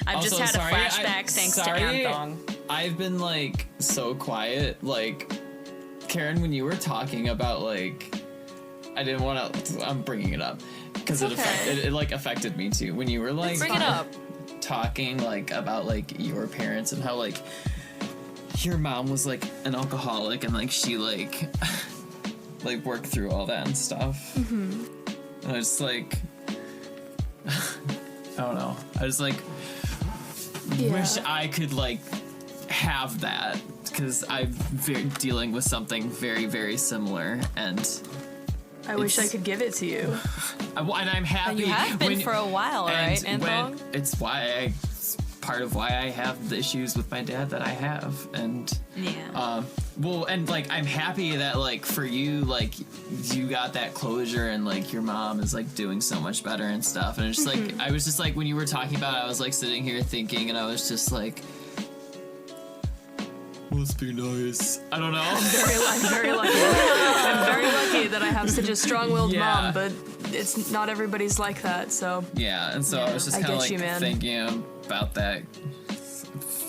S3: I've just
S5: Also,
S3: had
S5: sorry,
S3: a flashback thanks to
S5: sorry,
S3: Anthong.
S5: I've been like so quiet. Like, Karen, when you were talking about like, I didn't want to. I'm bringing it up because
S1: It's okay.
S5: it like affected me too. When you were like
S1: Bring it up.
S5: talking like about like your parents and how like your mom was like an alcoholic and like she like like worked through all that and stuff. Mm-hmm. And I was like, I don't know. I was like, wish I could like have that because I'm dealing with something very, very similar, and
S2: I wish I
S5: It's-
S2: could give it to you.
S5: and I'm happy.
S1: And you have been
S5: when-
S1: for a while, right,
S5: and when-
S1: Anthong?
S5: it's part of why I have the issues with my dad that I have, and
S3: Yeah.
S5: well, and like I'm happy that like for you, like you got that closure, and like your mom is like doing so much better and stuff, and it's just like I was just like when you were talking about it, I was like sitting here thinking, and I was just like, must be nice. I don't know.
S2: I'm very lucky. I'm very lucky that I have such a strong-willed
S5: Yeah.
S2: mom, but it's not everybody's like that. So
S5: Yeah, and so I was just
S2: I
S5: kind of
S2: get
S5: like
S2: you, man.
S5: thinking about that.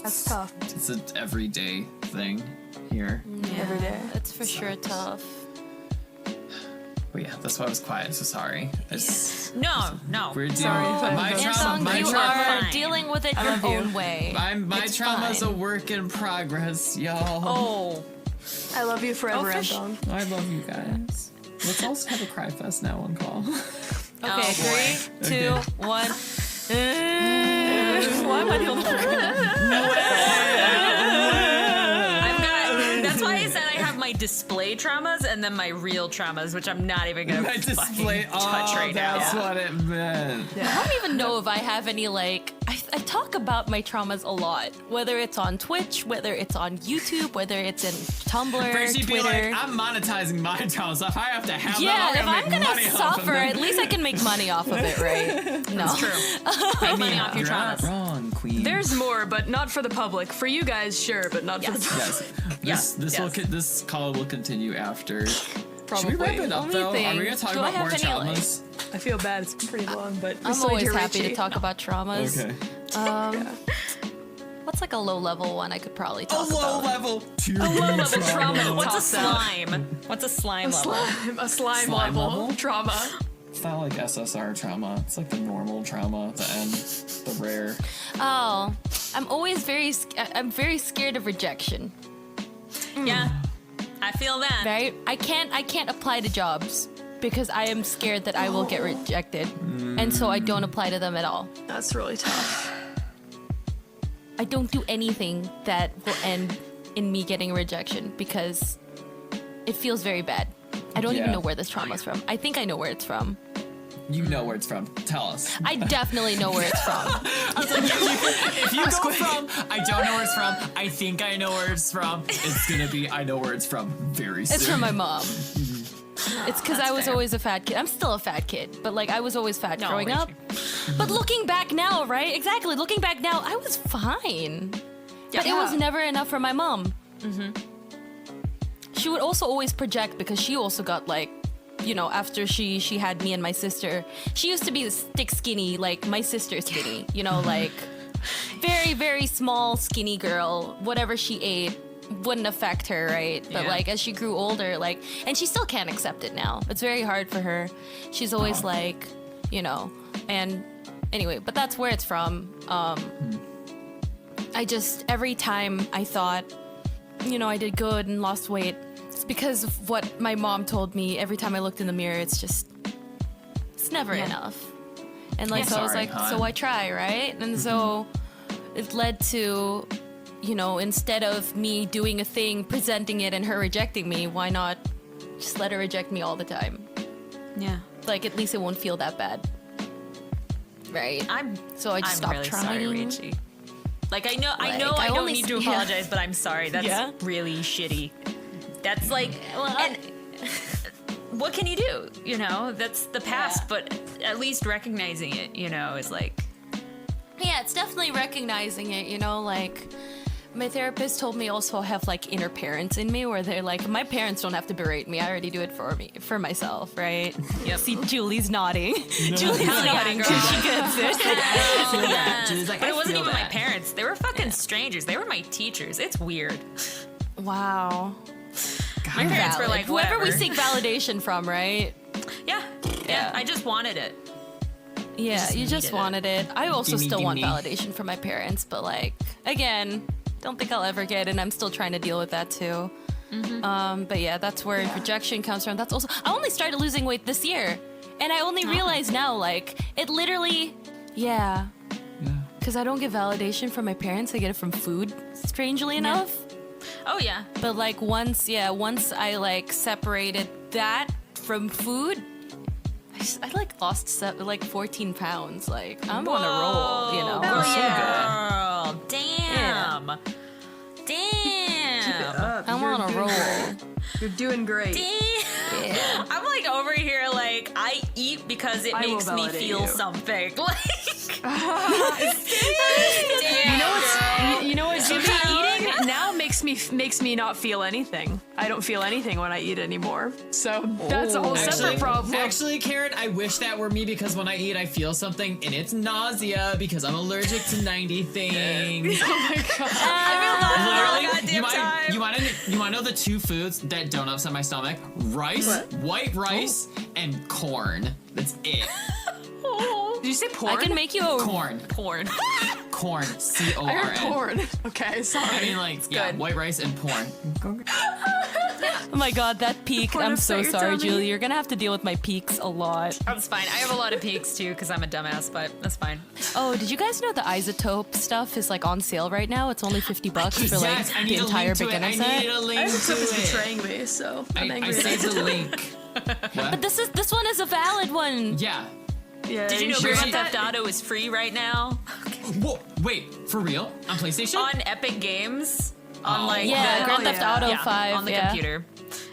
S2: that's tough
S5: It's an everyday thing here.
S2: every day.
S1: It's for sure tough.
S5: But yeah, that's why I was quiet. So sorry. It's,
S3: No.
S5: we're dealing.
S2: Sorry if I-
S5: My trauma.
S1: Anthong,
S5: My
S1: you
S5: trauma.
S1: are
S3: fine.
S1: dealing with it your
S2: love you.
S1: own way.
S5: My
S1: It's
S5: trauma's a
S1: fine.
S5: work in progress, y'all.
S3: Oh.
S2: I love you forever,
S1: for
S2: Anthong.
S5: I love you guys. Let's also have a cry fest now on call.
S1: Okay,
S3: boy.
S1: 3, 2, 1. Why am I the only
S3: I've got. That's why I said I have my display traumas and then my real traumas, which I'm not even gonna
S5: My display.
S3: fucking touch right now.
S5: That's what it meant.
S1: I don't even know if I have any, like, I talk about my traumas a lot, whether it's on Twitch, whether it's on YouTube, whether it's in Tumblr,
S5: But she'd be
S1: Twitter.
S5: like, I'm monetizing my trauma, so if I have to have
S1: Yeah,
S5: them,
S1: if I'm
S5: make
S1: gonna
S5: money off of
S1: suffer,
S5: them.
S1: at least I can make money off of it, right? No.
S3: It's true. Make money off your
S5: You're not
S3: traumas.
S5: wrong, queen.
S2: There's more, but not for the public. For you guys, sure, but not for the public.
S5: Yes. This
S3: Yes.
S5: This call will continue after.
S2: Probably.
S5: Should we wrap it up
S1: Only
S5: though? Are we
S1: thing-
S5: gonna talk
S1: do I
S5: about more
S1: have any, like-
S5: traumas?
S2: I feel bad. It's pretty long, but we
S1: I'm
S2: still need
S1: always
S2: to
S1: happy
S2: reach
S1: to
S2: you.
S1: talk about traumas.
S5: Okay.
S1: What's like a low level one I could probably
S5: A
S1: talk
S5: low
S1: about?
S5: level.
S2: Low-level trauma.
S3: What's a
S2: Toss out.
S3: slime? What's a slime level?
S2: A slime
S5: Slime
S2: level,
S5: level?
S2: trauma.
S5: It's not like SSR trauma. It's like the normal trauma at the end, the rare.
S1: Oh, I'm always I'm very scared of rejection.
S3: Yeah, I feel that.
S1: Right? I can't apply to jobs because I am scared that I will get rejected, and so I don't apply to them at all.
S2: That's really tough.
S1: I don't do anything that will end in me getting a rejection because it feels very bad. I don't even
S5: Yeah.
S1: know where this trauma's from. I think I know where it's from.
S5: You know where it's from. Tell us.
S1: I definitely know where it's from.
S5: If you go from, I don't know where it's from, I think I know where it's from, it's gonna be, I know where it's from very soon.
S1: It's from my mom. It's because I was always a fat kid. I'm still a fat kid, but like I was always fat growing up. But looking back now, right? Exactly. Looking back now, I was fine. But it was never enough for my mom. She would also always project because she also got like, you know, after she had me and my sister, she used to be thick skinny, like my sister skinny, you know, like very, very small skinny girl. Whatever she ate wouldn't affect her, right? But like as she grew older, like, and she still can't accept it now. It's very hard for her. She's always like, you know, and anyway, but that's where it's from. I just, every time I thought, you know, I did good and lost weight, it's because of what my mom told me. Every time I looked in the mirror, it's never enough. And like, so I was
S5: Sorry,
S1: like,
S5: hon.
S1: so I try, right? And so it led to, you know, instead of me doing a thing, presenting it, and her rejecting me, why not just let her reject me all the time?
S3: Yeah.
S1: Like, at least it won't feel that bad. Right? So I just stopped
S3: really
S1: trying.
S3: sorry, Rachie. Like I know
S1: Like,
S3: I don't
S1: only
S3: need to
S1: yeah.
S3: apologize, but I'm sorry. That's really shitty. That's like, and what can you do? You know, that's the past, but at least recognizing it, you know, is like.
S1: Yeah, it's definitely recognizing it, you know, like my therapist told me also I have like inner parents in me where they're like, my parents don't have to berate me. I already do it for myself, right? Yep. See, Julie's nodding. Julie's nodding because she gets it.
S5: I feel that. Julie's like,
S3: But
S5: I
S3: it wasn't
S5: feel
S3: even my
S5: that.
S3: parents. They were fucking strangers. They were my teachers. It's weird.
S1: Wow.
S3: My parents were like,
S1: whoever we
S3: whatever.
S1: seek validation from, right?
S3: Yeah. I just wanted it.
S1: Yeah, you just
S3: needed it.
S1: wanted it. I also
S5: Gimme,
S1: still want
S5: gimme.
S1: validation from my parents, but like, again, don't think I'll ever get it, and I'm still trying to deal with that too. But yeah, that's where rejection comes from. That's also, I only started losing weight this year, and I only realize now, like, it literally, because I don't get validation from my parents, I get it from food, strangely enough.
S3: Oh yeah.
S1: But like once I like separated that from food, I like lost 14 pounds. Like I'm on a roll, you know.
S3: Girl, damn. Damn.
S1: I'm on a roll.
S2: You're doing great.
S3: Damn. I'm like over here like I eat because it
S2: I will
S3: makes me
S2: validate
S3: feel
S2: you.
S3: something. Like
S2: You know what? Jimmy eating now makes me not feel anything. I don't feel anything when I eat anymore. So that's a whole separate problem.
S5: Actually, Karen, I wish that were me because when I eat, I feel something, and it's nausea because I'm allergic to 90 things. Literally, you want to know the two foods that don't upset my stomach? Rice, white rice, and corn. That's it.
S2: Did you say porn?
S1: I can make you a
S5: Corn.
S3: porn.
S5: Corn.
S2: I heard
S5: C-O-R-N.
S2: porn. Okay, sorry.
S5: I mean, like,
S1: good.
S5: white rice and porn.
S1: Oh my god, that peak.
S2: Porn
S1: I'm
S2: upset
S1: so
S2: your
S1: sorry,
S2: tummy?
S1: Julie. You're gonna have to deal with my peaks a lot.
S3: That's fine. I have a lot of peaks too because I'm a dumbass, but that's fine.
S1: Oh, did you guys know the isotope stuff is like on sale right now? It's only $50 for like
S5: Yes, I
S1: the
S5: need a
S1: entire
S5: link to it.
S1: beginner
S5: I
S1: set.
S5: need a link to
S2: Isotope is
S5: it.
S2: betraying me, so I'm
S5: I
S2: angry.
S5: saved the link. What?
S1: But this one is a valid one.
S5: Yeah.
S2: Yeah,
S3: Did you know
S2: sure?
S3: Grand Theft Auto is free right now
S5: Whoa, wait, for real? On PlayStation?
S3: on Epic Games? On like
S1: Yeah,
S3: the,
S1: Grand Theft
S2: yeah.
S1: Auto
S3: yeah,
S1: 5
S3: on the
S1: yeah.
S3: computer.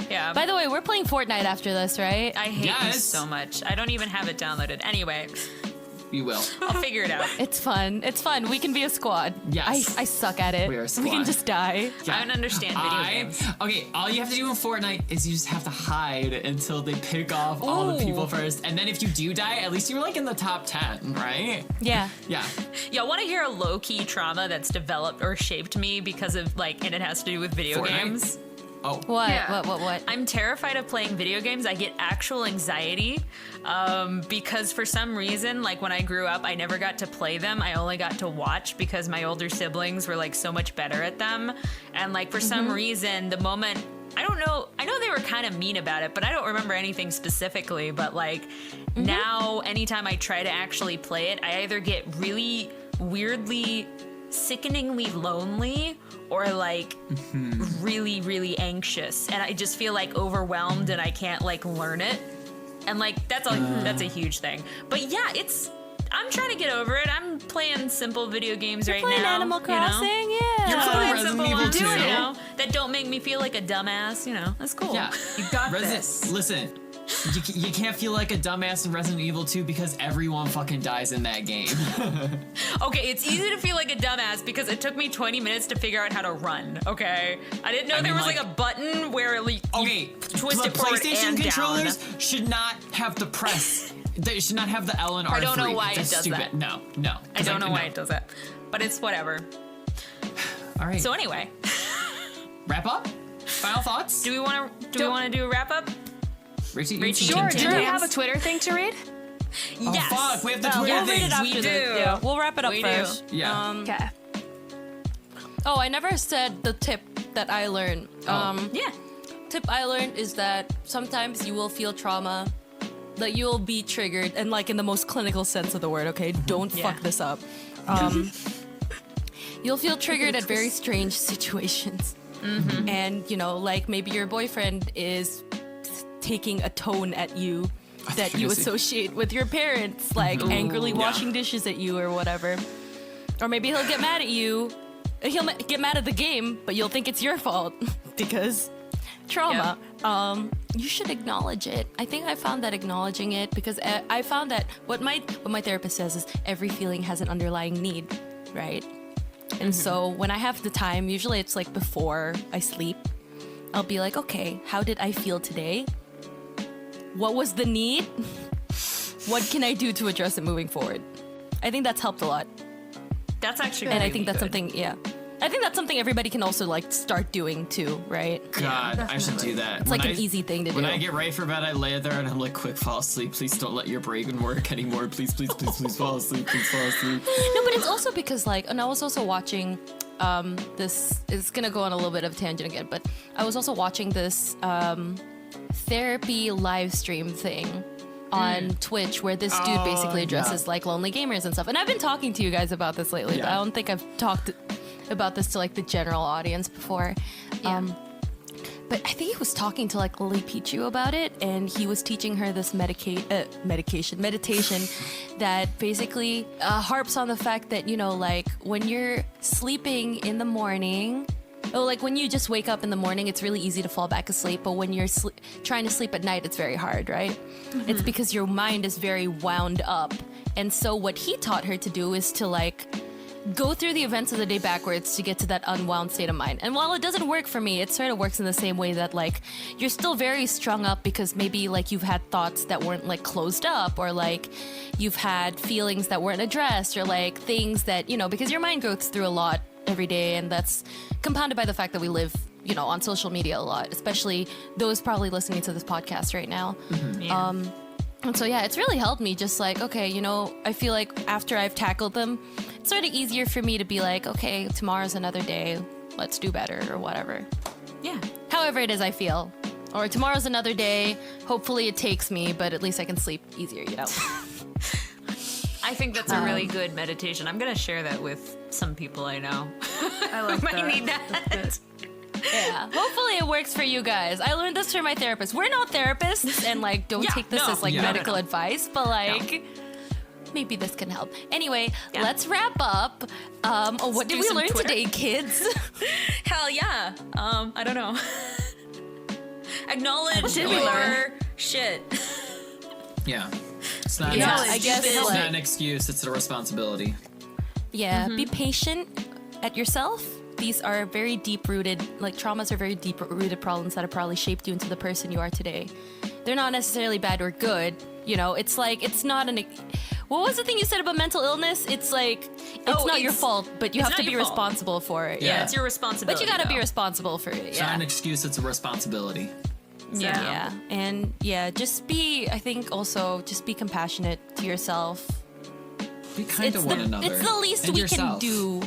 S3: Yeah.
S1: By the way, we're playing Fortnite after this, right?
S3: I hate
S5: Yes.
S3: this so much. I don't even have it downloaded. Anyway,
S5: You will.
S3: I'll figure it out.
S1: It's fun. It's fun. We can be a squad.
S5: Yes.
S1: I suck at it.
S5: We are a
S1: We
S5: squad.
S1: can just die.
S3: I don't understand video games.
S5: Okay, all you have to do in Fortnite is you just have to hide until they pick off all the people first. And then if you do die, at least you were like in the top 10, right?
S1: Yeah.
S5: Yeah.
S3: Y'all want to hear a low-key trauma that's developed or shaped me because of like, and it has to do with video
S5: Fortnite?
S3: games?
S5: Oh.
S1: What?
S2: Yeah.
S1: What?
S3: I'm terrified of playing video games. I get actual anxiety because for some reason, like when I grew up, I never got to play them. I only got to watch because my older siblings were like so much better at them. And like for some reason, the moment, I don't know, I know they were kind of mean about it, but I don't remember anything specifically. But like now, anytime I try to actually play it, I either get really weirdly, sickeningly lonely or like really, really anxious. And I just feel like overwhelmed and I can't like learn it. And like that's a huge thing. But yeah, I'm trying to get over it. I'm playing simple video games right
S1: Playing
S3: now.
S1: Animal Crossing,
S3: You know?
S1: yeah.
S5: You're
S3: Playing
S5: playing
S3: simple
S5: Resident Evil
S3: ones,
S5: 2.
S3: you know, that don't make me feel like a dumbass. You know, that's cool.
S5: Yeah,
S2: You got this.
S5: Listen, you can't feel like a dumbass in Resident Evil 2 because everyone fucking dies in that game.
S3: Okay, it's easy to feel like a dumbass because it took me 20 minutes to figure out how to run. Okay, I didn't know there was like a button where like
S5: Okay,
S3: you twist it forward
S5: PlayStation
S3: and
S5: controllers
S3: down.
S5: should not have the press. They should not have the L and R3.
S3: I don't know why
S5: That's
S3: it does
S5: stupid.
S3: that.
S5: No.
S3: I don't know why it does that, but it's whatever.
S5: All right.
S3: So anyway,
S5: wrap up. Final thoughts.
S3: do we want to do a wrap up?
S5: Richie, you
S3: Richie,
S5: can
S2: Sure.
S5: continue.
S2: Do we have a Twitter thing to read?
S5: Oh,
S3: Yes.
S5: fuck, we have the Twitter
S1: We'll read
S5: thing.
S1: it after
S3: We
S1: this.
S3: do.
S1: Yeah, we'll wrap it up
S3: We do.
S1: first.
S5: Yeah.
S2: Okay.
S1: Oh, I never said the tip that I learned.
S3: Yeah.
S1: Tip I learned is that sometimes you will feel trauma, that you'll be triggered, and like in the most clinical sense of the word, okay? Don't
S3: Yeah.
S1: fuck this up. You'll feel triggered at very strange situations. And, you know, like maybe your boyfriend is taking a tone at you that you associate with your parents, like angrily washing dishes at you or whatever. Or maybe he'll get mad at you. He'll get mad at the game, but you'll think it's your fault because trauma. You should acknowledge it. I think I found that acknowledging it, because I found that what my therapist says is every feeling has an underlying need, right? And so when I have the time, usually it's like before I sleep, I'll be like, okay, how did I feel today? What was the need? What can I do to address it moving forward? I think that's helped a lot.
S3: That's actually
S1: And I
S3: really
S1: think that's
S3: good.
S1: something, yeah. I think that's something everybody can also like start doing too, right?
S5: God, I should do that.
S1: It's like an easy thing to do.
S5: When I get ready for bed, I lay there and I'm like, quick, fall asleep. Please don't let your brain work anymore. Please fall asleep. Please fall asleep.
S1: No, but it's also because like, and I was also watching this is gonna go on a little bit of a tangent again, but I was also watching this therapy live stream thing on Twitch where this dude basically addresses like lonely gamers and stuff. And I've been talking to you guys about this lately, but I don't think I've talked about this to like the general audience before. But I think he was talking to like Lily Pichu about it, and he was teaching her this meditation that basically harps on the fact that, you know, like when you're sleeping in the morning, like when you just wake up in the morning, it's really easy to fall back asleep. But when you're trying to sleep at night, it's very hard, right? It's because your mind is very wound up. And so what he taught her to do is to like go through the events of the day backwards to get to that unwound state of mind. And while it doesn't work for me, it sort of works in the same way that like you're still very strung up because maybe like you've had thoughts that weren't like closed up, or like you've had feelings that weren't addressed, or like things that, you know, because your mind goes through a lot every day, and that's compounded by the fact that we live, you know, on social media a lot, especially those probably listening to this podcast right now. And so, yeah, it's really helped me just like, okay, you know, I feel like after I've tackled them, it's sort of easier for me to be like, okay, tomorrow's another day. Let's do better or whatever.
S3: Yeah.
S1: However it is I feel. Or tomorrow's another day. Hopefully it takes me, but at least I can sleep easier, you know?
S3: I think that's a really good meditation. I'm gonna share that with some people I know.
S2: I like
S3: Might
S2: that.
S3: need that.
S1: Yeah. Hopefully it works for you guys. I learned this from my therapist. We're not therapists, and like don't
S3: Yeah,
S1: take this
S3: no.
S1: as like
S5: Yeah.
S1: medical advice, but like maybe this can help. Anyway, let's wrap up. What did
S3: do
S1: we
S3: some
S1: learn
S3: Twitter.
S1: today, kids?
S3: Hell yeah. I don't know. Acknowledge
S2: did we
S3: your
S2: learn?
S3: shit.
S5: Yeah. It's not,
S1: Yeah,
S5: an,
S1: I guess
S5: it's
S1: like-
S5: not an excuse, it's a responsibility.
S1: Yeah, be patient at yourself. These are very deep-rooted, like traumas are very deep-rooted problems that have probably shaped you into the person you are today. They're not necessarily bad or good. You know, it's like, it's not an... What was the thing you said about mental illness? It's like, it's not your fault, but you
S3: it's
S1: have to
S3: not
S1: be
S3: your fault.
S1: responsible for it.
S5: Yeah.
S3: Yeah, it's your responsibility.
S1: But you gotta be
S3: though.
S1: responsible for it,
S5: It's not an
S1: yeah.
S5: excuse, it's a responsibility.
S3: Yeah.
S1: Yeah, and yeah, just be, I think also, just be compassionate to yourself.
S5: Be kind to one another.
S1: It's the least
S5: and
S1: we
S5: yourself.
S1: can do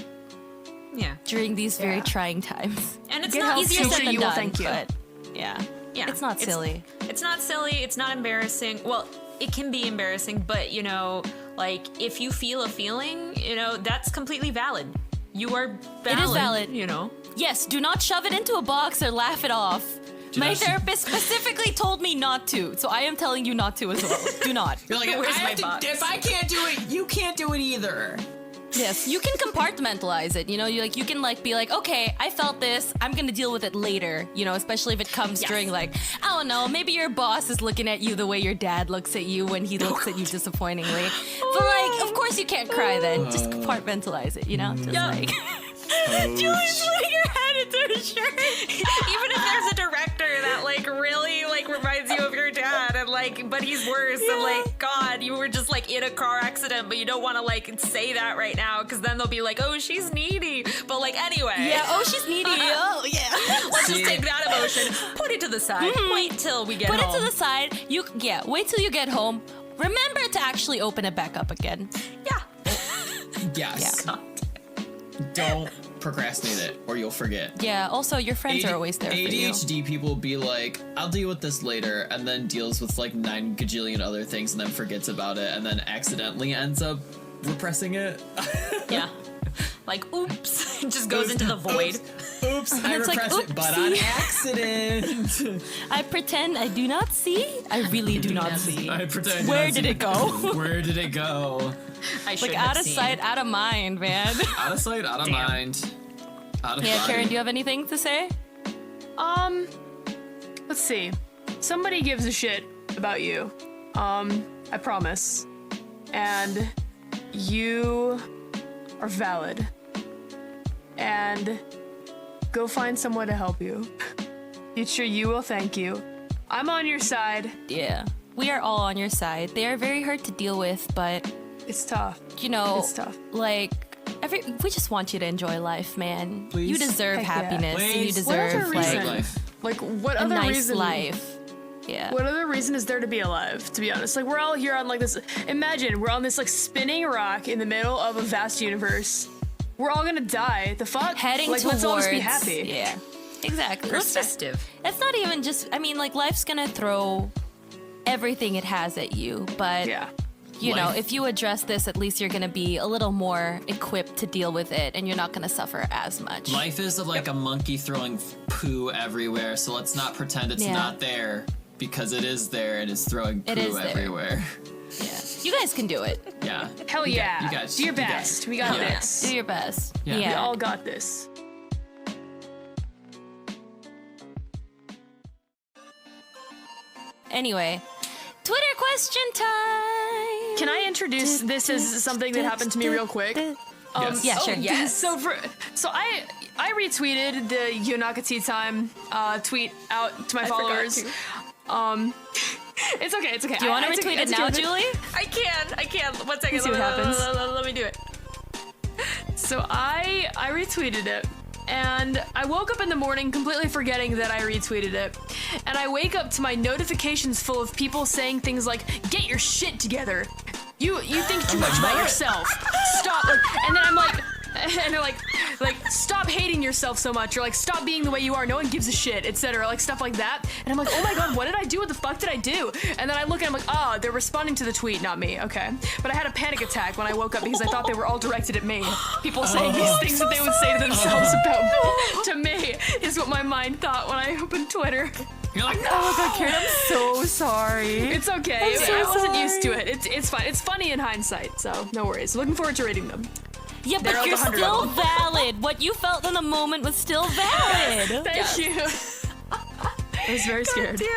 S3: Yeah.
S1: during these very
S2: Yeah.
S1: trying times.
S3: And it's
S2: Get
S3: not
S2: help,
S3: easier
S2: teacher,
S1: Said than
S2: you will
S1: done,
S2: thank you.
S1: but yeah.
S3: Yeah.
S1: It's not silly.
S3: It's not silly. It's not embarrassing. Well, it can be embarrassing, but you know, like if you feel a feeling, you know, that's completely valid. You are valid.
S1: It is valid.
S3: You know.
S1: Yes, do not shove it into a box or laugh it off. My
S5: not sh-
S1: therapist specifically told me me not to, so I am telling you not to as well. Do not.
S5: You're like,
S3: Where's
S5: I
S3: my
S5: have to,
S3: box?
S5: if I can't do it, you can't do it either.
S1: Yes, you can compartmentalize it. You know, you can like be like, okay, I felt this. I'm gonna deal with it later. You know, especially if it comes during like, I don't know, maybe your boss is looking at you the way your dad looks at you when he looks at you disappointingly. But like, of course you can't cry then. Just compartmentalize it. You know, just like.
S3: Julie's putting her head into her shirt. Even if there's a director that like really like reminds you of your dad and like, but he's worse and like, God, you were just like in a car accident, but you don't want to like say that right now because then they'll be like, oh, she's needy. But like anyway.
S1: Yeah. Oh, she's needy. Oh, yeah.
S3: Let's just take that emotion, put it to the side, wait till we get home.
S1: Put it to the side. Wait till you get home. Remember to actually open it back up again.
S3: Yeah.
S5: Yes.
S1: Yeah.
S5: Don't procrastinate it or you'll forget.
S1: Yeah. Also, your friends are always there for you.
S5: ADHD people will be like, I'll deal with this later, and then deals with like 9 gajillion other things and then forgets about it and then accidentally ends up repressing it.
S3: Yeah. Like, oops. It just goes into the void.
S5: Oops, I
S1: It's like,
S5: repressed it, but on accident.
S1: I pretend I do not see. I really do not see.
S5: I pretend.
S1: Where did it go?
S5: Where did it go?
S3: I should
S1: Like
S3: have
S1: out of
S3: seen.
S1: sight, out of mind, man.
S5: Out of sight, out of
S3: Damn.
S5: mind. Out of
S1: Yeah,
S5: body.
S1: Karen, do you have anything to say?
S2: Let's see. Somebody gives a shit about you. I promise. And you are valid. And go find someone to help you. Future you will thank you. I'm on your side.
S1: Yeah. We are all on your side. They are very hard to deal with, but
S2: It's tough.
S1: you know,
S2: It's tough.
S1: like we just want you to enjoy life, man.
S5: Please.
S1: You deserve
S2: Heck yeah.
S1: happiness and you
S5: Please.
S2: What other
S1: deserve
S2: reason?
S1: like
S5: Life.
S2: Like, what
S1: a
S2: other
S1: nice
S2: reason?
S1: life. Yeah.
S2: What other reason is there to be alive, to be honest? Like, we're all here on, like, this... Imagine, we're on this, like, spinning rock in the middle of a vast universe. We're all gonna die. The fuck?
S1: Heading
S2: like,
S1: towards
S2: let's all just be happy.
S1: Yeah. Exactly. Let's just,
S3: Perspective.
S1: it's not even just I mean, like life's gonna throw everything it has at you, but
S2: Yeah.
S1: you know,
S5: Life.
S1: if you address this, at least you're gonna be a little more equipped to deal with it and you're not gonna suffer as much.
S5: Life is like a monkey throwing poo everywhere, so let's not pretend it's
S1: Yeah.
S5: not there because it is there. It is throwing poo
S1: It is there.
S5: everywhere.
S1: Yeah. You guys can do it.
S5: Yeah.
S2: Hell
S5: You
S2: yeah.
S5: got- you guys.
S2: Do your
S5: you guys.
S2: best. We got
S5: Yeah.
S2: this.
S1: Do your best.
S5: Yeah.
S2: We
S1: Yeah.
S2: all got this.
S1: Anyway, Twitter question time.
S2: Can I introduce this as something that happened to me real quick?
S5: Yes.
S1: Yeah, sure.
S3: Yes.
S2: So I retweeted the Yonaka Tea Time tweet out to my followers. It's okay. It's okay.
S1: Do you want to retweet it now, Julie?
S3: I can. 1 second.
S2: See what happens.
S3: Let me do it.
S2: So I retweeted it, and I woke up in the morning completely forgetting that I retweeted it, and I wake up to my notifications full of people saying things like, "Get your shit together. You think too much about yourself. Stop." Like, and then I'm like, and they're like, stop hating yourself so much, or like, stop being the way you are. No one gives a shit, etc. Like stuff like that. And I'm like, oh my god, what did I do? What the fuck did I do? And then I look and I'm like, oh, they're responding to the tweet, not me. Okay. But I had a panic attack when I woke up because I thought they were all directed at me. People saying these things that they would say to themselves about to me is what my mind thought when I opened Twitter.
S5: You're like,
S1: Oh my god, Karen, I'm so sorry.
S2: It's okay.
S1: so
S2: I wasn't
S1: sorry.
S2: used to it. It's fine. It's funny in hindsight, so no worries. Looking forward to reading them.
S1: Yeah,
S2: There
S1: but
S2: are
S1: you're
S2: 100
S1: still
S2: of them.
S1: valid. What you felt in the moment was still valid.
S2: Thank you. I was very scared.
S3: Damn.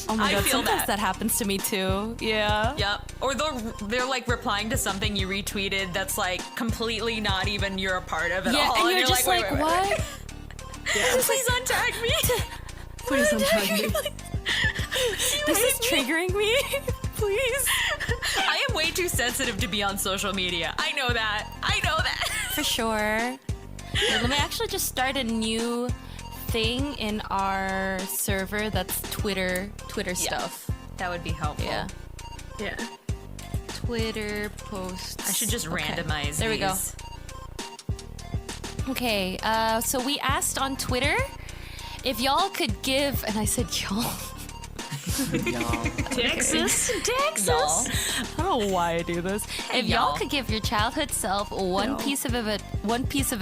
S1: Oh my
S3: I
S1: god,
S3: feel
S1: sometimes
S3: that.
S1: that happens to me too. Yeah.
S3: Yep. Or they're like replying to something you retweeted that's like completely not even you're a part of at
S1: Yeah,
S3: all.
S1: and you're just
S3: wait,
S1: like,
S3: wait, wait,
S1: what?
S3: wait. Please untag me.
S2: Please don't tag me.
S1: This is triggering me. Please.
S3: I am way too sensitive to be on social media. I know that.
S1: For sure. Here, let me actually just start a new thing in our server that's Twitter stuff.
S3: That would be helpful.
S1: Yeah.
S2: Yeah.
S1: Twitter posts.
S3: I should just
S1: Okay.
S3: randomize
S1: There we go.
S3: these.
S1: Okay, so we asked on Twitter if y'all could give, and I said y'all.
S2: Texas.
S3: Y'all.
S1: I don't know why I do this. If y'all
S3: y'all.
S1: could give your childhood self one piece of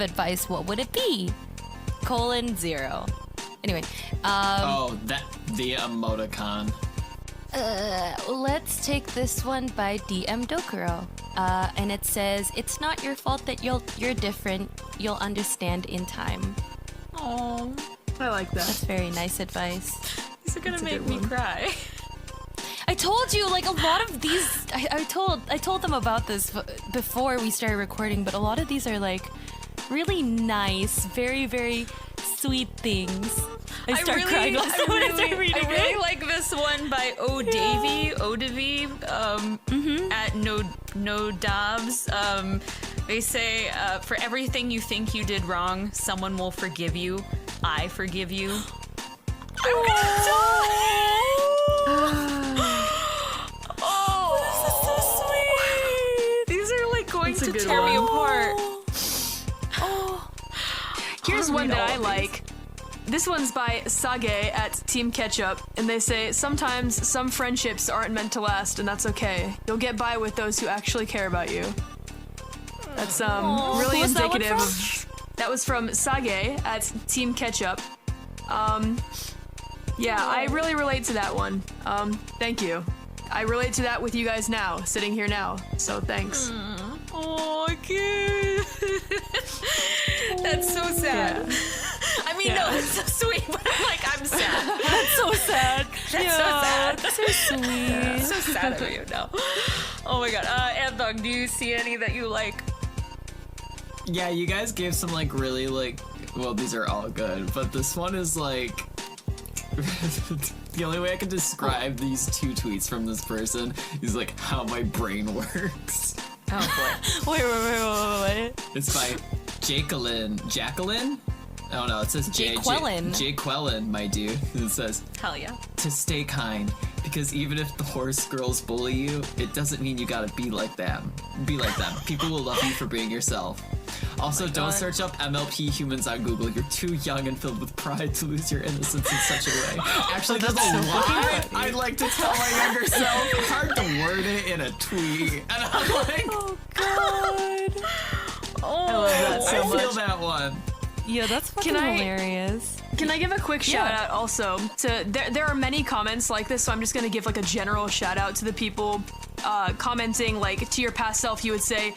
S1: advice, what would it be? : 0. Anyway,
S5: the emoticon.
S1: let's take this one by DM Dokuro. And it says, "It's not your fault that you're different. You'll understand in time."
S3: Oh,
S2: I like that.
S1: That's very nice advice.
S3: these are gonna
S2: That's a
S3: make
S2: good
S3: me
S2: one.
S3: cry.
S1: I told you, like, a lot of these. I told them about this before we started recording, but a lot of these are like really nice, very very sweet things. I start crying when I start reading
S3: I really
S1: it.
S3: like this one by Odavy, at No Dobbs. They say, for everything you think you did wrong, someone will forgive you. I forgive you. I'm gonna die! Oh, this is so sweet. These are like going
S2: That's a
S3: to
S2: good
S3: tear me
S2: one.
S3: apart.
S2: Here's one that
S3: all
S2: I
S3: of
S2: like. This one's by Sage at Team Ketchup, and they say, "Sometimes some friendships aren't meant to last, and that's okay. You'll get by with those who actually care about you." That's really
S1: Who was that one
S2: indicative
S1: from?
S2: of. That was from Sage at Team Ketchup. Yeah, I really relate to that one. Thank you. I relate to that with you guys now, sitting here now. So thanks.
S3: Oh, cute. That's so sad. I mean, no, it's so sweet, but I'm sad.
S1: That's so sad.
S3: That's so sad.
S1: That's so sweet.
S3: So sad of you, no. Oh my god. Anthong, do you see any that you like?
S5: Yeah, you guys gave some like really like. Well, these are all good, but this one is like. The only way I can describe these two tweets from this person is like how my brain works.
S3: Oh
S1: Wait.
S5: It's by Jacqueline? Oh no, it says
S1: Jaqueline.
S5: Jaqueline, my dude. It says,
S3: boy. Hell yeah.
S5: to stay kind, because even if the horse girls bully you, it doesn't mean you gotta be like them. Be like them. People will love you for being yourself. Also, don't search up MLP humans on Google. You're too young and filled with pride to lose your innocence in such a way. Actually, there's a lot I'd like to tell my younger self. It's hard to word it in a tweet. And I'm like,
S1: Oh God.
S3: Oh,
S2: I love that so
S5: I feel
S2: much.
S5: that one.
S1: Yeah, that's fucking
S2: Can I-
S1: hilarious.
S2: Can I give a quick shout out also to there are many comments like this, so I'm just gonna give like a general shout out to the people commenting like to your past self you would say,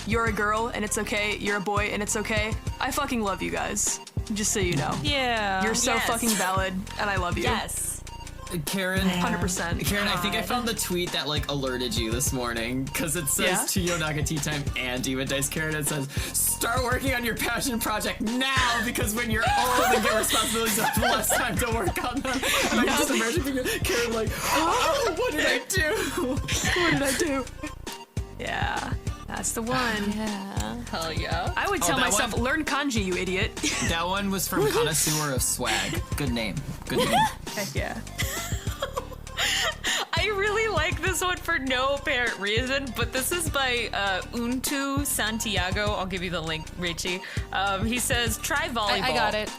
S2: you're a girl and it's okay, you're a boy and it's okay. I fucking love you guys. Just so you know.
S1: Yeah.
S2: You're so
S3: Yes.
S2: fucking valid and I love you.
S3: yes.
S5: Karen,
S2: 100%.
S5: Karen, I think I found the tweet that like alerted you this morning because it says
S2: Yeah?
S5: to Yonaka Tea Time and Demondice. Karen, it says start working on your passion project now because when you're old and get responsibilities, you have less time to work on them. And I just imagine Karen like, oh, what did I do?
S2: What did I do? Yeah. That's the one.
S1: Yeah.
S3: Hell yeah.
S2: I would tell
S5: that
S2: myself,
S5: one?
S2: learn kanji, you idiot.
S5: That one was from Connoisseur of Swag. Good name. Good name.
S2: Heck yeah.
S3: I really like this one for no apparent reason, but this is by Untu Santiago. I'll give you the link, Richie. He says, try volleyball.
S1: I got it.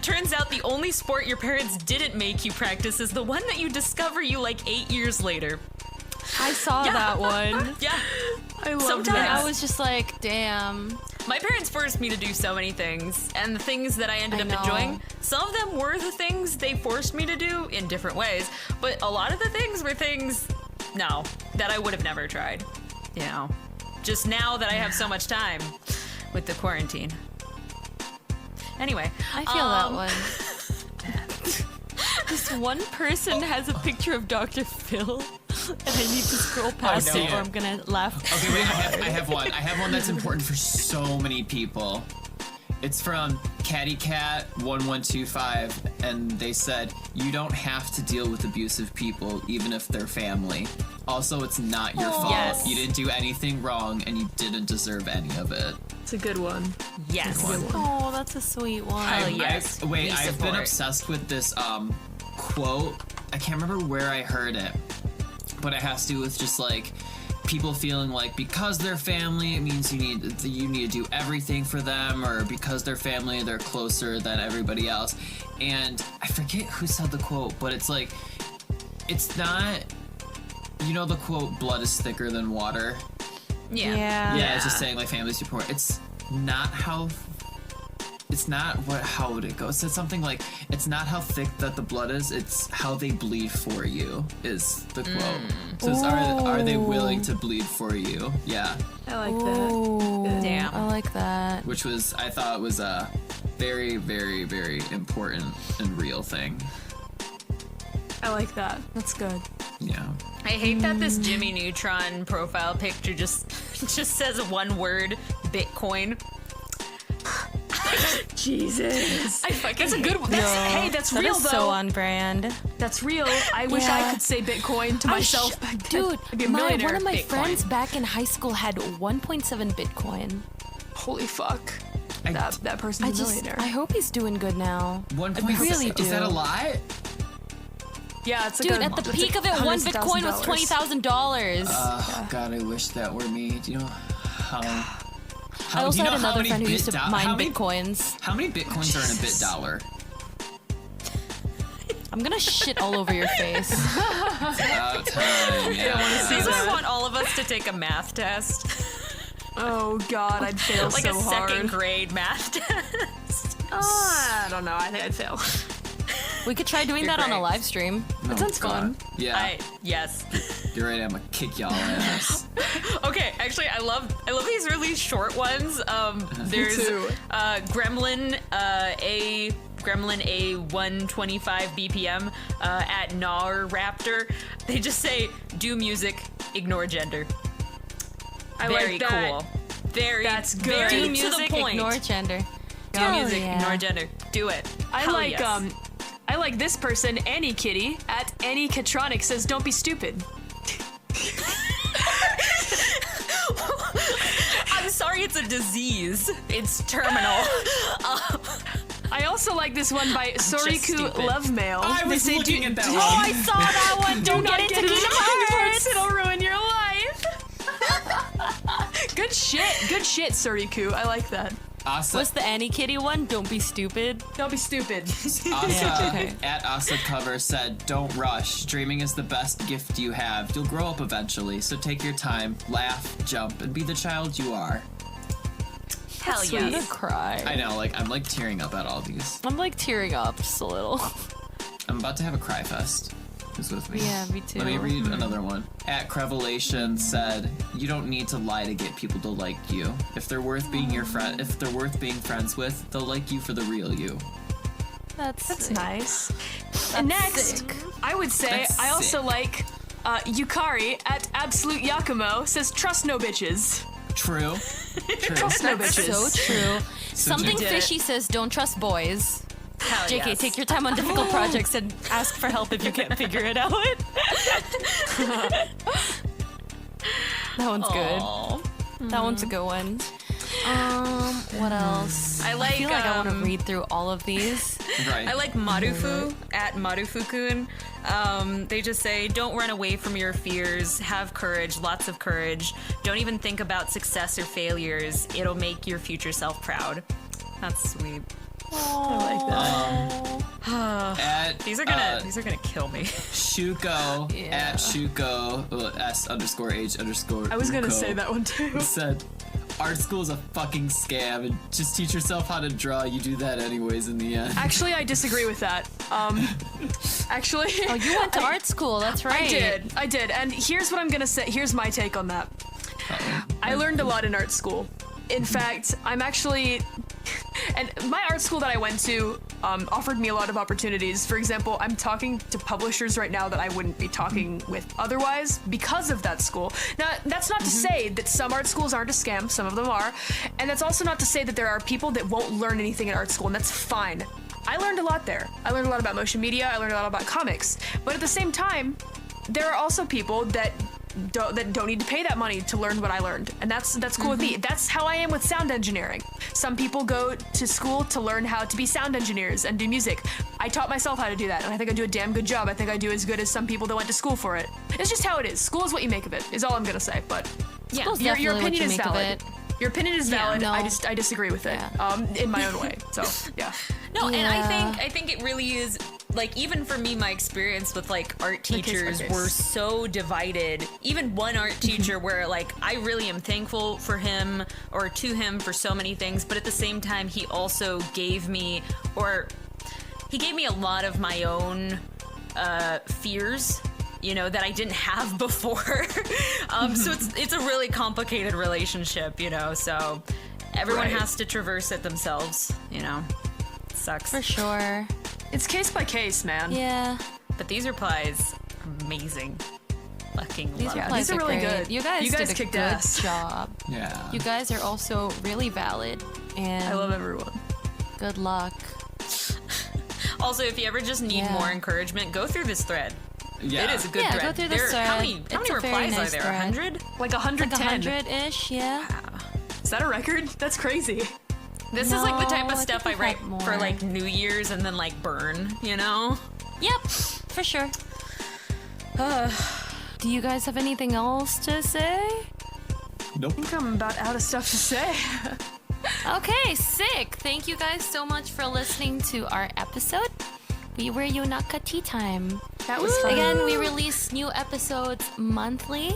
S3: Turns out the only sport your parents didn't make you practice is the one that you discover you like 8 years later.
S1: I saw that one.
S3: Yeah.
S2: I love
S3: Sometimes
S2: that.
S1: I was just like, damn.
S3: My parents forced me to do so many things, and the things that I ended
S1: I
S3: up
S1: know.
S3: enjoying, some of them were the things they forced me to do in different ways, but a lot of the things were things, no, that I would have never tried. You know, just now that I have so much time with the quarantine. Anyway,
S1: I feel that one. This one person has a picture of Dr. Phil, and I need to scroll past
S5: no.
S1: it or I'm gonna laugh.
S5: Okay, wait, I have one. I have one that's important for so many people. It's from CattyCat1125, and they said, you don't have to deal with abusive people, even if they're family. Also, it's not your fault.
S3: Yes.
S5: You didn't do anything wrong, and you didn't deserve any of it.
S2: It's a good one.
S3: yes.
S1: Oh, that's a sweet one.
S3: yes.
S5: I've been
S3: support.
S5: obsessed with this quote. I can't remember where I heard it, but it has to do with just like people feeling like because they're family, it means you need to do everything for them, or because they're family, they're closer than everybody else. And I forget who said the quote, but it's like, it's not. You know the quote, blood is thicker than water?
S3: Yeah.
S1: Yeah.
S5: Yeah, it's just saying like family support. It's not how it's not how would it go? It said something like, it's not how thick that the blood is, it's how they bleed for you, is the quote. So it's, are they willing to bleed for you? Yeah.
S2: I like that.
S3: Damn.
S1: I like that.
S5: Which was, I thought was a very, very, very important and real thing.
S2: I like that. That's good.
S5: Yeah.
S3: I hate that this Jimmy Neutron profile picture just says one word, Bitcoin.
S2: Jesus.
S3: I fucking
S2: That's a good one. Hey, that's
S1: That
S2: real
S1: is
S2: though.
S1: so on brand.
S2: That's real. I wish I could say Bitcoin to myself.
S1: Dude,
S2: I'd be a
S1: one
S2: millionaire.
S1: of my
S3: Bitcoin.
S1: friends back in high school had 1.7 Bitcoin.
S2: Holy fuck. That person's a millionaire.
S1: I hope he's doing good now.
S5: 1.6,
S1: really
S5: is that a
S1: do.
S5: lot?
S2: Yeah, it's
S1: Dude,
S2: like
S1: at the peak of it, one Bitcoin was $20,000.
S5: God, I wish that were me. Do you know how?
S1: I also
S5: do you know
S1: had
S5: how
S1: another
S5: many
S1: friend who used to
S5: how
S1: mine
S5: many-
S1: Bitcoins.
S5: How many Bitcoins are in a bit dollar?
S1: I'm gonna shit all over your face.
S5: About time, yeah.
S3: These I want all of us to take a math test.
S2: Oh god, I'd fail
S3: Like
S2: so
S3: a
S2: hard.
S3: second grade math test.
S2: I don't know. I think I'd fail.
S1: We could try doing that on a
S3: great.
S1: live stream.
S2: That sounds fun.
S5: Yeah,
S3: Yes.
S5: you're right. I'm gonna kick y'all ass.
S3: Okay, actually, I love these really short ones. There's
S2: too.
S3: Gremlin A 125 BPM at Gnar Raptor. They just say, "Do music, ignore gender."
S2: I
S3: Very
S2: like that.
S3: cool.
S2: That's good.
S3: Very
S1: Do
S3: to
S1: music,
S3: the point.
S1: ignore gender.
S3: Do
S1: Hell
S3: music,
S1: yeah.
S3: ignore gender. Do it.
S2: I
S3: Hell
S2: like
S3: yes.
S2: I like this person, Annie Kitty at Annie Katronic says, "Don't be stupid."
S3: I'm sorry, it's a disease. It's terminal.
S2: I also like this one by Soriku
S3: stupid.
S2: Love Mail.
S5: I
S2: They
S5: was
S2: say,
S5: looking at that one.
S1: Oh, I saw that one. Don't
S2: not
S1: get into
S2: into
S1: Kingdom
S2: Hearts.
S1: Hearts.
S2: It'll ruin your life. Good shit, Soriku. I like that.
S5: Asa,
S1: What's the Annie Kitty one? Don't be stupid.
S2: Don't be stupid.
S5: Asa at Asa Cover said, "Don't rush. Dreaming is the best gift you have. You'll grow up eventually, so take your time, laugh, jump, and be the child you are."
S3: Hell
S1: I'm gonna
S3: yes.
S1: cry.
S5: I know, like I'm like tearing up at all these.
S1: I'm like tearing up just a little.
S5: I'm about to have a cry fest. Who's with me?
S1: Yeah, me too.
S5: Let me read another one. At Crevelation said, "You don't need to lie to get people to like you. If they're worth being your friend, if they're worth being friends with, they'll like you for the real you."
S2: That's nice. And next,
S1: sick.
S2: I would say
S5: That's
S2: I also
S5: sick.
S2: like Yukari at Absolute Yakumo says, "Trust no bitches."
S5: True. True.
S2: Trust no bitches.
S1: So true. Something
S3: did it.
S1: fishy says don't trust boys.
S3: Hell
S1: JK,
S3: yes.
S1: take your time on difficult projects and ask for help if you can't figure it out. That one's good.
S3: Aw.
S1: That one's a good one. What else?
S3: I like,
S1: feel like I want to read through all of these.
S5: Right.
S3: I like Marufu at Marufukun. They just say, "Don't run away from your fears. Have courage, lots of courage. Don't even think about success or failures. It'll make your future self proud." That's sweet.
S2: I like that.
S5: At
S3: These are gonna kill me.
S5: Shuko
S1: Yeah.
S5: at Shuko S_H_.
S2: I was gonna
S5: Uko
S2: say that one too.
S5: said, "Art school is a fucking scam, and just teach yourself how to draw. You do that anyways in the end."
S2: Actually, I disagree with that. Actually,
S1: Oh, you went to art school. That's right.
S2: I did. And here's what I'm gonna say. Here's my take on that. I learned a lot in art school. In fact, I'm actually, and my art school that I went to offered me a lot of opportunities. For example, I'm talking to publishers right now that I wouldn't be talking with otherwise because of that school. Now, that's not to say that some art schools aren't a scam. Some of them are. And that's also not to say that there are people that won't learn anything in art school, and that's fine. I learned a lot there. I learned a lot about motion media. I learned a lot about comics. But at the same time, there are also people that don't need to pay that money to learn what I learned, and that's cool with me. That's how I am with sound engineering. Some people go to school to learn how to be sound engineers and do music. I taught myself how to do that, and I think I do a damn good job. I think I do as good as some people that went to school for it. It's just how it is. School is what you make of it, is all I'm gonna say. But
S3: Yeah.
S1: School's
S2: your
S1: definitely what
S2: opinion
S1: you
S2: is
S1: make of
S2: valid.
S1: it.
S2: Your opinion is valid.
S1: no.
S2: I disagree with it in my own way. So yeah.
S3: No, and
S1: Yeah.
S3: I think it really is like even for me, my experience with like art teachers were so divided. Even one art teacher where like I really am thankful for him or to him for so many things, but at the same time he also gave me a lot of my own fears, you know, that I didn't have before. So it's a really complicated relationship, you know, so everyone has to traverse it themselves, you know. It sucks.
S1: For sure.
S2: It's case by case, man.
S1: Yeah.
S3: But these replies, amazing. Fucking love it.
S2: These are really
S1: great.
S2: good.
S1: You guys did a
S2: kicked
S1: good
S2: ass.
S1: job.
S5: Yeah.
S1: You guys are also really valid. And
S2: I love everyone.
S1: good luck.
S3: Also, if you ever just need
S1: Yeah.
S3: more encouragement, go through this thread.
S5: Yeah.
S3: It is a good
S1: Yeah,
S3: thread.
S1: go through this
S3: How
S1: thread.
S3: many
S1: It's a very
S3: replies
S1: nice
S3: are there?
S1: thread.
S3: 100?
S2: Like 110.
S1: 100-ish, yeah.
S2: Is that a record? That's crazy.
S3: This is like the type
S1: No,
S3: of
S1: I
S3: stuff I
S1: think we've
S3: write
S1: had
S3: for
S1: more.
S3: like New Year's and then like burn, you know?
S1: Yep, for sure. Do you guys have anything else to say?
S5: Nope.
S2: I think I'm about out of stuff to say.
S1: Okay, sick. Thank you guys so much for listening to our episode. We were Yonaka Tea Time.
S2: That was fun.
S1: Again, we release new episodes monthly.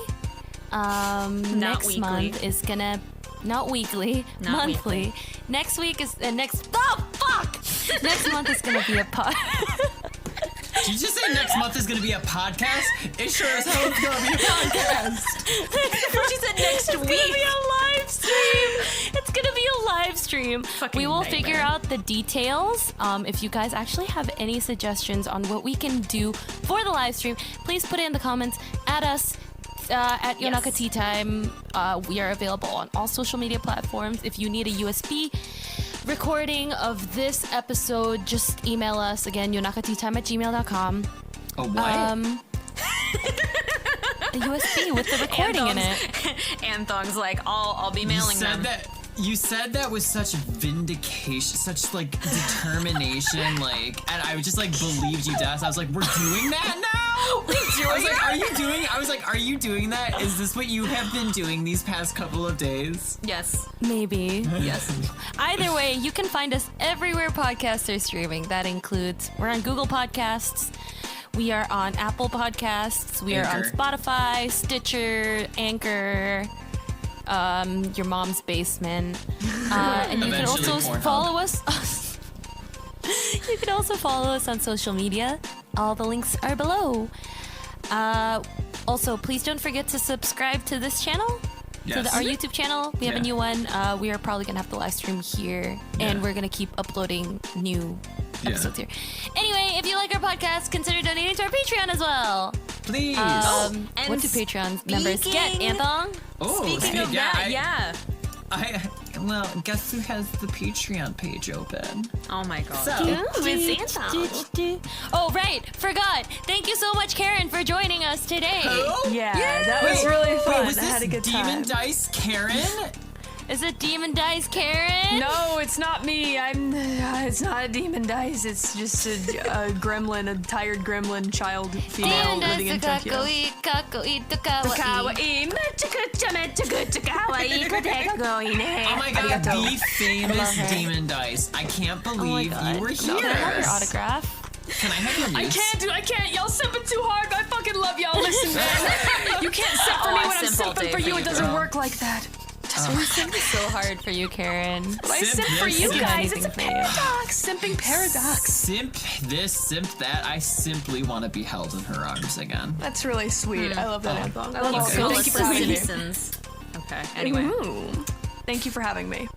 S1: Next
S3: weekly.
S1: month is gonna not weekly,
S3: Not
S1: monthly.
S3: weekly.
S1: Next week is next. Oh fuck! Next month is gonna be a pod.
S5: Did you just say next month is gonna be a podcast? It sure as hell is gonna be a podcast.
S3: She said next
S1: It's gonna be a live stream. It's gonna be a live stream.
S3: Fucking
S1: We will
S3: nightmare.
S1: figure out the details. If you guys actually have any suggestions on what we can do for the live stream, please put it in the comments. Add us at Yonaka
S3: Yes.
S1: Tea Time. We are available on all social media platforms. If you need a USB recording of this episode, just email us again, yonakateatime@gmail.com.
S5: A what?
S1: A USB with the recording in it.
S3: Anthong's like, I'll be mailing them.
S5: You said that with such vindication, such like determination, like, and I just like believed you, Des. I was like, we're doing that now? I was like, are you doing that? Is this what you have been doing these past couple of days?
S3: Yes.
S1: Maybe.
S3: Yes.
S1: Either way, you can find us everywhere podcasts are streaming. That includes, we're on Google Podcasts, we are on Apple Podcasts, we are on
S5: Anchor.
S1: Spotify, Stitcher, Anchor, your mom's basement. And you can
S5: Eventually
S1: also
S5: Pornhub.
S1: follow us. You can also follow us on social media. All the links are below. Also, please don't forget to subscribe to this channel.
S5: Yes.
S1: To our YouTube channel. We have a
S5: Yeah.
S1: new one. We are probably gonna have the live stream here, and
S5: Yeah.
S1: we're gonna keep uploading new
S5: Yeah.
S1: episodes here. Anyway, if you like our podcast, consider donating to our Patreon as well.
S5: Please.
S3: and
S1: What do Patreon members get,
S3: speaking-
S1: Anthong?
S3: Speaking of that, yeah.
S5: Well, guess who has the Patreon page open?
S3: Oh my god.
S5: So,
S3: It's Anthong.
S1: Oh, right, forgot. Thank you so much, Karen, for joining us today.
S2: Yeah, that was really fun.
S5: was
S2: I
S5: this
S2: had a good time.
S5: Demondice Karen?
S1: Is it Demondice Karen?
S2: No, it's not me. It's not a Demondice. It's just a gremlin, a tired gremlin child female living in Tokyo. Kawaii.
S5: Oh my god, the famous
S1: love her.
S5: Demondice. I can't
S1: Oh my
S5: believe
S1: God.
S5: you were
S1: Can I have your
S5: here.
S1: autograph?
S5: Can I have your
S2: I
S5: notes?
S2: can't, dude. I can't. Y'all simping too hard. I fucking love y'all. Listen, man. You can't simp for
S3: Oh,
S2: me
S3: I
S2: when I'm
S3: simp all
S2: simping
S3: day
S2: for
S3: for
S2: you.
S3: you,
S2: It doesn't
S3: girl.
S2: work like that.
S1: We simp so hard for you, Karen.
S2: But I
S5: Simp
S2: simp for
S5: this,
S2: you
S5: simp
S2: guys. It's a
S1: anything for you.
S2: paradox. Simping paradox.
S5: Simp this, simp that. I simply want to be held in her arms again.
S2: That's really sweet. I love that, Anthong. I love all of
S5: Okay.
S2: you.
S3: Call
S2: Thank
S3: us
S2: you for having me.
S3: citizens. Okay, anyway.
S2: Ooh. Thank you for having me.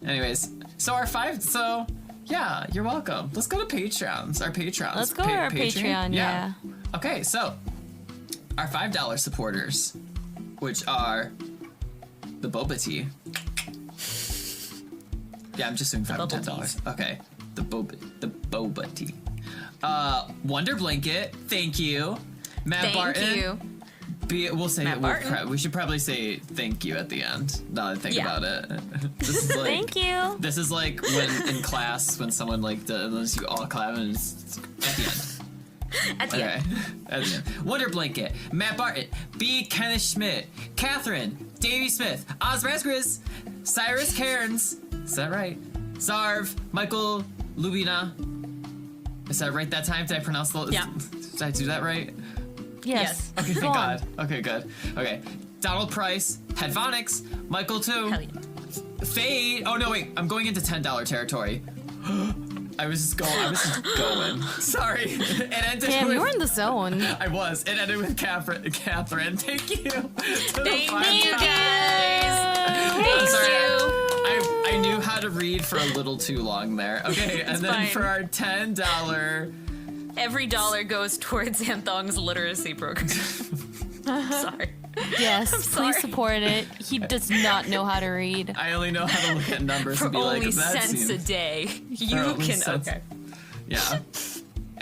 S5: Anyways, so yeah, you're welcome. Let's go to Patreons. Our Patrons.
S1: Let's go to our Patreon, yeah.
S5: Okay, so our $5 supporters, which are the Boba Tea. Yeah, I'm just doing $5 and $10. Okay, the Boba Tea. Wonder Blanket, thank you. Matt
S3: Thank
S5: Barton,
S3: you.
S5: We'll say
S3: Matt Barton.
S5: we should probably say thank you at the end. Now that I think
S3: Yeah.
S5: about it. This is like,
S1: Thank you.
S5: This is like when in class when someone like does you all clap and it's at the end.
S3: At the end.
S5: At the end. Wonder Blanket, Matt Barton, B. Kenneth Schmidt, Catherine, Davey Smith, Oz Rasgris, Cyrus Cairns. Is that right? Zarv, Michael Lubina. Is that right that time? Did I pronounce the?
S3: Yeah.
S5: Did I do that right?
S1: Yes.
S5: Okay,
S1: Go
S5: thank
S1: on.
S5: God. Okay, good. Okay. Donald Price, Headphonics, Michael too.
S3: Hell yeah.
S5: Fade. Oh no, wait. I'm going into $10 territory. I was just going. Sorry. It ended
S1: Damn,
S5: with.
S1: you were in the zone.
S5: I was. It ended with Catherine. Thank you.
S3: Thank you, guys.
S5: I'm
S3: Thank
S5: sorry.
S3: you.
S5: I knew how to read for a little too long there. Okay, and then
S3: fine.
S5: for our $10.
S3: Every dollar goes towards Anthong's literacy program. Sorry.
S1: Yes,
S3: sorry.
S1: please support it. He does not know how to read.
S5: I only know how to look at numbers
S3: For
S5: and be
S3: only
S5: like, that
S3: cents
S5: seems...
S3: a day. You
S5: only
S3: can.
S5: cents.
S3: Okay.
S5: Yeah.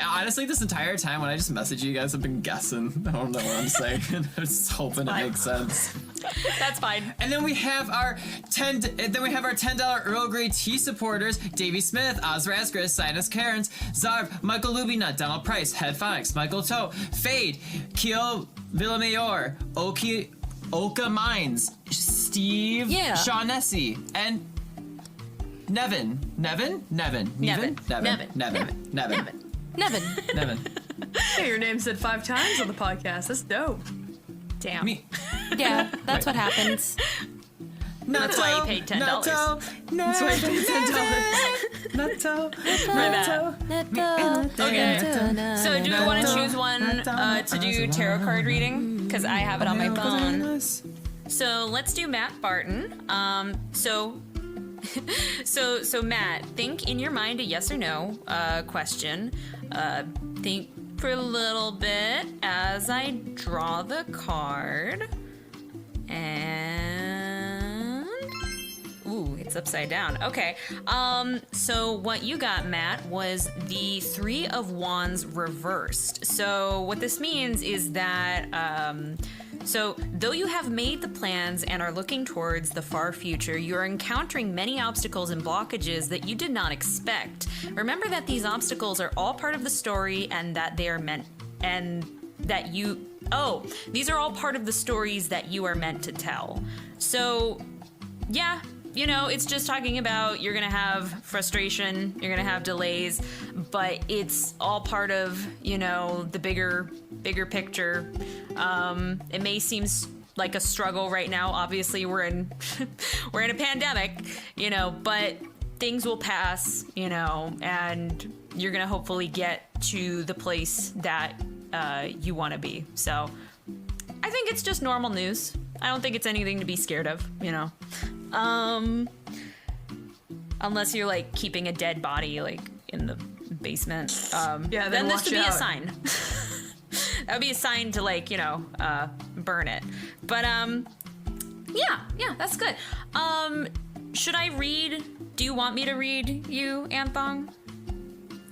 S5: Honestly, this entire time when I just message you guys, I've been guessing. I don't know what I'm saying. I'm just hoping it makes sense.
S3: That's fine.
S5: And then we have our $10 Earl Grey tea supporters: Davey Smith, Oz Rasgris, Sinus Cairns, Zarv, Michael Lubina, Donald Price, Headphonics, Michael Toe, Fade, Keo Villamayor, Oka Mines, Steve
S1: Yeah.
S5: Shaughnessy, and Nevin.
S1: Nevin.
S2: Hey, your name said 5 times on the podcast. That's dope.
S3: Damn.
S5: Me.
S1: Yeah, that's what happens.
S3: That's why you paid $10.
S2: That's why I paid $10.
S3: Okay. So do we want to choose one to do tarot card reading? Because I have it on my phone. So let's do Matt Barton. So Matt, think in your mind a yes or no question. Think for a little bit as I draw the card. And ooh, it's upside down. Okay. So what you got, Matt, was the 3 of Wands reversed. So what this means is that so though you have made the plans and are looking towards the far future, you are encountering many obstacles and blockages that you did not expect. Remember that these obstacles are all part of the story and that they are meant and that you these are all part of the stories that you are meant to tell. So yeah, you know, it's just talking about you're gonna have frustration, you're gonna have delays, but it's all part of, you know, the bigger picture. It may seem like a struggle right now. Obviously, we're in a pandemic, you know, but things will pass, you know, and you're gonna hopefully get to the place that you want to be. So I think it's just normal news. I don't think it's anything to be scared of, you know. Unless you're like keeping a dead body like in the basement.
S2: Yeah,
S3: then this
S2: watch
S3: would be a
S2: out.
S3: sign. That would be a sign to like, you know, burn it. But yeah, that's good. Should I read? Do you want me to read you, Anthong?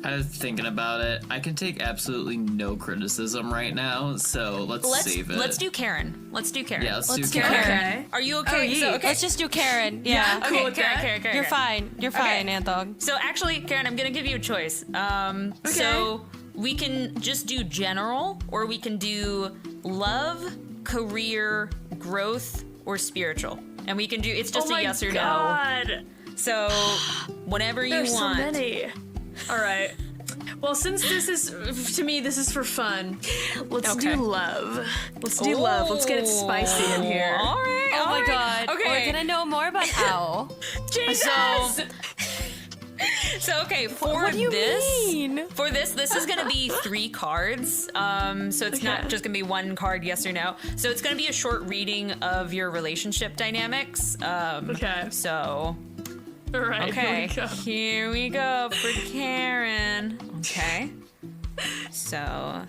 S5: I was thinking about it. I can take absolutely no criticism right now, so let's save it.
S3: Let's do Karen.
S5: Yeah, let's do
S1: do
S5: Karen.
S1: Karen.
S2: Okay.
S3: Are you okay?
S2: yeah.
S3: So, okay.
S1: Let's just do Karen. Yeah.
S2: cool
S3: Okay,
S2: with
S3: Karen,
S2: that.
S3: Karen.
S1: You're fine. You're fine, Anthong.
S3: So actually, Karen, I'm gonna give you a choice. So we can just do general, or we can do love, career, growth, or spiritual. And we can do it's just a yes or no. So whatever you
S2: There's
S3: want.
S2: so many. All right. Well, since this is, to me, this is for fun, let's
S3: Okay.
S2: do love. Let's do love. Let's get it spicy in here.
S3: All right.
S1: Oh
S3: all
S1: my
S3: right.
S1: god.
S3: Okay.
S1: We're gonna know more about Owl.
S3: So, okay, for
S1: What do you
S3: this,
S1: mean?
S3: for this is gonna be 3 cards. So it's not just gonna be 1 card, yes or no. So it's gonna be a short reading of your relationship dynamics.
S2: Okay.
S3: So,
S2: All right.
S3: okay,
S2: Here we go.
S3: here we go for Karen. Okay. So,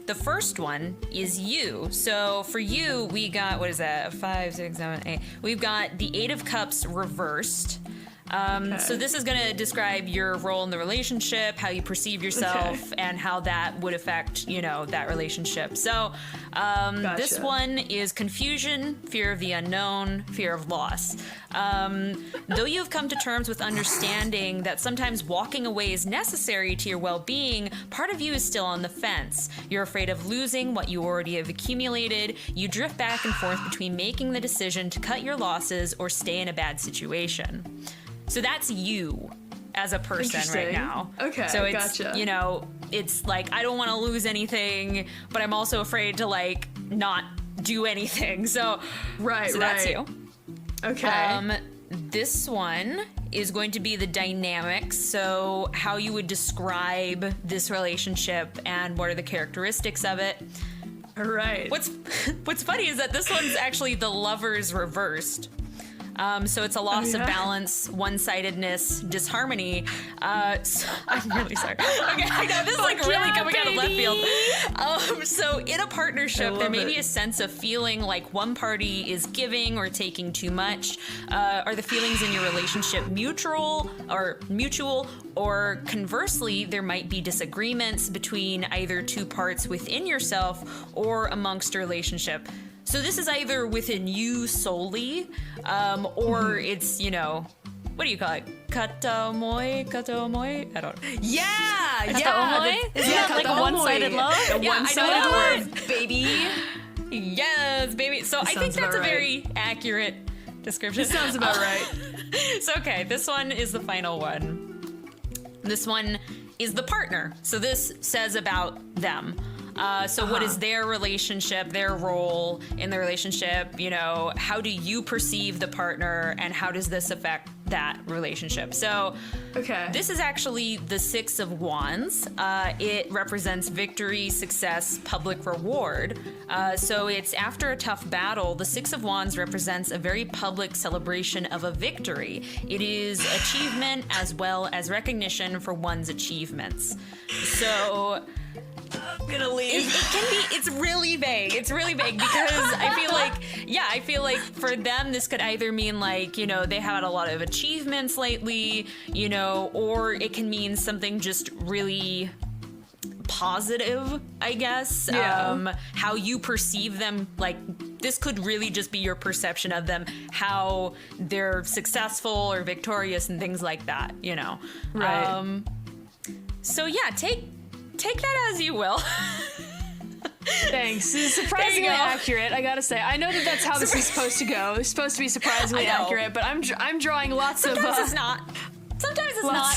S3: the first one is you. So for you, we got, what is that? 5, 6, 7, 8. We've got the 8 of Cups reversed. So this is going to describe your role in the relationship, how you perceive yourself, and how that would affect, that relationship. So this one is confusion, fear of the unknown, fear of loss. Though you have come to terms with understanding that sometimes walking away is necessary to your well-being, part of you is still on the fence. You're afraid of losing what you already have accumulated. You drift back and forth between making the decision to cut your losses or stay in a bad situation. So that's you as a person right now.
S2: Okay,
S3: so it's,
S2: gotcha.
S3: It's like, I don't want to lose anything, but I'm also afraid to like not do anything. So that's you.
S2: Okay.
S3: This one is going to be the dynamics. So how you would describe this relationship and what are the characteristics of it.
S2: All right.
S3: What's funny is that this one's actually the lovers reversed. So it's a loss of balance, one-sidedness, disharmony. So, I'm really sorry. Okay, I know this is like really coming out of left field. So in a partnership, there may be a sense of feeling like one party is giving or taking too much. Are the feelings in your relationship mutual, or conversely, there might be disagreements between either two parts within yourself or amongst a relationship. So this is either within you solely, or it's, what do you call it? Katamoy? I don't know.
S2: Yeah!
S1: Kataomoy?
S2: Yeah!
S1: Isn't that like a one-sided love?
S2: One-sided love, baby.
S3: Yes, baby. So I think that's a very accurate description.
S2: This sounds about right.
S3: So, okay, this one is the final one. This one is the partner. So this says about them. So what is their relationship, their role in the relationship? How do you perceive the partner and how does this affect that relationship? So this is actually the Six of Wands. It represents victory, success, public reward. So it's after a tough battle. The Six of Wands represents a very public celebration of a victory. It is achievement as well as recognition for one's achievements. So
S2: I'm gonna leave.
S3: It's really vague. It's really vague because I feel like for them, this could either mean like, they had a lot of achievements lately, or it can mean something just really positive, I guess.
S2: Yeah.
S3: How you perceive them, like this could really just be your perception of them, how they're successful or victorious and things like that,
S2: Right.
S3: So yeah, take that as you will.
S2: Thanks. This is surprisingly accurate, I gotta say. I know that's how this is supposed to go. It's supposed to be surprisingly accurate, but I'm drawing lots of...
S3: Sometimes it's not. Sometimes it's not.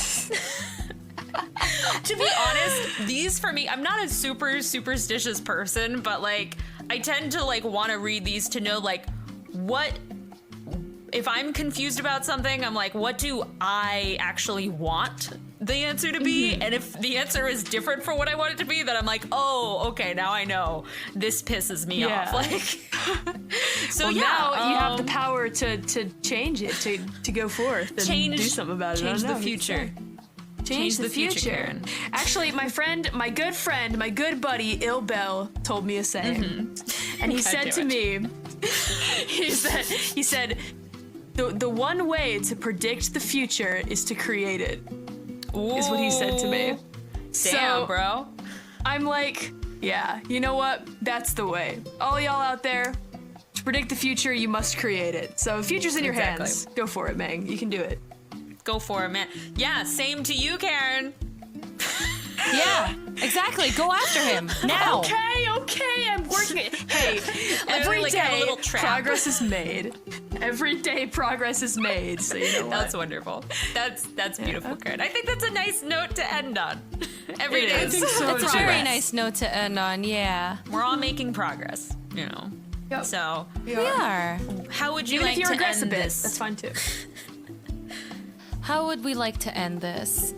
S3: To be honest, these for me, I'm not a super superstitious person, but like, I tend to like want to read these to know like, what... If I'm confused about something, I'm like, what do I actually want the answer to be? And if the answer is different from what I want it to be, then I'm like, oh, okay, now I know. This pisses me off. Like, so
S2: now you have the power to change it, to go forth and do something about it.
S3: Change the future.
S2: Change the future. Karen. Actually, my good buddy Il Bell told me a saying, and he said to me, he said. The one way to predict the future is to create it. Ooh. Is what he said to me.
S3: Damn, bro.
S2: I'm like, yeah, you know what? That's the way. All y'all out there, to predict the future, you must create it. So future's in your hands. Go for it, Mang. You can do it.
S3: Go for it, man. Yeah, same to you, Karen.
S1: Yeah, exactly. Go after him now.
S2: Okay, I'm working it. Hey, every
S3: like
S2: day
S3: a little trap.
S2: Progress is made. Every day progress is made. So you know what?
S3: That's wonderful. That's beautiful, Karen. I think that's a nice note to end on. Every day.
S2: I think so.
S1: It's a very nice note to end on. Yeah,
S3: we're all making progress.
S2: Yep.
S3: So
S1: we are.
S3: How would you
S2: Even
S3: like
S2: if you
S3: to
S2: regress
S3: end
S2: a bit,
S3: this?
S2: that's fine too.
S1: How would we like to end this?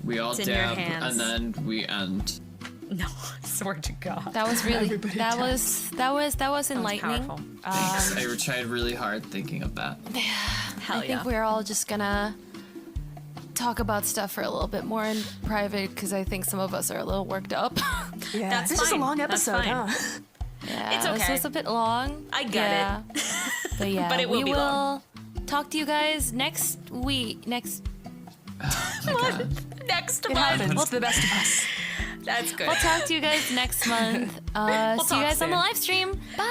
S5: We all
S3: It's in your
S5: dab
S3: hands.
S5: and then we end.
S3: No, I swear to God.
S1: That was really
S2: Everybody
S1: that was enlightening.
S3: powerful.
S5: Thanks. I tried really hard thinking of that.
S3: Hell
S1: I think we're all just gonna talk about stuff for a little bit more in private because I think some of us are a little worked up.
S2: Yeah,
S3: That's
S2: this is a
S3: fine.
S2: long
S3: That's
S2: episode,
S3: fine.
S2: huh?
S1: Yeah,
S3: It's
S1: this
S3: okay.
S1: was a bit long.
S3: I get
S1: it. But yeah,
S3: But it will
S1: we
S3: be
S1: will
S3: long.
S1: talk talk to you guys next week.
S3: Next
S2: It
S3: month.
S2: happens. It's the best of us.
S3: That's good.
S1: We'll talk to you guys next month. See you
S3: talk
S1: guys on the
S3: soon.
S1: live stream. Bye.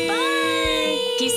S5: Bye.
S2: Peace out.